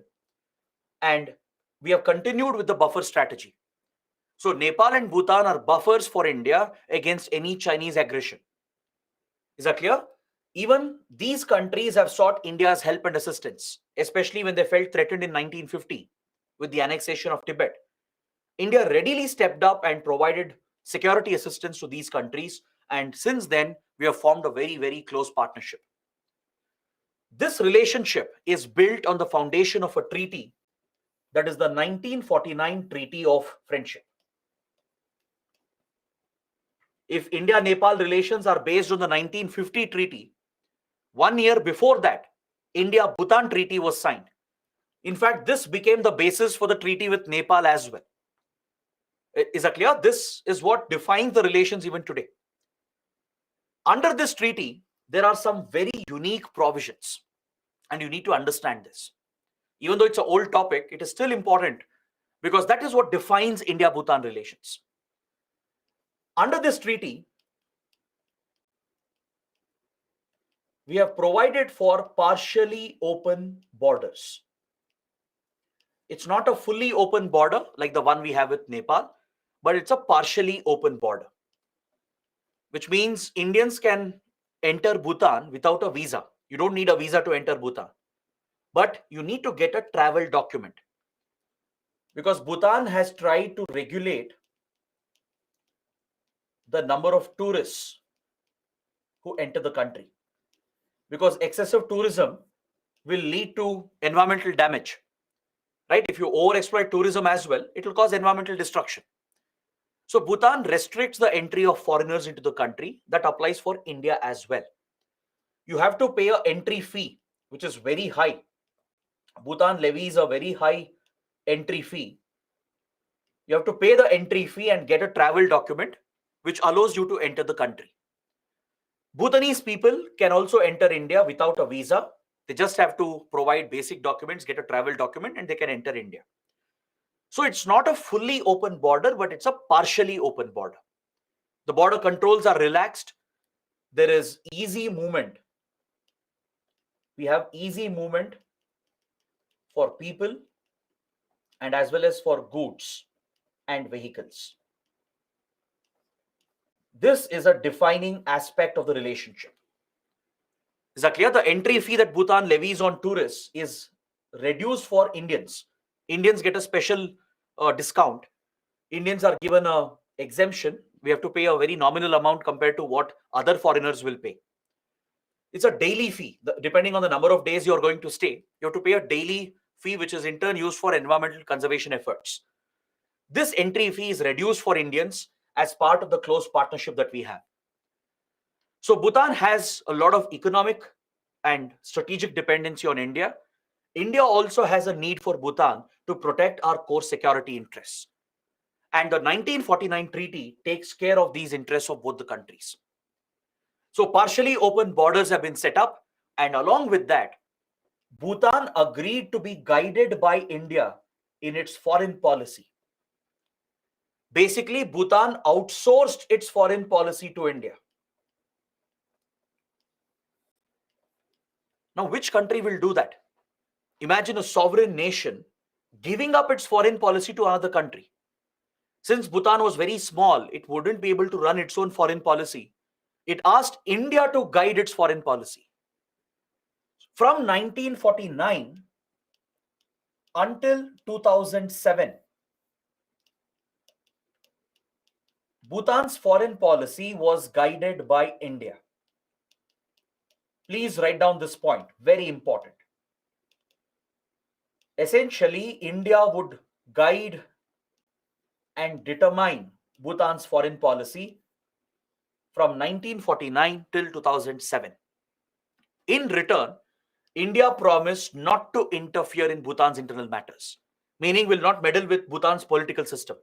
and we have continued with the buffer strategy. So, Nepal and Bhutan are buffers for India against any Chinese aggression. Is that clear? Even these countries have sought India's help and assistance, especially when they felt threatened in 1950 with the annexation of Tibet. India readily stepped up and provided security assistance to these countries, and since then, we have formed a very, very close partnership. This relationship is built on the foundation of a treaty, that is the 1949 Treaty of Friendship. If India-Nepal relations are based on the 1950 treaty, 1 year before that, India-Bhutan treaty was signed. In fact, this became the basis for the treaty with Nepal as well. Is that clear? This is what defines the relations even today. Under this treaty, there are some very unique provisions, and you need to understand this. Even though it's an old topic, it is still important because that is what defines India-Bhutan relations. Under this treaty, we have provided for partially open borders. It's not a fully open border like the one we have with Nepal, but it's a partially open border, which means Indians can enter Bhutan without a visa. You don't need a visa to enter Bhutan, but you need to get a travel document because Bhutan has tried to regulate the number of tourists who enter the country, because excessive tourism will lead to environmental damage, right? If you overexploit tourism as well, it will cause environmental destruction. So Bhutan restricts the entry of foreigners into the country. That applies for India as well. You have to pay an entry fee, which is very high. Bhutan levies a very high entry fee. You have to pay the entry fee and get a travel document, which allows you to enter the country. Bhutanese people can also enter India without a visa. They just have to provide basic documents, get a travel document, and they can enter India. So it's not a fully open border, but it's a partially open border. The border controls are relaxed. There is easy movement. We have easy movement for people and as well as for goods and vehicles. This is a defining aspect of the relationship. Is that clear? The entry fee that Bhutan levies on tourists is reduced for Indians. Indians get a special discount. Indians are given an exemption. We have to pay a very nominal amount compared to what other foreigners will pay. It's a daily fee. Depending on the number of days you're going to stay, you have to pay a daily fee, which is in turn used for environmental conservation efforts. This entry fee is reduced for Indians as part of the close partnership that we have. So Bhutan has a lot of economic and strategic dependency on India. India also has a need for Bhutan to protect our core security interests. And the 1949 treaty takes care of these interests of both the countries. So partially open borders have been set up, and along with that, Bhutan agreed to be guided by India in its foreign policy. Basically, Bhutan outsourced its foreign policy to India. Now, which country will do that? Imagine a sovereign nation giving up its foreign policy to another country. Since Bhutan was very small, it wouldn't be able to run its own foreign policy. It asked India to guide its foreign policy. From 1949 until 2007, Bhutan's foreign policy was guided by India. Please write down this point, very important. Essentially, India would guide and determine Bhutan's foreign policy from 1949 till 2007. In return, India promised not to interfere in Bhutan's internal matters, meaning will not meddle with Bhutan's political system,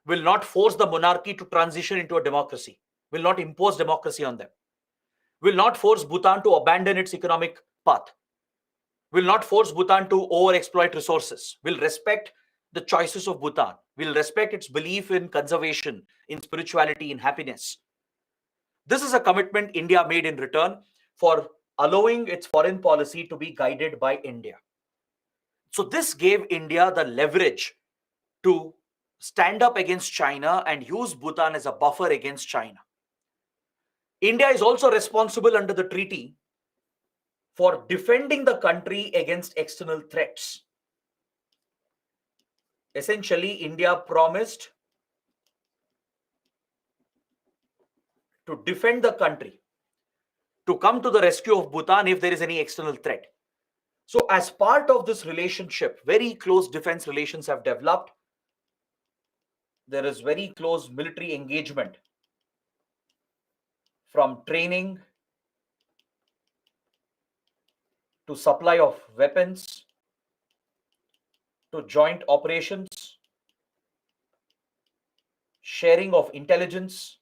will not force the monarchy to transition into a democracy, will not impose democracy on them, will not force Bhutan to abandon its economic path, will not force Bhutan to overexploit resources, will respect the choices of Bhutan, will respect its belief in conservation, in spirituality, in happiness. This is a commitment India made in return for allowing its foreign policy to be guided by India. So this gave India the leverage to stand up against China and use Bhutan as a buffer against China. India is also responsible under the treaty for defending the country against external threats. Essentially, India promised to defend the country, to come to the rescue of Bhutan if there is any external threat. So as part of this relationship, very close defense relations have developed. There is very close military engagement, from training to supply of weapons to joint operations, sharing of intelligence.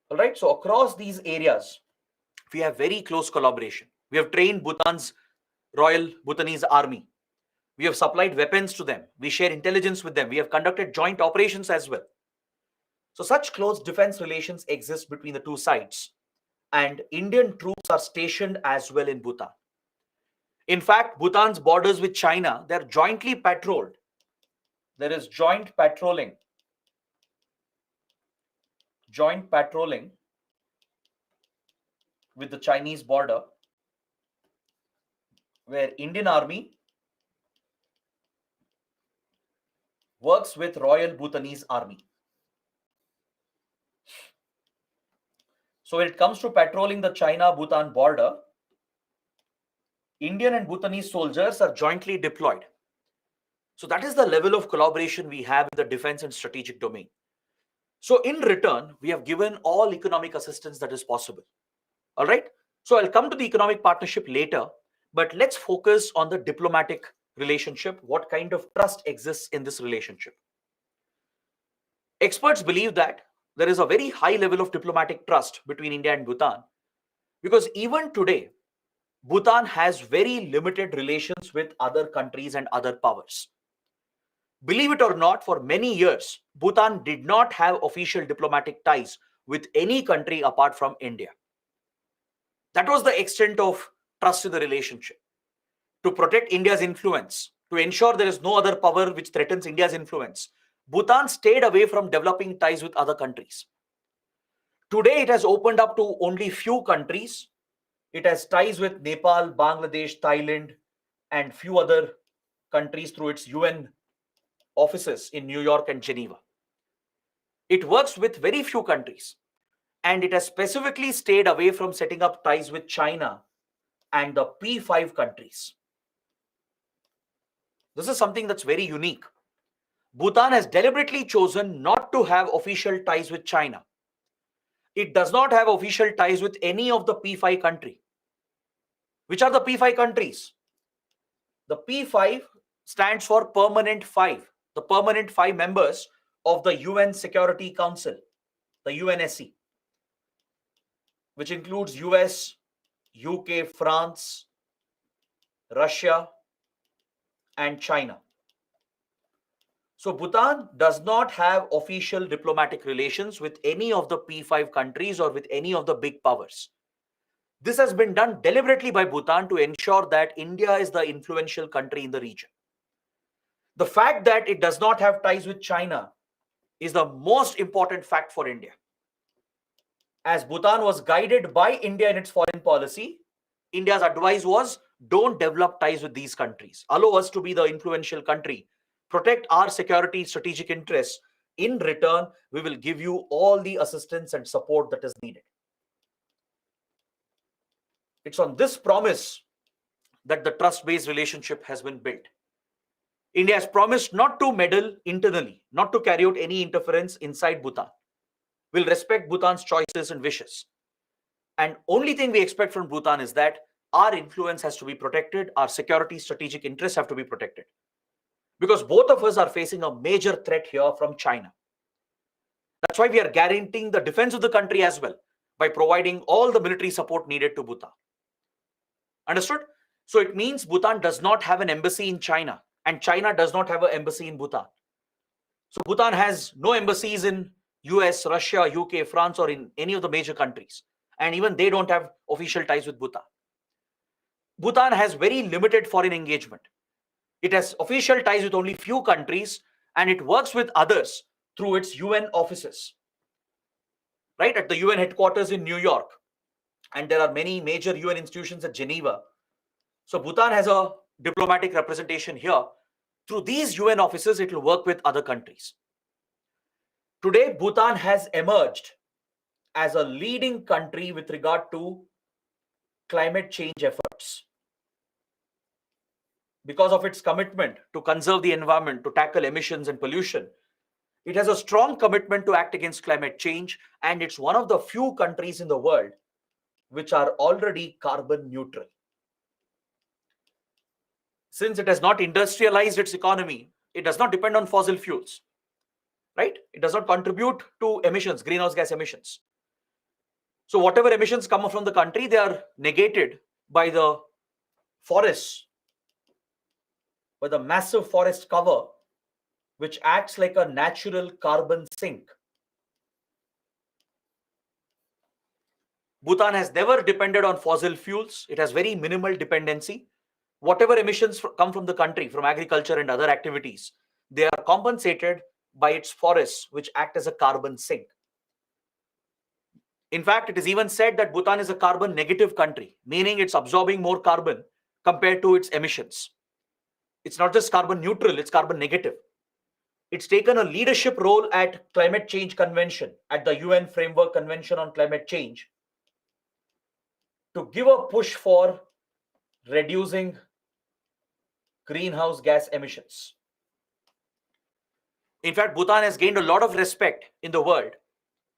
All right, so across these areas, we have very close collaboration. We have trained Bhutan's Royal Bhutanese Army. We have supplied weapons to them. We share intelligence with them. We have conducted joint operations as well. So such close defense relations exist between the two sides. And Indian troops are stationed as well in Bhutan. In fact, Bhutan's borders with China, they're jointly patrolled. There is joint patrolling with the Chinese border, where Indian Army works with Royal Bhutanese Army. So when it comes to patrolling the China-Bhutan border, Indian and Bhutanese soldiers are jointly deployed. So that is the level of collaboration we have in the defense and strategic domain. So in return, we have given all economic assistance that is possible. All right. So I'll come to the economic partnership later, but let's focus on the diplomatic relationship. What kind of trust exists in this relationship? Experts believe that there is a very high level of diplomatic trust between India and Bhutan, because even today, Bhutan has very limited relations with other countries and other powers. Believe it or not, for many years, Bhutan did not have official diplomatic ties with any country apart from India. That was the extent of trust in the relationship. To protect India's influence, to ensure there is no other power which threatens India's influence, Bhutan stayed away from developing ties with other countries. Today, it has opened up to only few countries. It has ties with Nepal, Bangladesh, Thailand, and few other countries through its UN offices in New York and Geneva. It works with very few countries, and it has specifically stayed away from setting up ties with China and the P5 countries. This is something that's very unique. Bhutan has deliberately chosen not to have official ties with China. It does not have official ties with any of the P5 country. Which are the P5 countries? The P5 stands for Permanent Five, the permanent five members of the UN Security Council, the UNSC, which includes US, UK, France, Russia, and China. So Bhutan does not have official diplomatic relations with any of the P5 countries or with any of the big powers. This has been done deliberately by Bhutan to ensure that India is the influential country in the region. The fact that it does not have ties with China is the most important fact for India. As Bhutan was guided by India in its foreign policy, India's advice was, don't develop ties with these countries. Allow us to be the influential country. Protect our security, strategic interests. In return, we will give you all the assistance and support that is needed. It's on this promise that the trust-based relationship has been built. India has promised not to meddle internally, not to carry out any interference inside Bhutan. Will respect Bhutan's choices and wishes. And only thing we expect from Bhutan is that our influence has to be protected, our security strategic interests have to be protected. Because both of us are facing a major threat here from China. That's why we are guaranteeing the defense of the country as well by providing all the military support needed to Bhutan. Understood? So it means Bhutan does not have an embassy in China, and China does not have an embassy in Bhutan. So Bhutan has no embassies in US, Russia, UK, France, or in any of the major countries. And even they don't have official ties with Bhutan. Bhutan has very limited foreign engagement. It has official ties with only few countries, and it works with others through its UN offices, right? At the UN headquarters in New York. And there are many major UN institutions at Geneva. So Bhutan has a diplomatic representation here. Through these UN offices, it will work with other countries. Today, Bhutan has emerged as a leading country with regard to climate change efforts. Because of its commitment to conserve the environment, to tackle emissions and pollution, it has a strong commitment to act against climate change, and it's one of the few countries in the world which are already carbon neutral. Since it has not industrialized its economy, it does not depend on fossil fuels, right? It does not contribute to emissions, greenhouse gas emissions. So whatever emissions come from the country, they are negated by the forests, by the massive forest cover, which acts like a natural carbon sink. Bhutan has never depended on fossil fuels. It has very minimal dependency. Whatever emissions come from the country, from agriculture and other activities, they are compensated by its forests, which act as a carbon sink. In fact, it is even said that Bhutan is a carbon negative country, meaning it's absorbing more carbon compared to its emissions. It's not just carbon neutral, it's carbon negative. It's taken a leadership role at Climate Change Convention, at the UN Framework Convention on Climate Change, to give a push for reducing greenhouse gas emissions. In fact, Bhutan has gained a lot of respect in the world.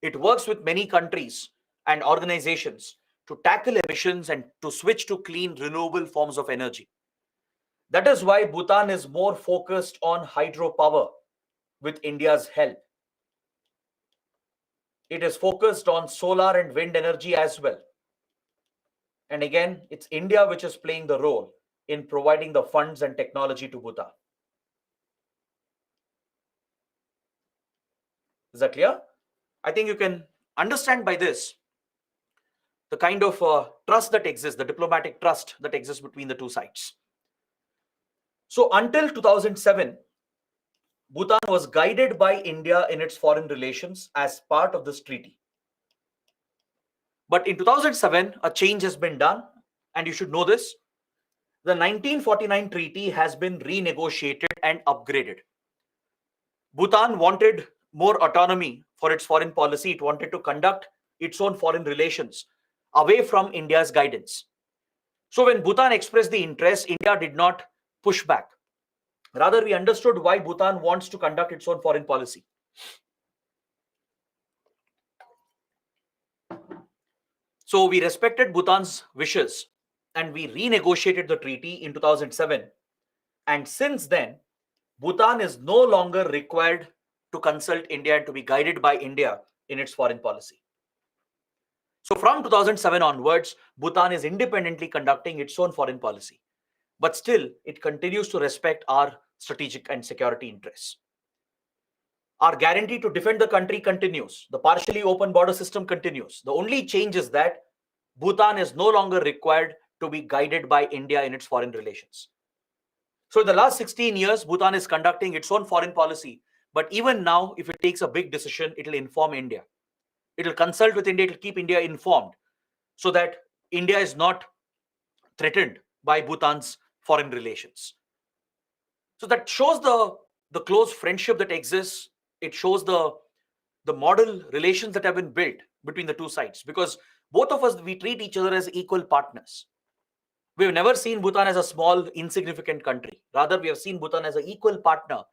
It works with many countries and organizations to tackle emissions and to switch to clean, renewable forms of energy. That is why Bhutan is more focused on hydropower with India's help. It is focused on solar and wind energy as well. And again, it's India which is playing the role in providing the funds and technology to Bhutan. Is that clear? I think you can understand by this the kind of trust that exists, the diplomatic trust that exists between the two sides. So until 2007, Bhutan was guided by India in its foreign relations as part of this treaty. But in 2007, a change has been done, and you should know this. The 1949 treaty has been renegotiated and upgraded. Bhutan wanted more autonomy for its foreign policy. It wanted to conduct its own foreign relations away from India's guidance. So when Bhutan expressed the interest, India did not push back. Rather, we understood why Bhutan wants to conduct its own foreign policy. So we respected Bhutan's wishes and we renegotiated the treaty in 2007. And since then, Bhutan is no longer required to consult India and to be guided by India in its foreign policy. So from 2007 onwards, Bhutan is independently conducting its own foreign policy. But still, it continues to respect our strategic and security interests. Our guarantee to defend the country continues. The partially open border system continues. The only change is that Bhutan is no longer required to be guided by India in its foreign relations. So in the last 16 years, Bhutan is conducting its own foreign policy. But even now, if it takes a big decision, it will inform India. It will consult with India, it will keep India informed so that India is not threatened by Bhutan's foreign relations. So that shows the close friendship that exists. It shows the model relations that have been built between the two sides, because both of us, we treat each other as equal partners. We've never seen Bhutan as a small, insignificant country. Rather, we have seen Bhutan as an equal partner,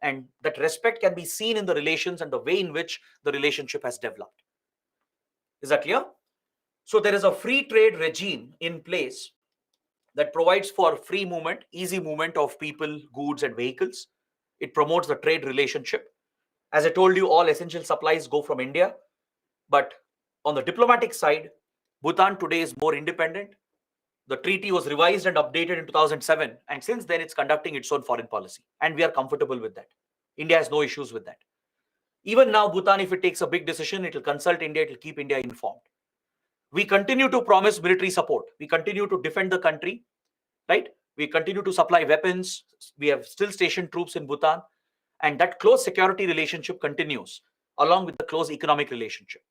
and that respect can be seen in the relations and the way in which the relationship has developed. Is that clear? So there is a free trade regime in place that provides for free movement, easy movement of people, goods, and vehicles. It promotes the trade relationship. As I told you, all essential supplies go from India. But on the diplomatic side, Bhutan today is more independent. The treaty was revised and updated in 2007, and since then it's conducting its own foreign policy, and we are comfortable with that. India has no issues with that. Even now, Bhutan, if it takes a big decision, it will consult India, it will keep India informed. We continue to promise military support. We continue to defend the country, right? We continue to supply weapons. We have still stationed troops in Bhutan, and that close security relationship continues along with the close economic relationship.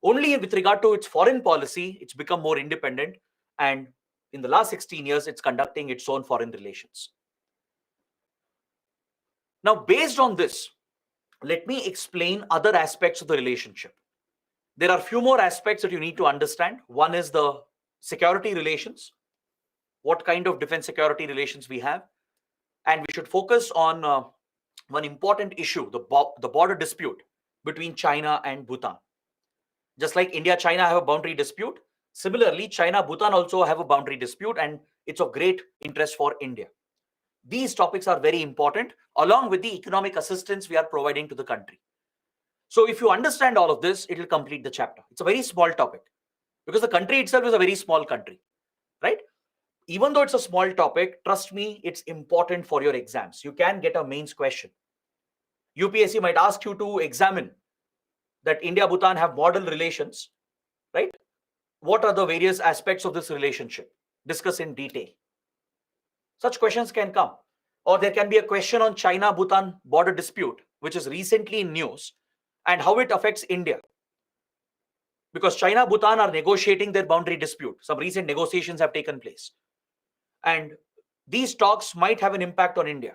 Only with regard to its foreign policy, it's become more independent, and in the last 16 years, it's conducting its own foreign relations. Now, based on this, let me explain other aspects of the relationship. There are few more aspects that you need to understand. One is the security relations, what kind of defense security relations we have, and we should focus on one important issue, the border dispute between China and Bhutan. Just like India-China have a boundary dispute, similarly, China-Bhutan also have a boundary dispute, and it's of great interest for India. These topics are very important, along with the economic assistance we are providing to the country. So if you understand all of this, it will complete the chapter. It's a very small topic because the country itself is a very small country, right? Even though it's a small topic, trust me, it's important for your exams. You can get a mains question. UPSC might ask you to examine that India-Bhutan have model relations, right? What are the various aspects of this relationship? Discuss in detail. Such questions can come. Or there can be a question on China-Bhutan border dispute, which is recently in news, and how it affects India. Because China-Bhutan are negotiating their boundary dispute. Some recent negotiations have taken place. And these talks might have an impact on India.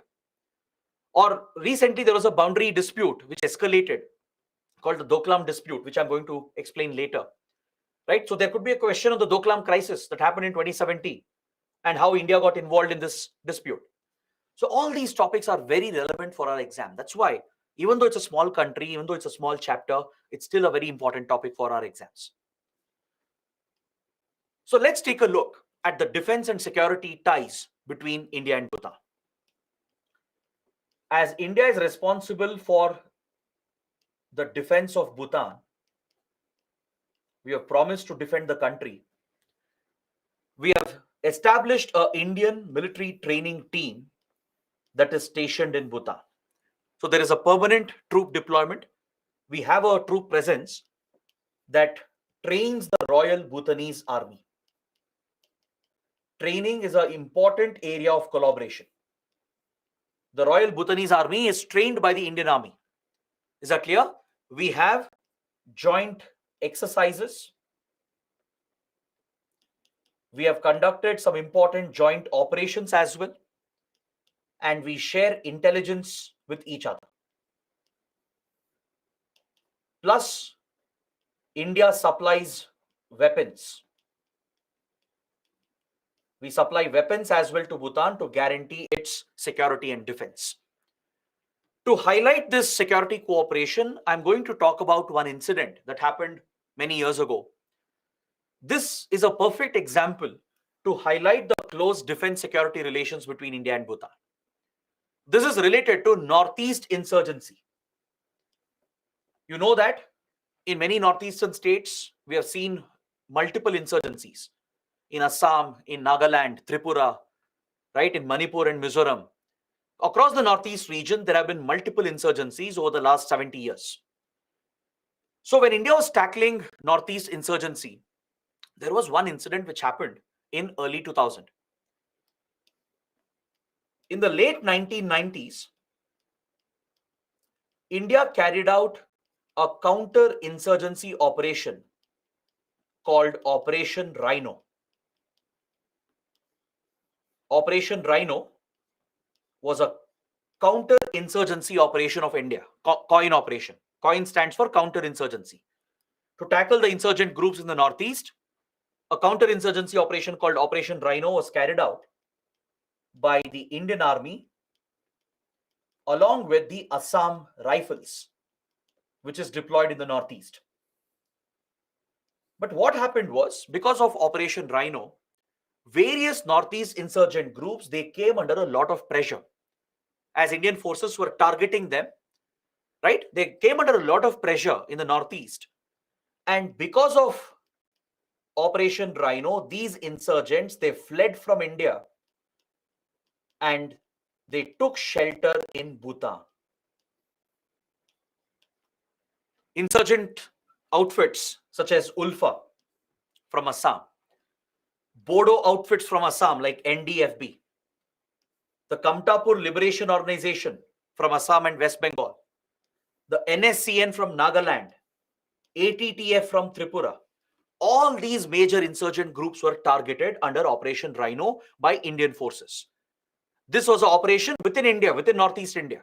Or recently there was a boundary dispute which escalated called the Dclam dispute, which I'm going to explain later. Right? So there could be a question on the Dclam crisis that happened in 2017 and how India got involved in this dispute. So all these topics are very relevant for our exam. That's why, even though it's a small country, even though it's a small chapter, it's still a very important topic for our exams. So let's take a look at the defense and security ties between India and Bhutan. As India is responsible for the defense of Bhutan, we have promised to defend the country. We have established an Indian military training team that is stationed in Bhutan. So there is a permanent troop deployment. We have a troop presence that trains the Royal Bhutanese Army. Training is an important area of collaboration. The Royal Bhutanese Army is trained by the Indian Army. Is that clear? We have joint exercises. We have conducted some important joint operations as well. And we share intelligence with each other. Plus, India supplies weapons. We supply weapons as well to Bhutan to guarantee its security and defense. To highlight this security cooperation, I'm going to talk about one incident that happened many years ago. This is a perfect example to highlight the close defense security relations between India and Bhutan. This is related to Northeast insurgency. You know that in many northeastern states, we have seen multiple insurgencies. In Assam, in Nagaland, Tripura, right, in Manipur and Mizoram. Across the Northeast region, there have been multiple insurgencies over the last 70 years. So when India was tackling Northeast insurgency, there was one incident which happened in early 2000. In the late 1990s, India carried out a counter-insurgency operation called Operation Rhino. Operation Rhino was a counter-insurgency operation of India, COIN operation. COIN stands for counter-insurgency. To tackle the insurgent groups in the Northeast, a counter-insurgency operation called Operation Rhino was carried out by the Indian Army along with the Assam Rifles, which is deployed in the Northeast. But what happened was, because of Operation Rhino, various Northeast insurgent groups, they came under a lot of pressure as Indian forces were targeting them, right? They came under a lot of pressure in the Northeast. And because of Operation Rhino, these insurgents, they fled from India and they took shelter in Bhutan. Insurgent outfits such as Ulfa from Assam, Bodo outfits from Assam like NDFB, the Kamtapur Liberation Organization from Assam and West Bengal, the NSCN from Nagaland, ATTF from Tripura. All these major insurgent groups were targeted under Operation Rhino by Indian forces. This was an operation within India, within Northeast India.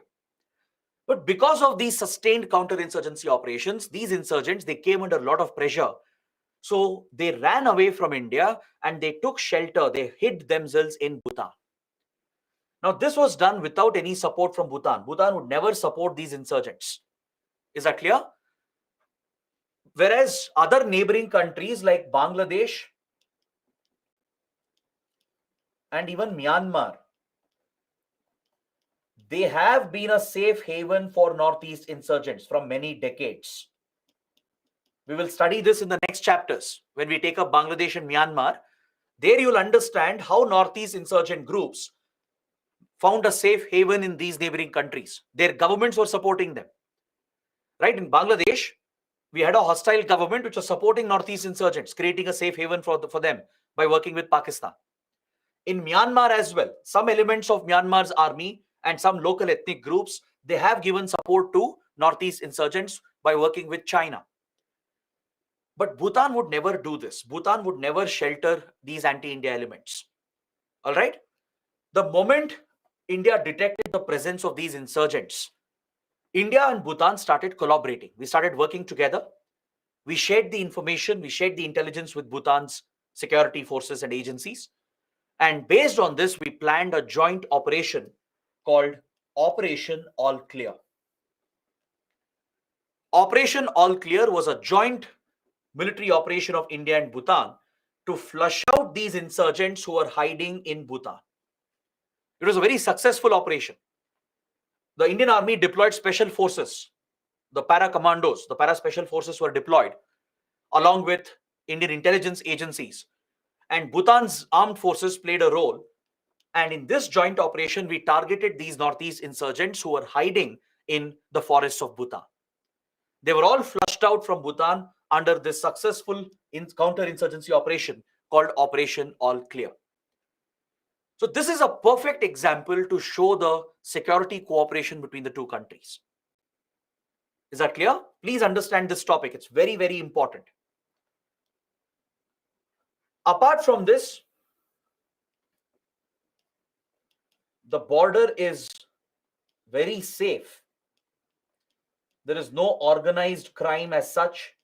But because of these sustained counterinsurgency operations, these insurgents, they came under a lot of pressure. So they ran away from India and they took shelter. They hid themselves in Bhutan. Now, this was done without any support from Bhutan. Bhutan would never support these insurgents. Is that clear? Whereas other neighboring countries like Bangladesh and even Myanmar, they have been a safe haven for Northeast insurgents from many decades. We will study this in the next chapters when we take up Bangladesh and Myanmar. There you will understand how Northeast insurgent groups found a safe haven in these neighboring countries. Their governments were supporting them. Right? In Bangladesh, we had a hostile government which was supporting Northeast insurgents, creating a safe haven for them by working with Pakistan. In Myanmar as well, some elements of Myanmar's army and some local ethnic groups, they have given support to Northeast insurgents by working with China. But Bhutan would never do this. Bhutan would never shelter these anti-India elements. All right? The moment India detected the presence of these insurgents, India and Bhutan started collaborating. We started working together. We shared the information, we shared the intelligence with Bhutan's security forces and agencies. And based on this, we planned a joint operation called Operation All Clear. Operation All Clear was a joint military operation of India and Bhutan to flush out these insurgents who were hiding in Bhutan. It was a very successful operation. The Indian Army deployed special forces. The para commandos, the para special forces were deployed along with Indian intelligence agencies. And Bhutan's armed forces played a role. And in this joint operation, we targeted these Northeast insurgents who were hiding in the forests of Bhutan. They were all flushed out from Bhutan under this successful counterinsurgency operation called Operation All Clear. So this is a perfect example to show the security cooperation between the two countries. Is that clear? Please understand this topic. It's very, very important. Apart from this, the border is very safe. There is no organized crime as such.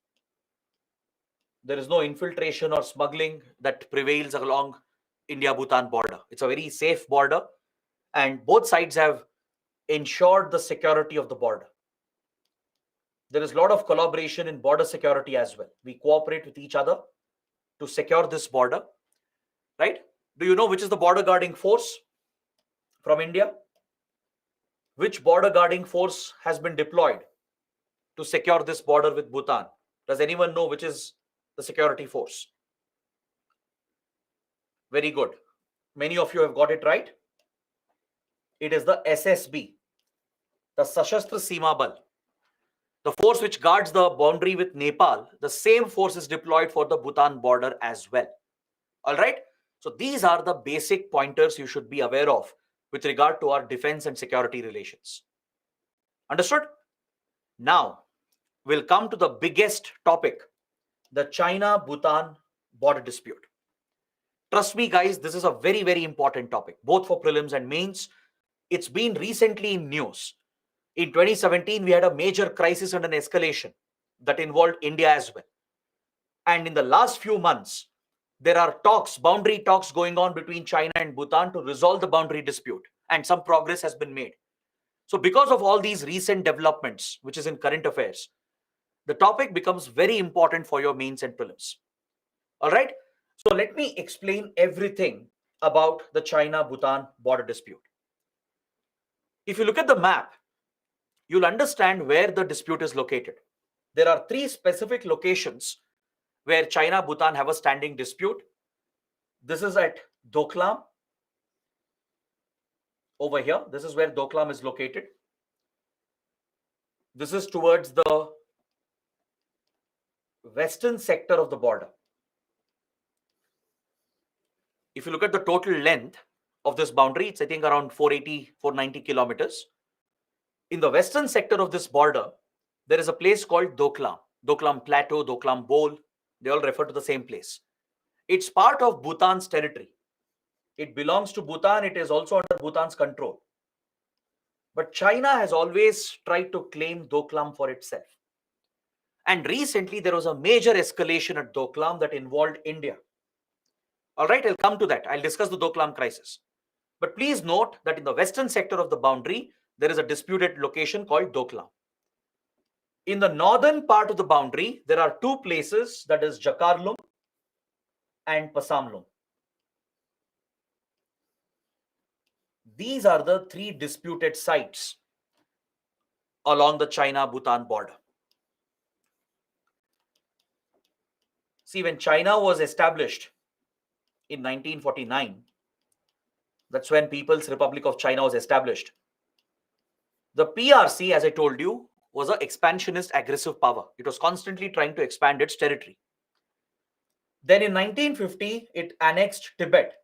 There is no infiltration or smuggling that prevails along India-Bhutan border. It's a very safe border, and both sides have ensured the security of the border. There is a lot of collaboration in border security as well. We cooperate with each other to secure this border, right? Do you know which is the border guarding force from India? Which border guarding force has been deployed to secure this border with Bhutan? Does anyone know which is the security force? Very good. Many of you have got it right. It is the SSB, the Sashastra Seema Bal. The force which guards the boundary with Nepal, the same force is deployed for the Bhutan border as well. All right. So these are the basic pointers you should be aware of with regard to our defense and security relations. Understood? Now, we'll come to the biggest topic, the China-Bhutan border dispute. Trust me, guys, this is a very, very important topic, both for prelims and mains. It's been recently in news. In 2017, we had a major crisis and an escalation that involved India as well. And in the last few months, there are talks, boundary talks going on between China and Bhutan to resolve the boundary dispute, and some progress has been made. So because of all these recent developments, which is in current affairs, the topic becomes very important for your mains and prelims. All right. So let me explain everything about the China-Bhutan border dispute. If you look at the map, you'll understand where the dispute is located. There are three specific locations where China-Bhutan have a standing dispute. This is at Dclam. Over here, this is where Dclam is located. This is towards the western sector of the border. If you look at the total length of this boundary, it's I think around 480, 490 kilometers. In the western sector of this border, there is a place called Dclam. Dclam Plateau, Dclam Bowl, they all refer to the same place. It's part of Bhutan's territory. It belongs to Bhutan. It is also under Bhutan's control. But China has always tried to claim Dclam for itself. And recently, there was a major escalation at Dclam that involved India. All right, I'll come to that. I'll discuss the Dclam crisis. But please note that in the western sector of the boundary, there is a disputed location called Dclam. In the northern part of the boundary, there are two places, that is Jakarlung and Pasamlung. These are the three disputed sites along the China-Bhutan border. See, when China was established in 1949, that's when People's Republic of China was established. The PRC, as I told you, was an expansionist aggressive power. It was constantly trying to expand its territory. Then in 1950, it annexed Tibet.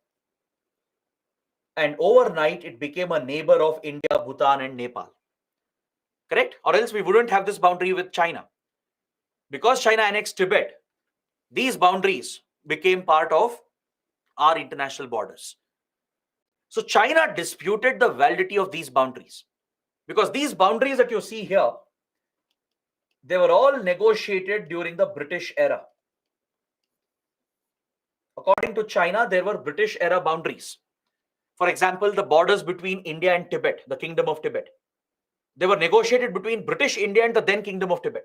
And overnight, it became a neighbor of India, Bhutan, and Nepal. Correct? Or else we wouldn't have this boundary with China. Because China annexed Tibet, these boundaries became part of our international borders. So China disputed the validity of these boundaries. Because these boundaries that you see here, they were all negotiated during the British era. According to China, there were British era boundaries. For example, the borders between India and Tibet, the Kingdom of Tibet, they were negotiated between British India and the then Kingdom of Tibet.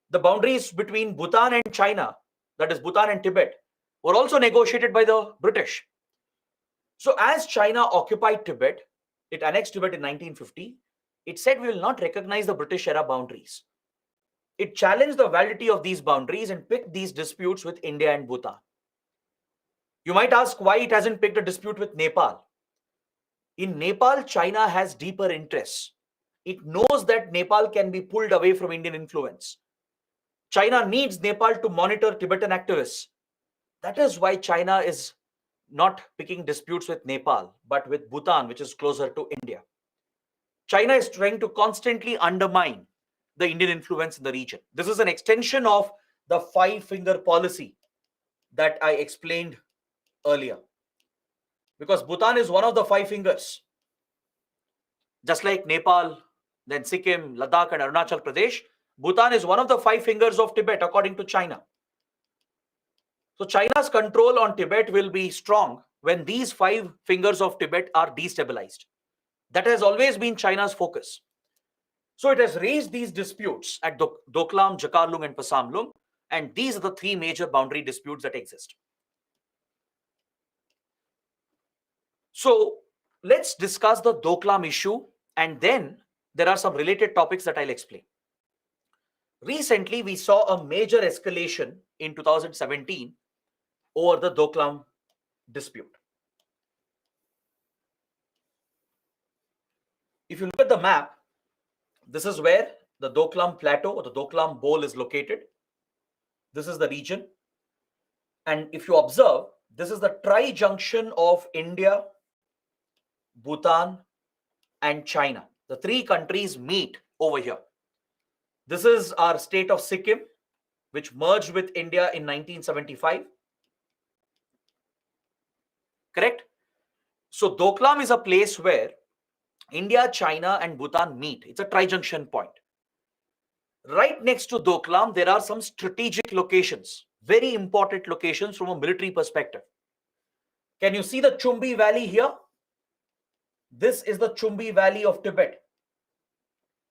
The boundaries between Bhutan and China, that is Bhutan and Tibet, were also negotiated by the British. So as China occupied Tibet, it annexed Tibet in 1950, it said we will not recognize the British era boundaries. It challenged the validity of these boundaries and picked these disputes with India and Bhutan. You might ask why it hasn't picked a dispute with Nepal. In Nepal, China has deeper interests. It knows that Nepal can be pulled away from Indian influence. China needs Nepal to monitor Tibetan activists. That is why China is not picking disputes with Nepal, but with Bhutan, which is closer to India. China is trying to constantly undermine the Indian influence in the region. This is an extension of the five-finger policy that I explained earlier. Because Bhutan is one of the five fingers. Just like Nepal, then Sikkim, Ladakh, and Arunachal Pradesh, Bhutan is one of the five fingers of Tibet, according to China. So China's control on Tibet will be strong when these five fingers of Tibet are destabilized. That has always been China's focus. So it has raised these disputes at Dclam, Jakarlung, and Pasamlung, and these are the three major boundary disputes that exist. So let's discuss the Dclam issue, and then there are some related topics that I'll explain. Recently, we saw a major escalation in 2017 over the Dclam dispute. If you look at the map, this is where the Dclam Plateau or the Dclam Bowl is located. This is the region. And if you observe, this is the tri-junction of India, Bhutan, and China. The three countries meet over here. This is our state of Sikkim, which merged with India in 1975. Correct? So Dclam is a place where India, China, and Bhutan meet. It's a tri-junction point. Right next to Dclam, there are some strategic locations, very important locations from a military perspective. Can you see the Chumbi Valley here? This is the Chumbi Valley of Tibet.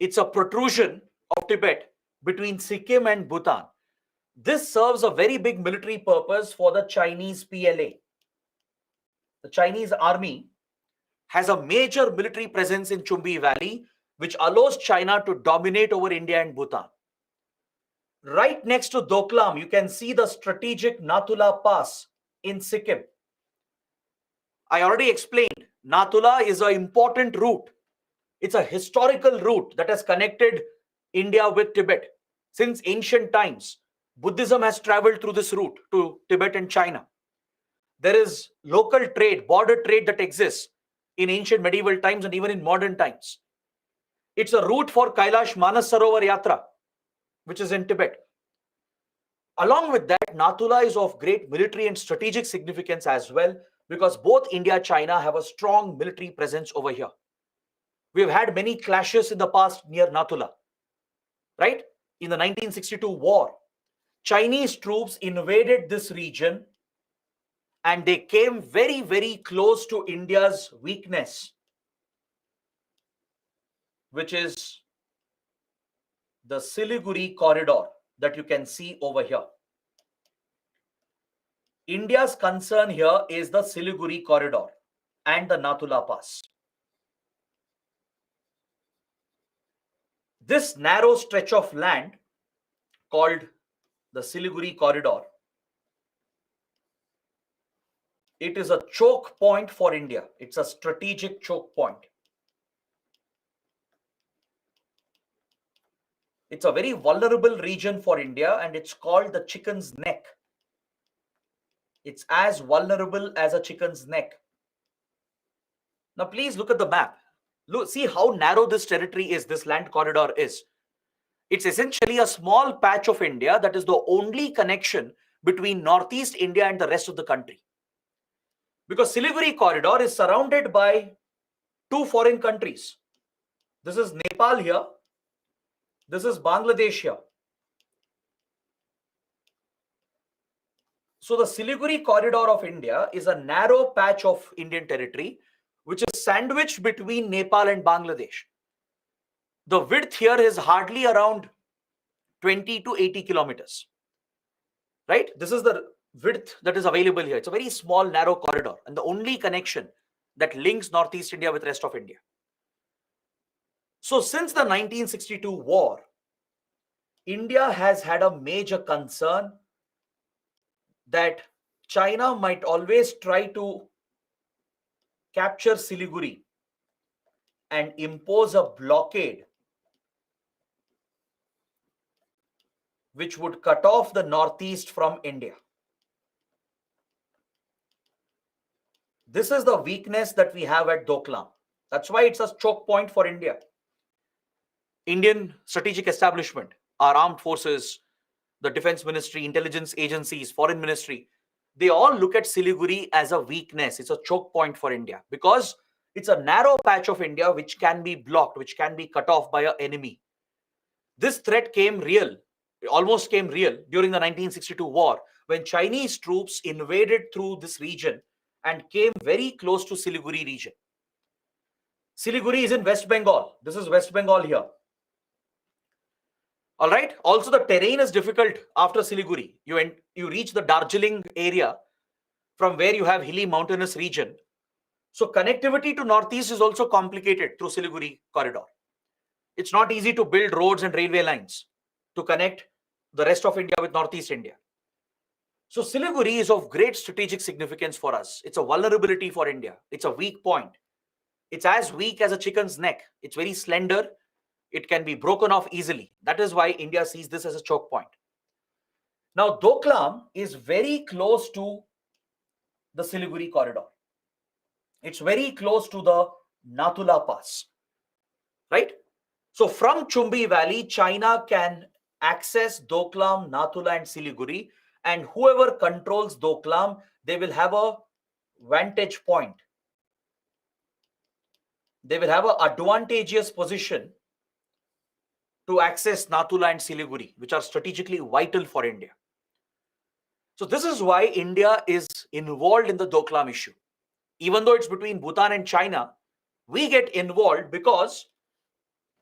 It's a protrusion of Tibet between Sikkim and Bhutan. This serves a very big military purpose for the Chinese PLA. The Chinese army has a major military presence in Chumbi Valley, which allows China to dominate over India and Bhutan. Right next to Doklam, you can see the strategic Nathula Pass in Sikkim. I already explained, Nathula is an important route. It's a historical route that has connected India with Tibet. Since ancient times, Buddhism has traveled through this route to Tibet and China. There is local trade, border trade that exists in ancient medieval times and even in modern times. It's a route for Kailash Manas Sarovar Yatra, which is in Tibet. Along with that, Nathula is of great military and strategic significance as well, because both India and China have a strong military presence over here. We have had many clashes in the past near Nathula, right? In the 1962 war, Chinese troops invaded this region and they came very, very close to India's weakness, which is the Siliguri corridor that you can see over here. India's concern here is the Siliguri corridor and the Nathula Pass. This narrow stretch of land called the Siliguri corridor, it is a choke point for India. It's a strategic choke point. It's a very vulnerable region for India and it's called the chicken's neck. It's as vulnerable as a chicken's neck. Now please look at the map. Look, see how narrow this territory is, this land corridor is. It's essentially a small patch of India that is the only connection between Northeast India and the rest of the country. Because Siliguri corridor is surrounded by two foreign countries. This is Nepal here. This is Bangladesh here. So the Siliguri corridor of India is a narrow patch of Indian territory which is sandwiched between Nepal and Bangladesh. The width here is hardly around 20 to 80 kilometers. Right? This is the width that is available here. It's a very small, narrow corridor and the only connection that links Northeast India with the rest of India. So since the 1962 war, India has had a major concern that China might always try to capture Siliguri and impose a blockade which would cut off the Northeast from India. This is the weakness that we have at Doklam. That's why it's a choke point for India. Indian strategic establishment, our armed forces, the defense ministry, intelligence agencies, foreign ministry, they all look at Siliguri as a weakness. It's a choke point for India because it's a narrow patch of India which can be blocked, which can be cut off by an enemy. This threat came real, almost came real during the 1962 war when Chinese troops invaded through this region and came very close to Siliguri region. Siliguri is in West Bengal. This is West Bengal here. All right. Also, the terrain is difficult after Siliguri. You reach the Darjeeling area from where you have hilly mountainous region. So connectivity to Northeast is also complicated through Siliguri corridor. It's not easy to build roads and railway lines to connect the rest of India with Northeast India. So Siliguri is of great strategic significance for us. It's a vulnerability for India. It's a weak point. It's as weak as a chicken's neck. It's very slender. It can be broken off easily. That is why India sees this as a choke point. Now, Doklam is very close to the Siliguri corridor. It's very close to the Nathula Pass, right? So from Chumbi Valley, China can access Doklam, Nathula and Siliguri, and whoever controls Doklam, they will have a vantage point. They will have an advantageous position to access Nathula and Siliguri, which are strategically vital for India. So this is why India is involved in the Doklam issue. Even though it's between Bhutan and China, we get involved because,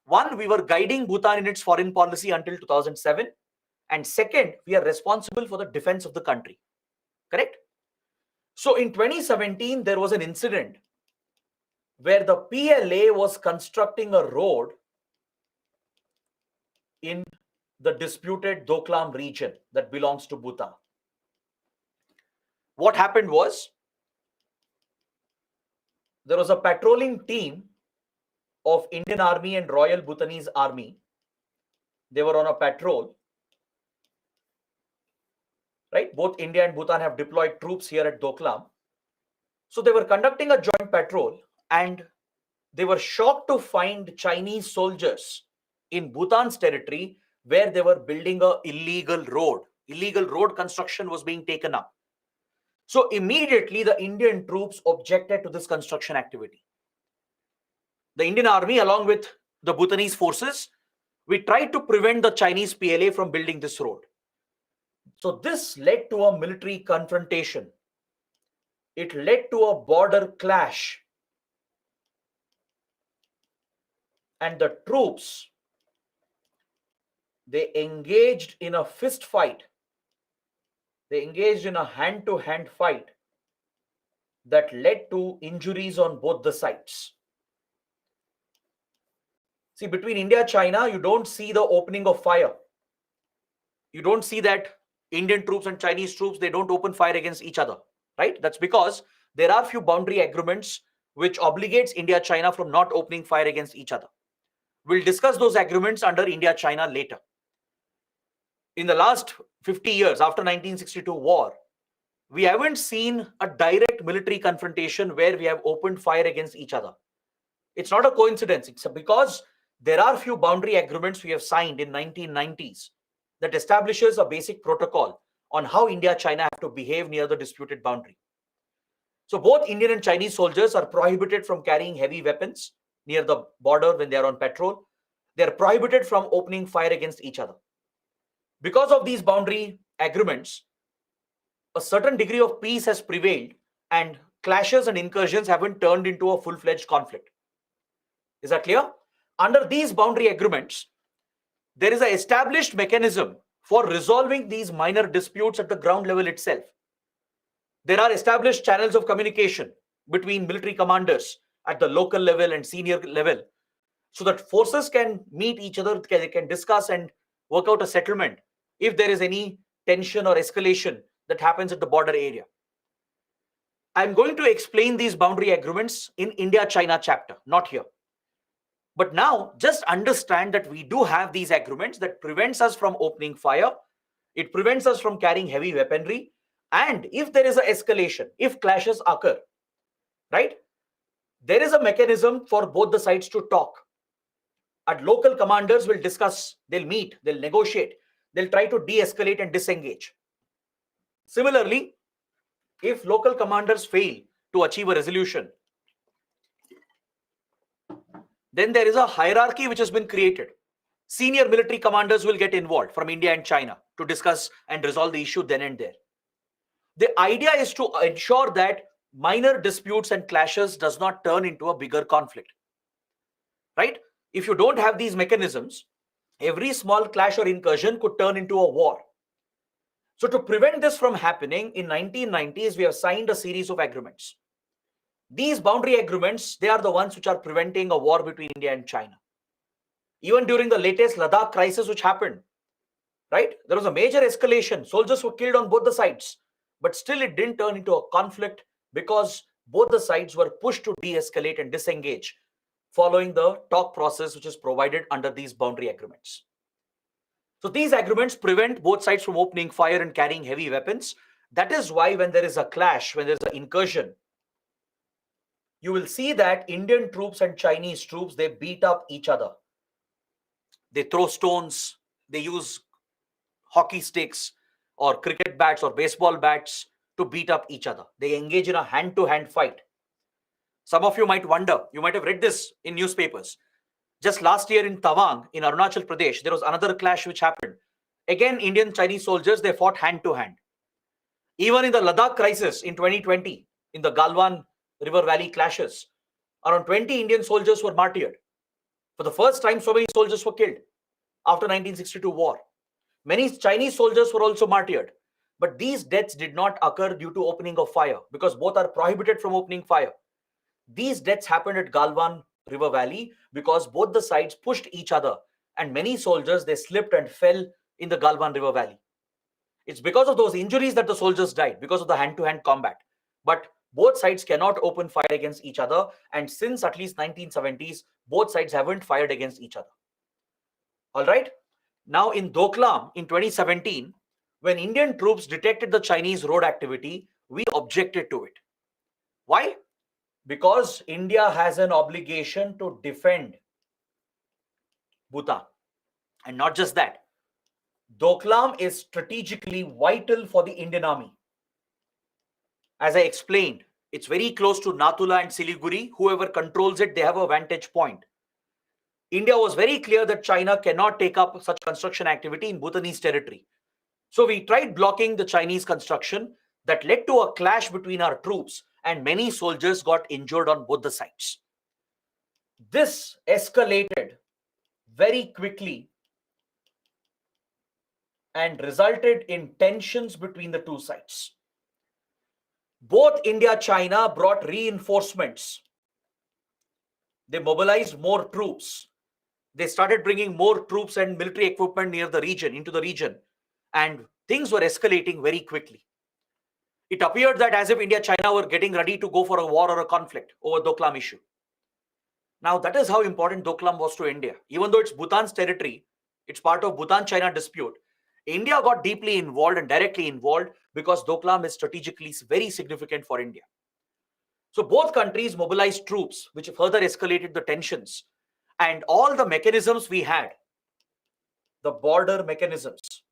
one, we were guiding Bhutan in its foreign policy until 2007. And second, we are responsible for the defense of the country. Correct? So in 2017, there was an incident where the PLA was constructing a road in the disputed Dclam region that belongs to Bhutan. What happened was, there was a patrolling team of Indian Army and Royal Bhutanese Army. They were on a patrol, right? Both India and Bhutan have deployed troops here at Dclam. So they were conducting a joint patrol, and they were shocked to find Chinese soldiers in Bhutan's territory where they were building a illegal road. Illegal road construction was being taken up. So immediately the Indian troops objected to this construction activity. The Indian Army, along with the Bhutanese forces, we tried to prevent the Chinese PLA from building this road. So this led to a military confrontation. It led to a border clash. And the troops, they engaged in a fist fight. They engaged in a hand-to-hand fight that led to injuries on both the sides. See, between India and China, you don't see the opening of fire. You don't see that Indian troops and Chinese troops, they don't open fire against each other, right? That's because there are few boundary agreements which obligates India-China from not opening fire against each other. We'll discuss those agreements under India-China later. In the last 50 years, after 1962 war, we haven't seen a direct military confrontation where we have opened fire against each other. It's not a coincidence. It's because there are few boundary agreements we have signed in 1990s that establishes a basic protocol on how India-China have to behave near the disputed boundary. So both Indian and Chinese soldiers are prohibited from carrying heavy weapons near the border when they are on patrol. They are prohibited from opening fire against each other. Because of these boundary agreements, a certain degree of peace has prevailed, and clashes and incursions haven't turned into a full-fledged conflict. Is that clear? Under these boundary agreements, there is an established mechanism for resolving these minor disputes at the ground level itself. There are established channels of communication between military commanders at the local level and senior level, so that forces can meet each other, they can discuss and work out a settlement if there is any tension or escalation that happens at the border area. I'm going to explain these boundary agreements in India-China chapter, not here. But now just understand that we do have these agreements that prevents us from opening fire. It prevents us from carrying heavy weaponry. And if there is an escalation, if clashes occur, right, there is a mechanism for both the sides to talk. And local commanders will discuss, they'll meet, they'll negotiate, they'll try to de-escalate and disengage. Similarly, if local commanders fail to achieve a resolution, then there is a hierarchy which has been created. Senior military commanders will get involved from India and China to discuss and resolve the issue then and there. The idea is to ensure that minor disputes and clashes does not turn into a bigger conflict, right? If you don't have these mechanisms, every small clash or incursion could turn into a war. So to prevent this from happening, in 1990s, we have signed a series of agreements. These boundary agreements, they are the ones which are preventing a war between India and China. Even during the latest Ladakh crisis which happened, right? There was a major escalation. Soldiers were killed on both the sides. But still it didn't turn into a conflict because both the sides were pushed to de-escalate and disengage following the talk process which is provided under these boundary agreements. So these agreements prevent both sides from opening fire and carrying heavy weapons. That is why when there is a clash, when there is an incursion, you will see that Indian troops and Chinese troops, they beat up each other. They throw stones, they use hockey sticks or cricket bats or baseball bats to beat up each other. They engage in a hand-to-hand fight. Some of you might wonder, you might have read this in newspapers. Just last year in Tawang, in Arunachal Pradesh, there was another clash which happened. Again, Indian Chinese soldiers, they fought hand-to-hand. Even in the Ladakh crisis in 2020, in the Galwan River Valley clashes, around 20 Indian soldiers were martyred. For the first time, so many soldiers were killed after 1962 war. Many Chinese soldiers were also martyred. But these deaths did not occur due to opening of fire, because both are prohibited from opening fire. These deaths happened at Galwan River Valley because both the sides pushed each other, and many soldiers, they slipped and fell in the Galwan River Valley. It's because of those injuries that the soldiers died, because of the hand-to-hand combat. But both sides cannot open fire against each other, and since at least 1970s, both sides haven't fired against each other. All right. Now in Doklam in 2017, when Indian troops detected the Chinese road activity, we objected to it. Why? Because India has an obligation to defend Bhutan. And not just that, Doklam is strategically vital for the Indian army. As I explained, it's very close to Nathula and Siliguri. Whoever controls it, they have a vantage point. India was very clear that China cannot take up such construction activity in Bhutanese territory. So we tried blocking the Chinese construction. That led to a clash between our troops, and many soldiers got injured on both the sides. This escalated very quickly and resulted in tensions between the two sides. Both India and China brought reinforcements. They mobilized more troops. They started bringing more troops and military equipment near the region, into the region, and things were escalating very quickly. It appeared that as if India and China were getting ready to go for a war or a conflict over Doklam issue. Now, that is how important Doklam was to India. Even though it's Bhutan's territory, it's part of Bhutan-China dispute, India got deeply involved and directly involved because Doklam is strategically very significant for India. So both countries mobilized troops, which further escalated the tensions. And all the mechanisms we had, the border mechanisms,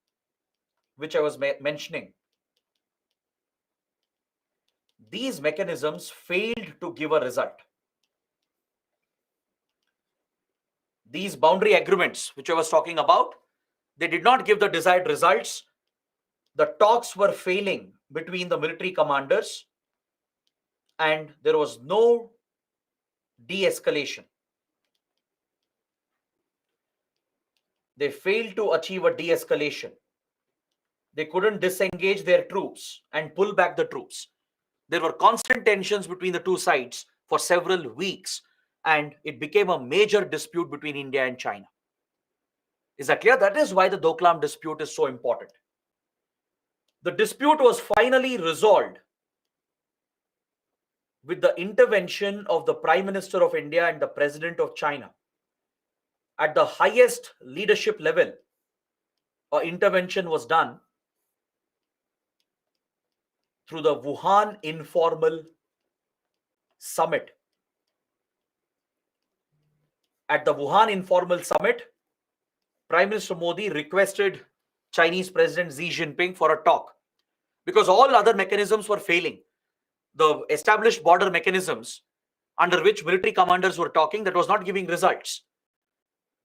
which I was mentioning, these mechanisms failed to give a result. These boundary agreements, which I was talking about, they did not give the desired results. The talks were failing between the military commanders, and there was no de-escalation. They failed to achieve a de-escalation. They couldn't disengage their troops and pull back the troops. There were constant tensions between the two sides for several weeks, and it became a major dispute between India and China. Is that clear? That is why the Doklam dispute is so important. The dispute was finally resolved with the intervention of the Prime Minister of India and the President of China. At the highest leadership level, an intervention was done through the Wuhan informal summit. At the Wuhan informal summit, Prime Minister Modi requested Chinese President Xi Jinping for a talk because all other mechanisms were failing. The established border mechanisms under which military commanders were talking, that was not giving results.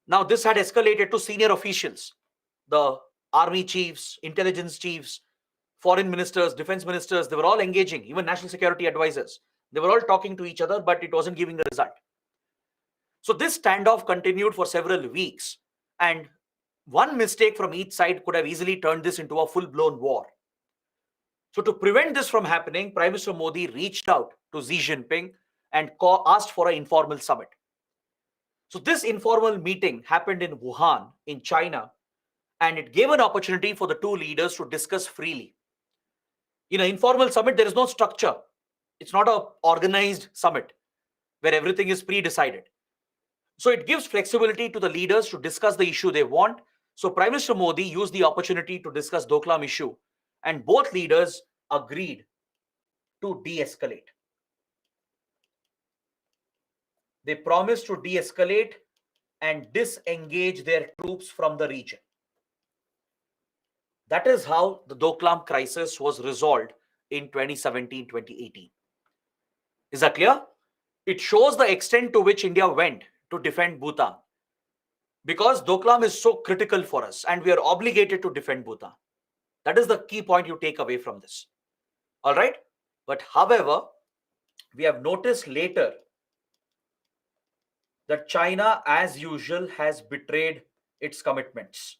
Now this had escalated to senior officials, the army chiefs, intelligence chiefs, foreign ministers, defense ministers. They were all engaging, even national security advisors. They were all talking to each other, but it wasn't giving a result. So this standoff continued for several weeks, and one mistake from each side could have easily turned this into a full-blown war. So to prevent this from happening, Prime Minister Modi reached out to Xi Jinping and asked for an informal summit. So this informal meeting happened in Wuhan, in China, and it gave an opportunity for the two leaders to discuss freely. In an informal summit, there is no structure. It's not an organized summit where everything is pre-decided. So it gives flexibility to the leaders to discuss the issue they want. So Prime Minister Modi used the opportunity to discuss Doklam issue, and both leaders agreed to de-escalate. They promised to de-escalate and disengage their troops from the region. That is how the Doklam crisis was resolved in 2017-2018. Is that clear? It shows the extent to which India went to defend Bhutan, because Doklam is so critical for us and we are obligated to defend Bhutan. That is the key point you take away from this. All right. But however, we have noticed later that China, as usual, has betrayed its commitments.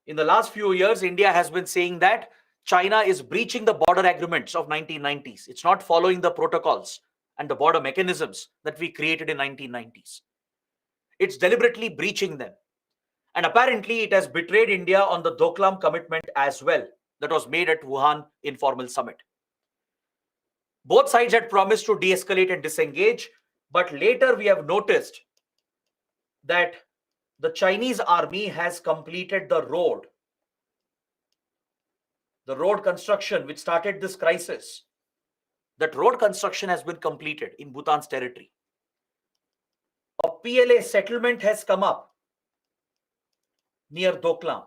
In the last few years, India has been saying that China is breaching the border agreements of 1990s. It's not following the protocols and the border mechanisms that we created in 1990s. It's deliberately breaching them. And apparently, it has betrayed India on the Dclam commitment as well, that was made at Wuhan informal summit. Both sides had promised to de-escalate and disengage, but later we have noticed that the Chinese army has completed the road construction which started this crisis. That road construction has been completed in Bhutan's territory. A PLA settlement has come up near Dclam.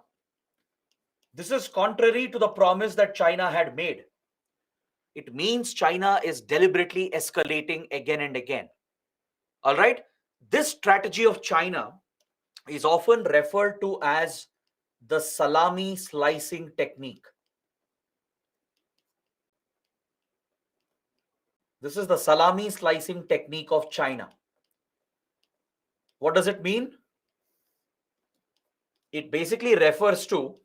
This is contrary to the promise that China had made. It means China is deliberately escalating again and again. All right? This strategy of China is often referred to as the salami slicing technique. This is the salami slicing technique of China. What does it mean? It basically refers to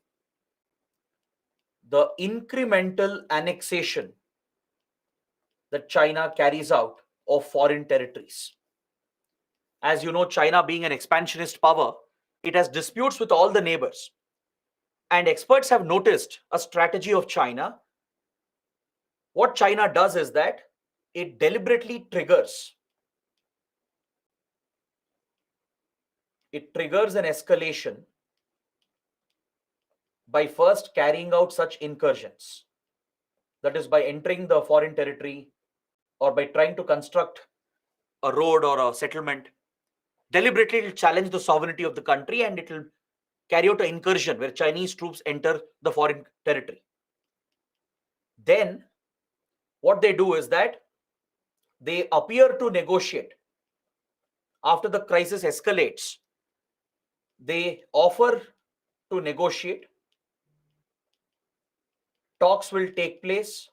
the incremental annexation that China carries out of foreign territories. As you know, China being an expansionist power, it has disputes with all the neighbors. And experts have noticed a strategy of China. What China does is that it deliberately triggers an escalation by first carrying out such incursions. That is, by entering the foreign territory or by trying to construct a road or a settlement. Deliberately, it will challenge the sovereignty of the country and it will carry out an incursion where Chinese troops enter the foreign territory. Then, what they do is that they appear to negotiate. After the crisis escalates, they offer to negotiate. Talks will take place.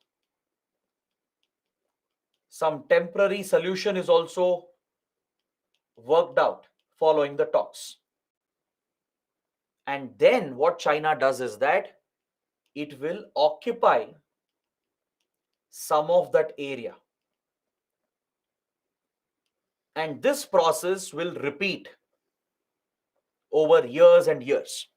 Some temporary solution is also worked out following the talks. And then what China does is that it will occupy some of that area. And this process will repeat over years and years.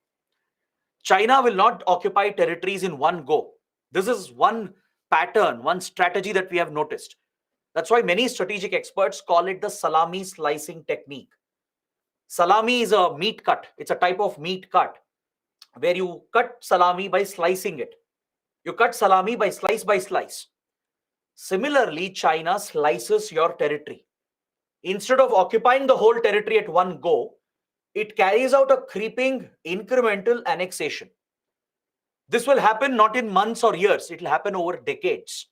China will not occupy territories in one go. This is one pattern, one strategy that we have noticed. That's why many strategic experts call it the salami slicing technique. Salami is a meat cut. It's a type of meat cut where you cut salami by slicing it. You cut salami by slice. Similarly, China slices your territory. Instead of occupying the whole territory at one go, it carries out a creeping incremental annexation. This will happen not in months or years, it will happen over decades.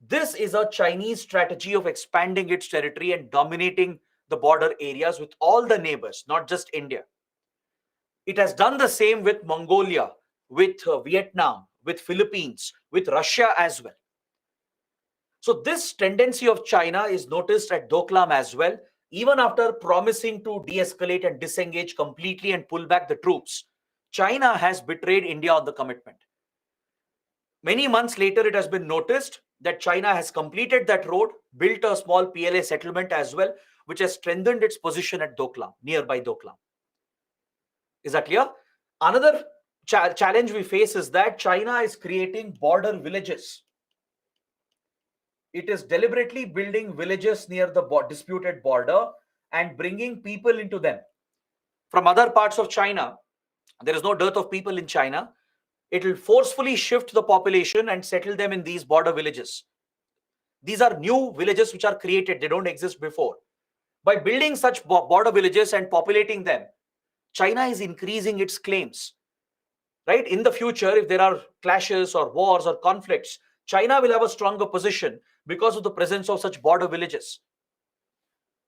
This is a Chinese strategy of expanding its territory and dominating the border areas with all the neighbors, not just India. It has done the same with Mongolia, with Vietnam, with Philippines, with Russia as well. So this tendency of China is noticed at Dclam as well. Even after promising to de-escalate and disengage completely and pull back the troops, China has betrayed India on the commitment. Many months later, it has been noticed that China has completed that road, built a small PLA settlement as well, which has strengthened its position at Dclam, nearby Dclam. Is that clear? Another challenge we face is that China is creating border villages. It is deliberately building villages near the disputed border and bringing people into them. From other parts of China, there is no dearth of people in China. It will forcefully shift the population and settle them in these border villages. These are new villages which are created. They don't exist before. By building such border villages and populating them, China is increasing its claims. Right? In the future, if there are clashes or wars or conflicts, China will have a stronger position because of the presence of such border villages.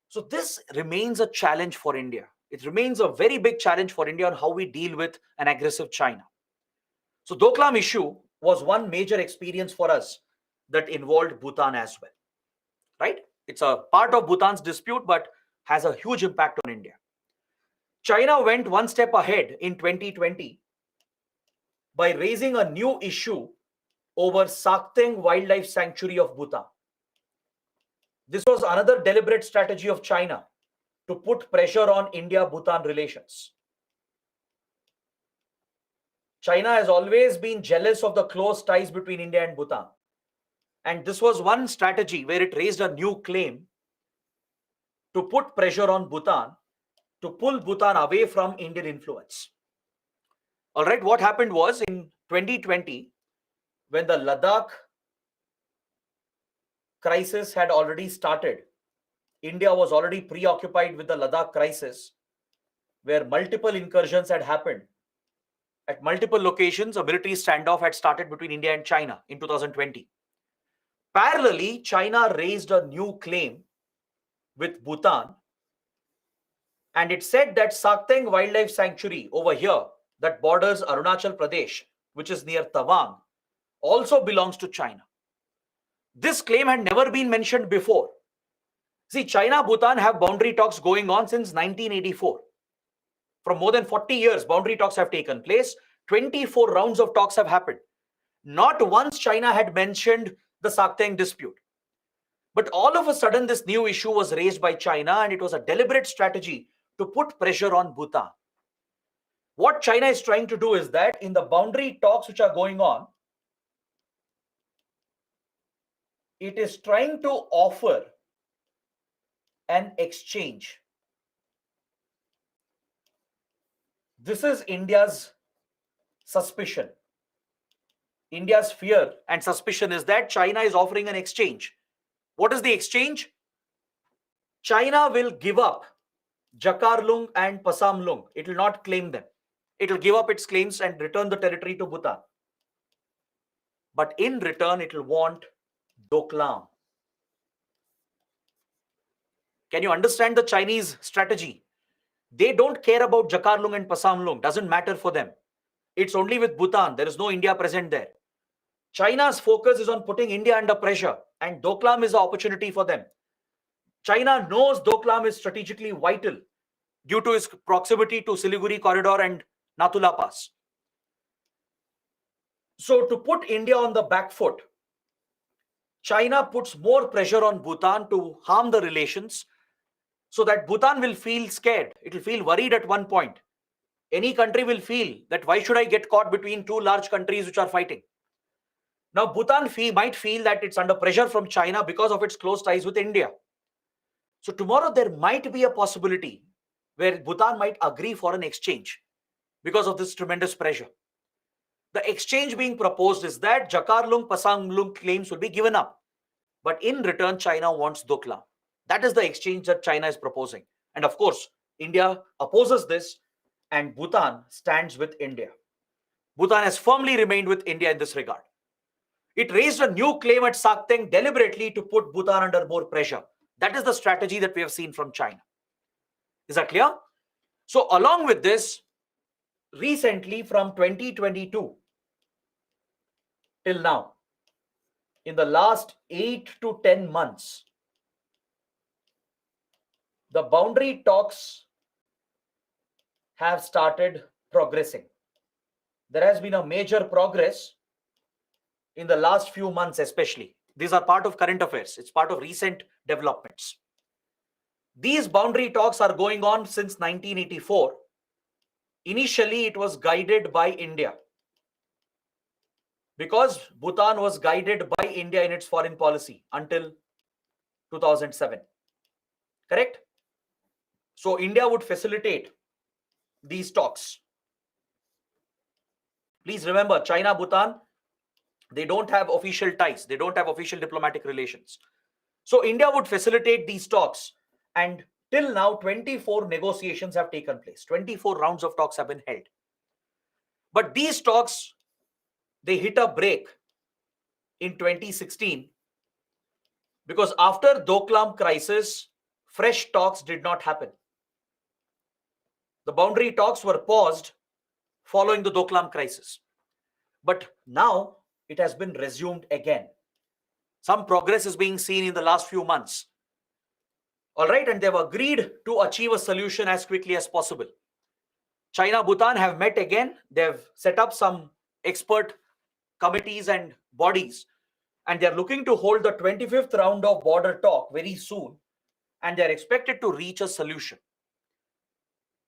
So this remains a challenge for India. It remains a very big challenge for India on how we deal with an aggressive China. So Dclam issue was one major experience for us that involved Bhutan as well. Right? It's a part of Bhutan's dispute, but has a huge impact on India. China went one step ahead in 2020 by raising a new issue over Saktang Wildlife Sanctuary of Bhutan. This was another deliberate strategy of China to put pressure on India-Bhutan relations. China has always been jealous of the close ties between India and Bhutan. And this was one strategy where it raised a new claim to put pressure on Bhutan to pull Bhutan away from Indian influence. All right, what happened was in 2020, when the Ladakh crisis had already started, India was already preoccupied with the Ladakh crisis, where multiple incursions had happened. At multiple locations, a military standoff had started between India and China in 2020. Parallelly, China raised a new claim with Bhutan, and it said that Saktang Wildlife Sanctuary over here that borders Arunachal Pradesh, which is near Tawang, also belongs to China. This claim had never been mentioned before. See, China-Bhutan have boundary talks going on since 1984. For more than 40 years, boundary talks have taken place. 24 rounds of talks have happened. Not once China had mentioned the Saktang dispute. But all of a sudden, this new issue was raised by China, and it was a deliberate strategy to put pressure on Bhutan. What China is trying to do is that in the boundary talks which are going on, it is trying to offer an exchange. This is India's suspicion. India's fear and suspicion is that China is offering an exchange. What is the exchange? China will give up Jakarlung and Pasamlung. It will not claim them. It will give up its claims and return the territory to Bhutan. But in return, it will want Dclam. Can you understand the Chinese strategy? They don't care about Jakarlung and Pasamlung. Doesn't matter for them. It's only with Bhutan. There is no India present there. China's focus is on putting India under pressure, and Dclam is an opportunity for them. China knows Dclam is strategically vital due to its proximity to Siliguri corridor and Nathula Pass. So to put India on the back foot, China puts more pressure on Bhutan to harm the relations so that Bhutan will feel scared. It will feel worried at one point. Any country will feel that why should I get caught between two large countries which are fighting? Now, Bhutan might feel that it's under pressure from China because of its close ties with India. So tomorrow there might be a possibility where Bhutan might agree for an exchange because of this tremendous pressure. The exchange being proposed is that Jakarlung, Pasamlung claims will be given up. But in return, China wants Dclam. That is the exchange that China is proposing. And of course, India opposes this and Bhutan stands with India. Bhutan has firmly remained with India in this regard. It raised a new claim at Saktang deliberately to put Bhutan under more pressure. That is the strategy that we have seen from China. Is that clear? So along with this, recently from 2022 till now, in the last 8 to 10 months, the boundary talks have started progressing. There has been a major progress in the last few months especially. These are part of current affairs. It's part of recent developments. These boundary talks are going on since 1984. Initially, it was guided by India because Bhutan was guided by India in its foreign policy until 2007. Correct? So India would facilitate these talks. Please remember, China, Bhutan, they don't have official ties. They don't have official diplomatic relations. So India would facilitate these talks. And till now, 24 negotiations have taken place. 24 rounds of talks have been held. But these talks, they hit a break in 2016 because after Dclam crisis, fresh talks did not happen. The boundary talks were paused following the Dclam crisis. But now it has been resumed again. Some progress is being seen in the last few months. All right, and they've agreed to achieve a solution as quickly as possible. China, Bhutan have met again. They've set up some expert committees and bodies, and they're looking to hold the 25th round of border talk very soon, and they're expected to reach a solution.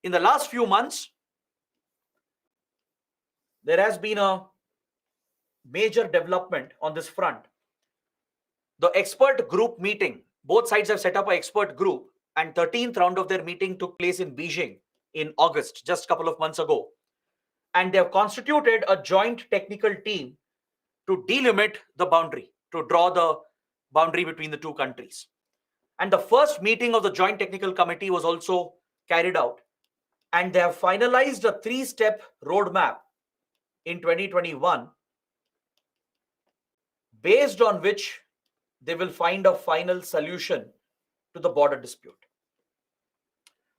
In the last few months, there has been a major development on this front. The expert group meeting, both sides have set up an expert group, and 13th round of their meeting took place in Beijing in August, just a couple of months ago. And they have constituted a joint technical team to delimit the boundary, to draw the boundary between the two countries. And the first meeting of the Joint Technical Committee was also carried out. And they have finalized a 3-step roadmap in 2021, based on which they will find a final solution to the border dispute.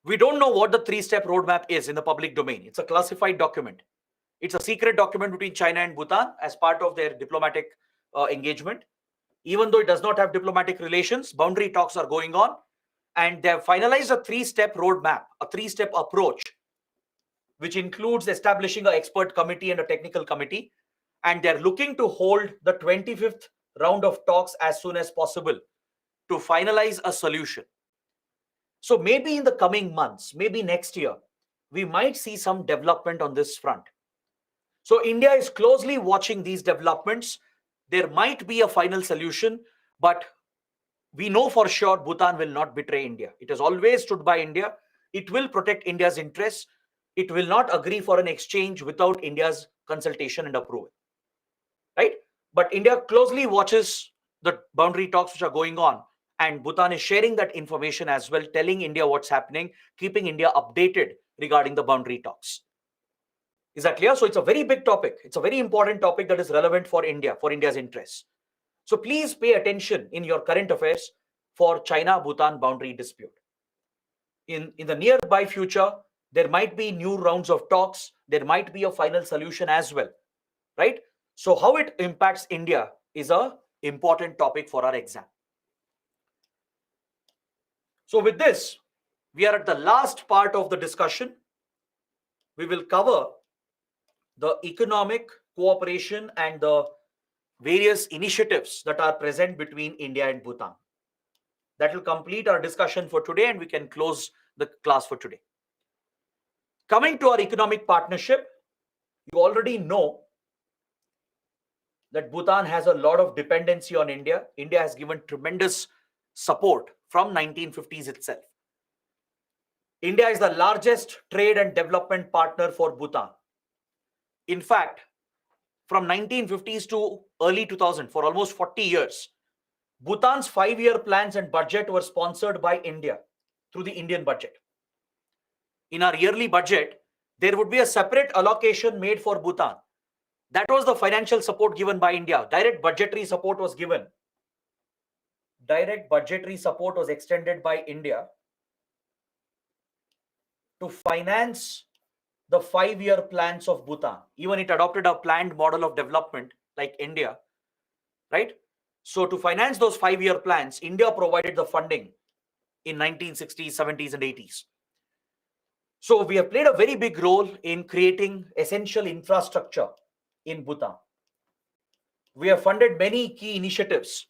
We don't know what the 3-step roadmap is in the public domain. It's a classified document. It's a secret document between China and Bhutan as part of their diplomatic engagement. Even though it does not have diplomatic relations, boundary talks are going on, and they have finalized a 3-step roadmap, a 3-step approach, which includes establishing an expert committee and a technical committee, and they're looking to hold the 25th round of talks as soon as possible to finalize a solution. So maybe in the coming months, maybe next year, we might see some development on this front. So India is closely watching these developments. There might be a final solution, but we know for sure Bhutan will not betray India. It has always stood by India. It will protect India's interests. It will not agree for an exchange without India's consultation and approval. Right? But India closely watches the boundary talks which are going on, and Bhutan is sharing that information as well, telling India what's happening, keeping India updated regarding the boundary talks. Is that clear? So it's a very big topic. It's a very important topic that is relevant for India, for India's interests. So please pay attention in your current affairs for China-Bhutan boundary dispute. In the nearby future, there might be new rounds of talks. There might be a final solution as well, right? So how it impacts India is an important topic for our exam. So with this, we are at the last part of the discussion. We will cover the economic cooperation and the various initiatives that are present between India and Bhutan. That will complete our discussion for today, and we can close the class for today. Coming to our economic partnership, you already know that Bhutan has a lot of dependency on India. India has given tremendous support from 1950s itself. India is the largest trade and development partner for Bhutan. In fact, from 1950s to early 2000, for almost 40 years, Bhutan's 5-year plans and budget were sponsored by India through the Indian budget. In our yearly budget, there would be a separate allocation made for Bhutan. That was the financial support given by India. Direct budgetary support was given. Direct budgetary support was extended by India to finance the 5-year plans of Bhutan. Even it adopted a planned model of development like India, right? So to finance those 5-year plans, India provided the funding in 1960s, 70s, and 80s. So we have played a very big role in creating essential infrastructure in Bhutan. We have funded many key initiatives,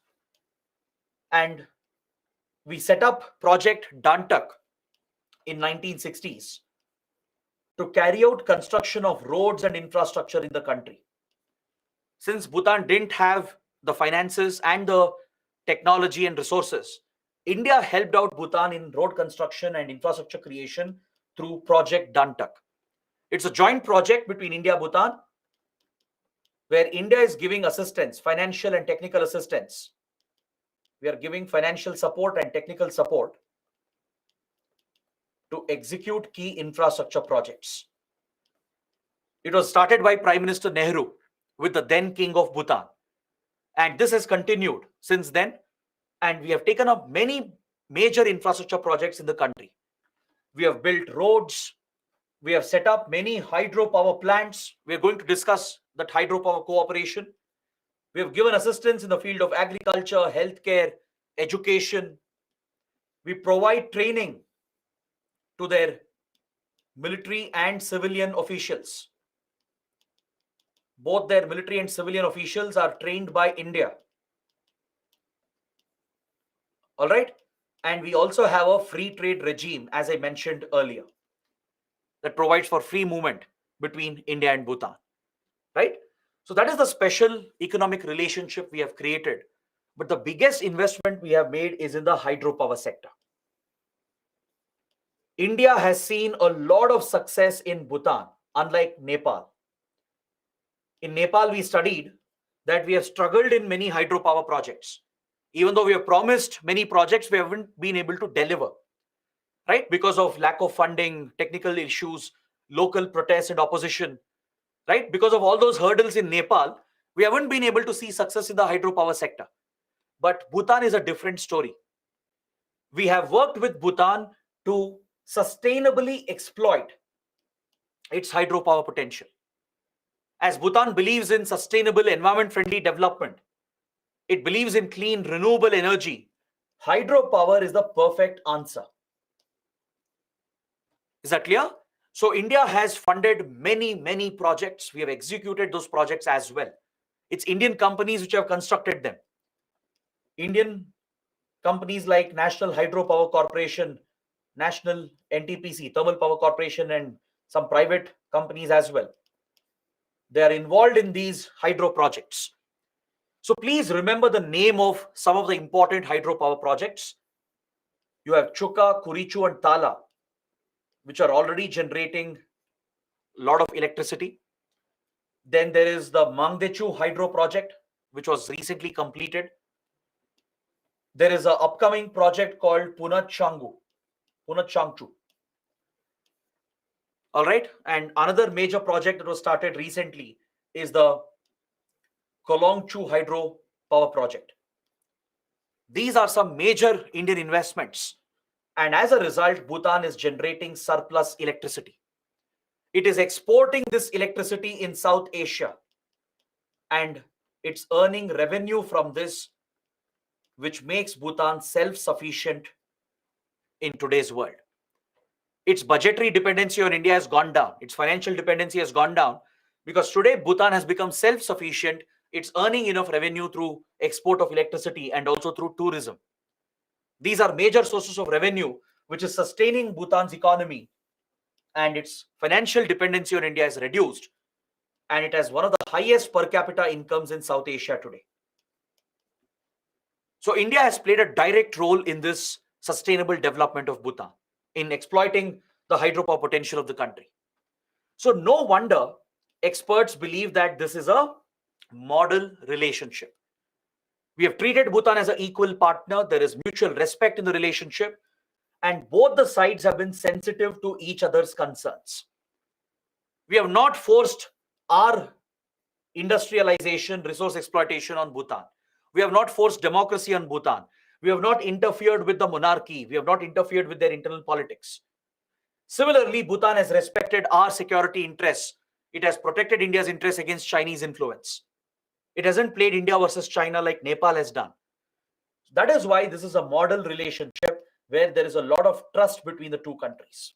and we set up Project Dantak in 1960s to carry out construction of roads and infrastructure in the country. Since Bhutan didn't have the finances and the technology and resources, India helped out Bhutan in road construction and infrastructure creation through Project Dantak. It's a joint project between India and Bhutan, where India is giving assistance, financial and technical assistance. We are giving financial support and technical support to execute key infrastructure projects. It was started by Prime Minister Nehru with the then King of Bhutan. And this has continued since then. And we have taken up many major infrastructure projects in the country. We have built roads. We have set up many hydropower plants. We are going to discuss that hydropower cooperation. We have given assistance in the field of agriculture, healthcare, education. We provide training to their military and civilian officials. Both their military and civilian officials are trained by India. All right. And we also have a free trade regime, as I mentioned earlier, that provides for free movement between India and Bhutan. Right. So that is the special economic relationship we have created. But the biggest investment we have made is in the hydropower sector. India has seen a lot of success in Bhutan, unlike Nepal. In Nepal, we studied that we have struggled in many hydropower projects. Even though we have promised many projects, we haven't been able to deliver, right? Because of lack of funding, technical issues, local protests and opposition, right? Because of all those hurdles in Nepal, we haven't been able to see success in the hydropower sector. But Bhutan is a different story. We have worked with Bhutan to sustainably exploit its hydropower potential. As Bhutan believes in sustainable, environment-friendly development, it believes in clean, renewable energy. Hydropower is the perfect answer. Is that clear? So India has funded many projects. We have executed those projects as well. It's Indian companies which have constructed them. Indian companies like National Hydropower Corporation, National NTPC, Thermal Power Corporation, and some private companies as well. They are involved in these hydro projects. So please remember the name of some of the important hydropower projects. You have Chuka, Kurichu, and Tala, which are already generating a lot of electricity. Then there is the Mangdechu hydro project, which was recently completed. There is an upcoming project called Punachangchu. All right. And another major project that was started recently is the Kolongchu hydro power project. These are some major Indian investments. And as a result, Bhutan is generating surplus electricity. It is exporting this electricity in South Asia. And it's earning revenue from this, which makes Bhutan self-sufficient in today's world. Its budgetary dependency on India has gone down. Its financial dependency has gone down because today Bhutan has become self-sufficient. It's earning enough revenue through export of electricity and also through tourism. These are major sources of revenue which is sustaining Bhutan's economy, and its financial dependency on India is reduced, and it has one of the highest per capita incomes in South Asia today. So India has played a direct role in this sustainable development of Bhutan, in exploiting the hydropower potential of the country. So no wonder experts believe that this is a model relationship. We have treated Bhutan as an equal partner. There is mutual respect in the relationship, and both the sides have been sensitive to each other's concerns. We have not forced our industrialization, resource exploitation on Bhutan. We have not forced democracy on Bhutan. We have not interfered with the monarchy. We have not interfered with their internal politics. Similarly, Bhutan has respected our security interests. It has protected India's interests against Chinese influence. It hasn't played India versus China like Nepal has done. That is why this is a model relationship where there is a lot of trust between the two countries.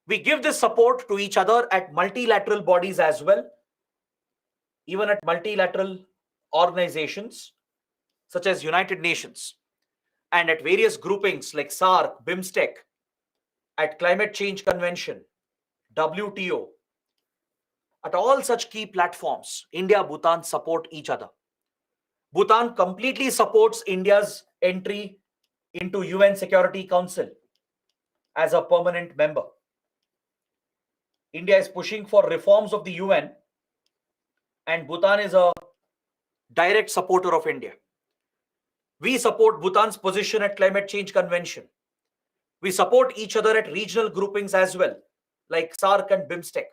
We give this support to each other at multilateral bodies as well, even at multilateral organizations such as United Nations, and at various groupings like SAARC, BIMSTEC, at Climate Change Convention, WTO. At all such key platforms, India, Bhutan support each other. Bhutan completely supports India's entry into UN Security Council as a permanent member. India is pushing for reforms of the UN, and Bhutan is a direct supporter of India. We support Bhutan's position at Climate Change Convention. We support each other at regional groupings as well, like SAARC and BIMSTEC.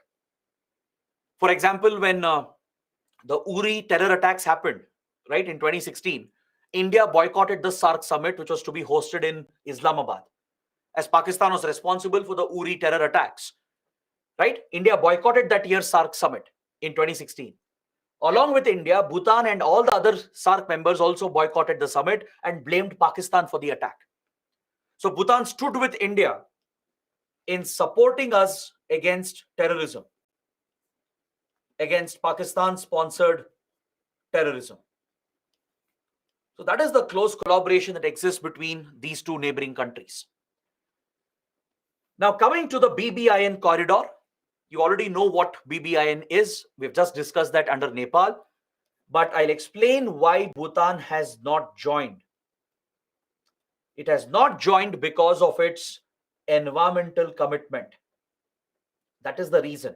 For example, when the Uri terror attacks happened, right, in 2016, India boycotted the SAARC summit, which was to be hosted in Islamabad, as Pakistan was responsible for the Uri terror attacks. Right? India boycotted that year's SAARC summit in 2016. Along with India, Bhutan and all the other SAARC members also boycotted the summit and blamed Pakistan for the attack. So Bhutan stood with India in supporting us against terrorism. against Pakistan-sponsored terrorism. So that is the close collaboration that exists between these two neighboring countries. Now coming to the BBIN corridor, you already know what BBIN is. We've just discussed that under Nepal, but I'll explain why Bhutan has not joined. It has not joined because of its environmental commitment. That is the reason.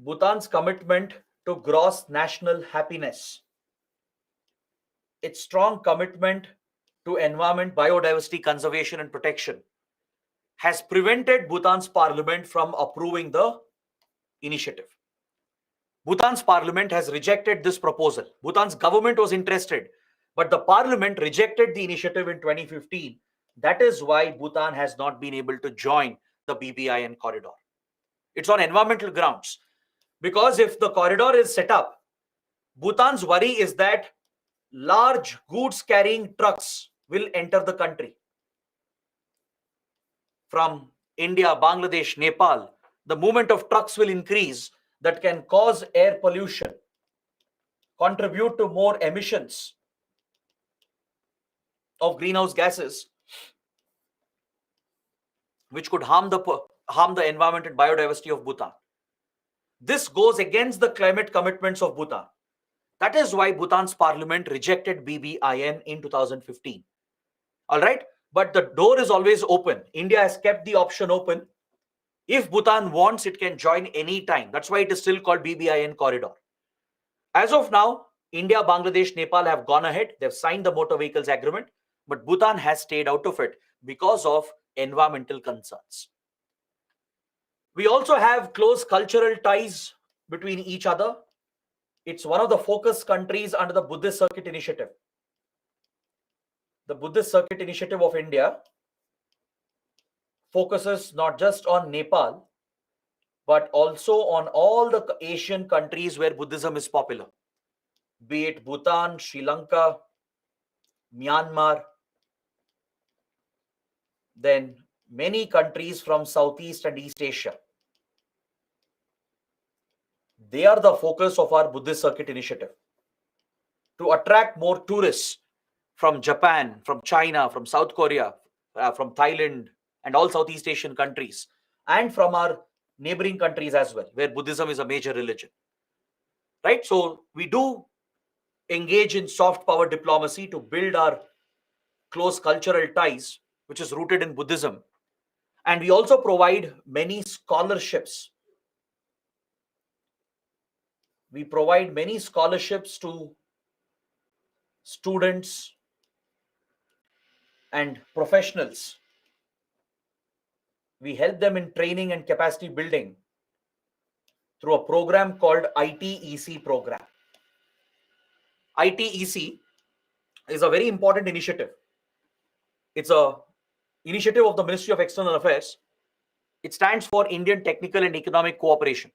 Bhutan's commitment to gross national happiness, its strong commitment to environment, biodiversity conservation and protection has prevented Bhutan's parliament from approving the initiative. Bhutan's parliament has rejected this proposal. Bhutan's government was interested, but the parliament rejected the initiative in 2015. That is why Bhutan has not been able to join the BBIN corridor. It's on environmental grounds. Because if the corridor is set up, Bhutan's worry is that large goods carrying trucks will enter the country from India, Bangladesh, Nepal. The movement of trucks will increase. That can cause air pollution, contribute to more emissions of greenhouse gases, which could harm the environment and biodiversity of Bhutan. This goes against the climate commitments of Bhutan. That is why Bhutan's parliament rejected BBIN in 2015. All right, but the door is always open. India has kept the option open. If Bhutan wants, it can join any time. That's why it is still called BBIN corridor. As of now, India, Bangladesh, Nepal have gone ahead. They've signed the motor vehicles agreement, but Bhutan has stayed out of it because of environmental concerns. We also have close cultural ties between each other. It's one of the focus countries under the Buddhist Circuit Initiative. The Buddhist Circuit Initiative of India focuses not just on Nepal, but also on all the Asian countries where Buddhism is popular, be it Bhutan, Sri Lanka, Myanmar, then many countries from Southeast and East Asia. They are the focus of our Buddhist Circuit Initiative to attract more tourists from Japan, from China, from South Korea, from Thailand, and all Southeast Asian countries, and from our neighboring countries as well, where Buddhism is a major religion. Right? So we do engage in soft power diplomacy to build our close cultural ties, which is rooted in Buddhism. And we also provide many scholarships. We provide many scholarships to students and professionals. We help them in training and capacity building through a program called ITEC program. ITEC is a very important initiative. It's an initiative of the Ministry of External Affairs. It stands for Indian Technical and Economic Cooperation.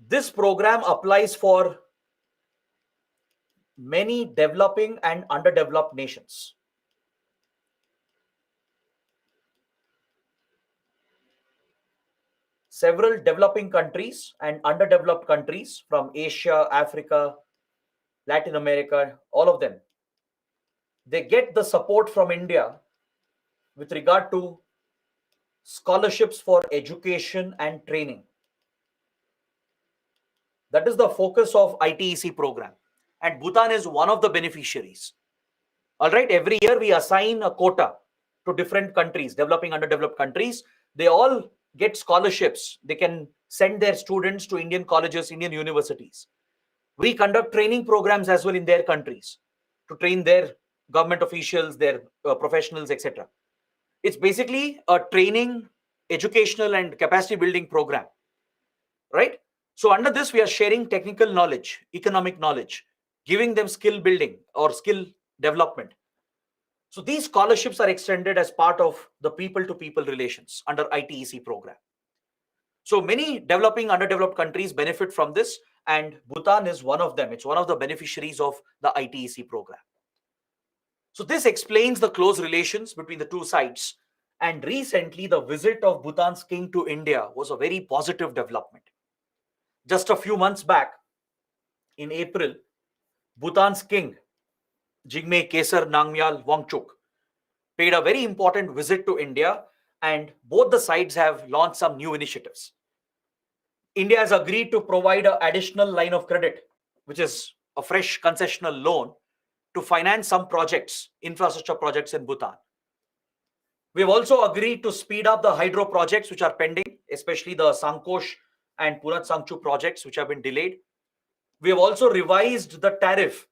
This program applies for many developing and underdeveloped nations. Several developing countries and underdeveloped countries from Asia, Africa, Latin America, all of them, they get the support from India with regard to scholarships for education and training. That is the focus of ITEC program. And Bhutan is one of the beneficiaries. All right, every year we assign a quota to different countries, developing, underdeveloped countries. They all get scholarships. They can send their students to Indian colleges, Indian universities. We conduct training programs as well in their countries to train their government officials, their professionals, etc. It's basically a training, educational and capacity building program, right? So under this, we are sharing technical knowledge, economic knowledge, giving them skill building or skill development. So these scholarships are extended as part of the people-to-people relations under ITEC program. So many developing, underdeveloped countries benefit from this, and Bhutan is one of them. It's one of the beneficiaries of the ITEC program. So this explains the close relations between the two sides. And recently, the visit of Bhutan's king to India was a very positive development. Just a few months back, in April, Bhutan's king, Jigme Kesar Nangmyal Wangchuk, paid a very important visit to India, and both the sides have launched some new initiatives. India has agreed to provide an additional line of credit, which is a fresh concessional loan to finance some projects, infrastructure projects in Bhutan. We've also agreed to speed up the hydro projects which are pending, especially the Sangkosh and Purat Sangchu projects which have been delayed. We have also revised the tariff,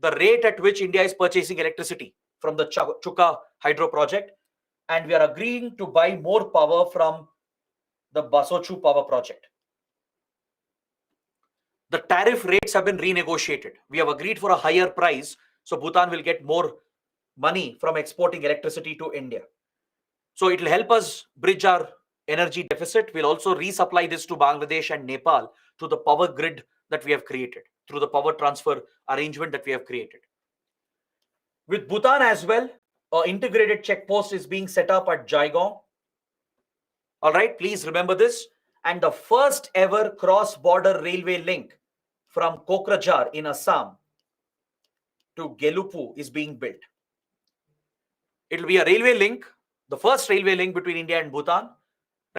the rate at which India is purchasing electricity from the Chuka hydro project, and we are agreeing to buy more power from the Basochu power project. The tariff rates have been renegotiated. We have agreed for a higher price, so Bhutan will get more money from exporting electricity to India. So it will help us bridge our energy deficit. We'll also resupply this to Bangladesh and Nepal through the power grid that we have created, through the power transfer arrangement that we have created. With Bhutan as well, an integrated check post is being set up at Jaigong. All right, please remember this. And the first ever cross-border railway link from Kokrajhar in Assam to Gelupu is being built. It will be a railway link, the first railway link between India and Bhutan,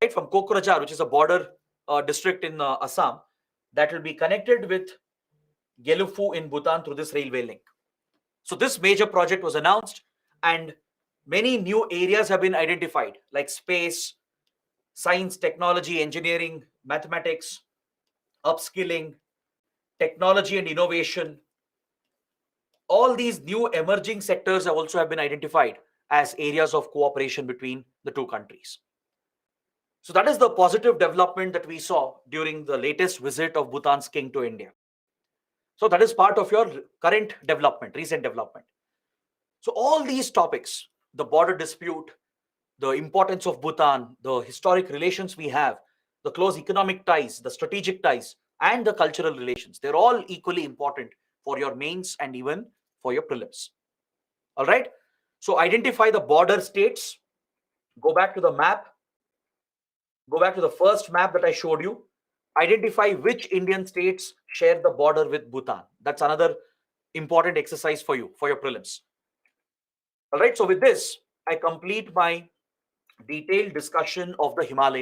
right, from Kokrajhar, which is a border district in Assam, that will be connected with Gelupu in Bhutan through this railway link. So this major project was announced, and many new areas have been identified, like space, science, technology, engineering, mathematics, upskilling, technology and innovation. All these new emerging sectors have also been identified as areas of cooperation between the two countries. So that is the positive development that we saw during the latest visit of Bhutan's king to India. So that is part of your current development, recent development. So all these topics, the border dispute, the importance of Bhutan, the historic relations we have, the close economic ties, the strategic ties, and the cultural relations, they're all equally important for your mains and even for your prelims. All right. So identify the border states. Go back to the map. Go back to the first map that I showed you. Identify which Indian states share the border with Bhutan. That's another important exercise for you, for your prelims. All right. So with this, I complete my detailed discussion of the Himalayan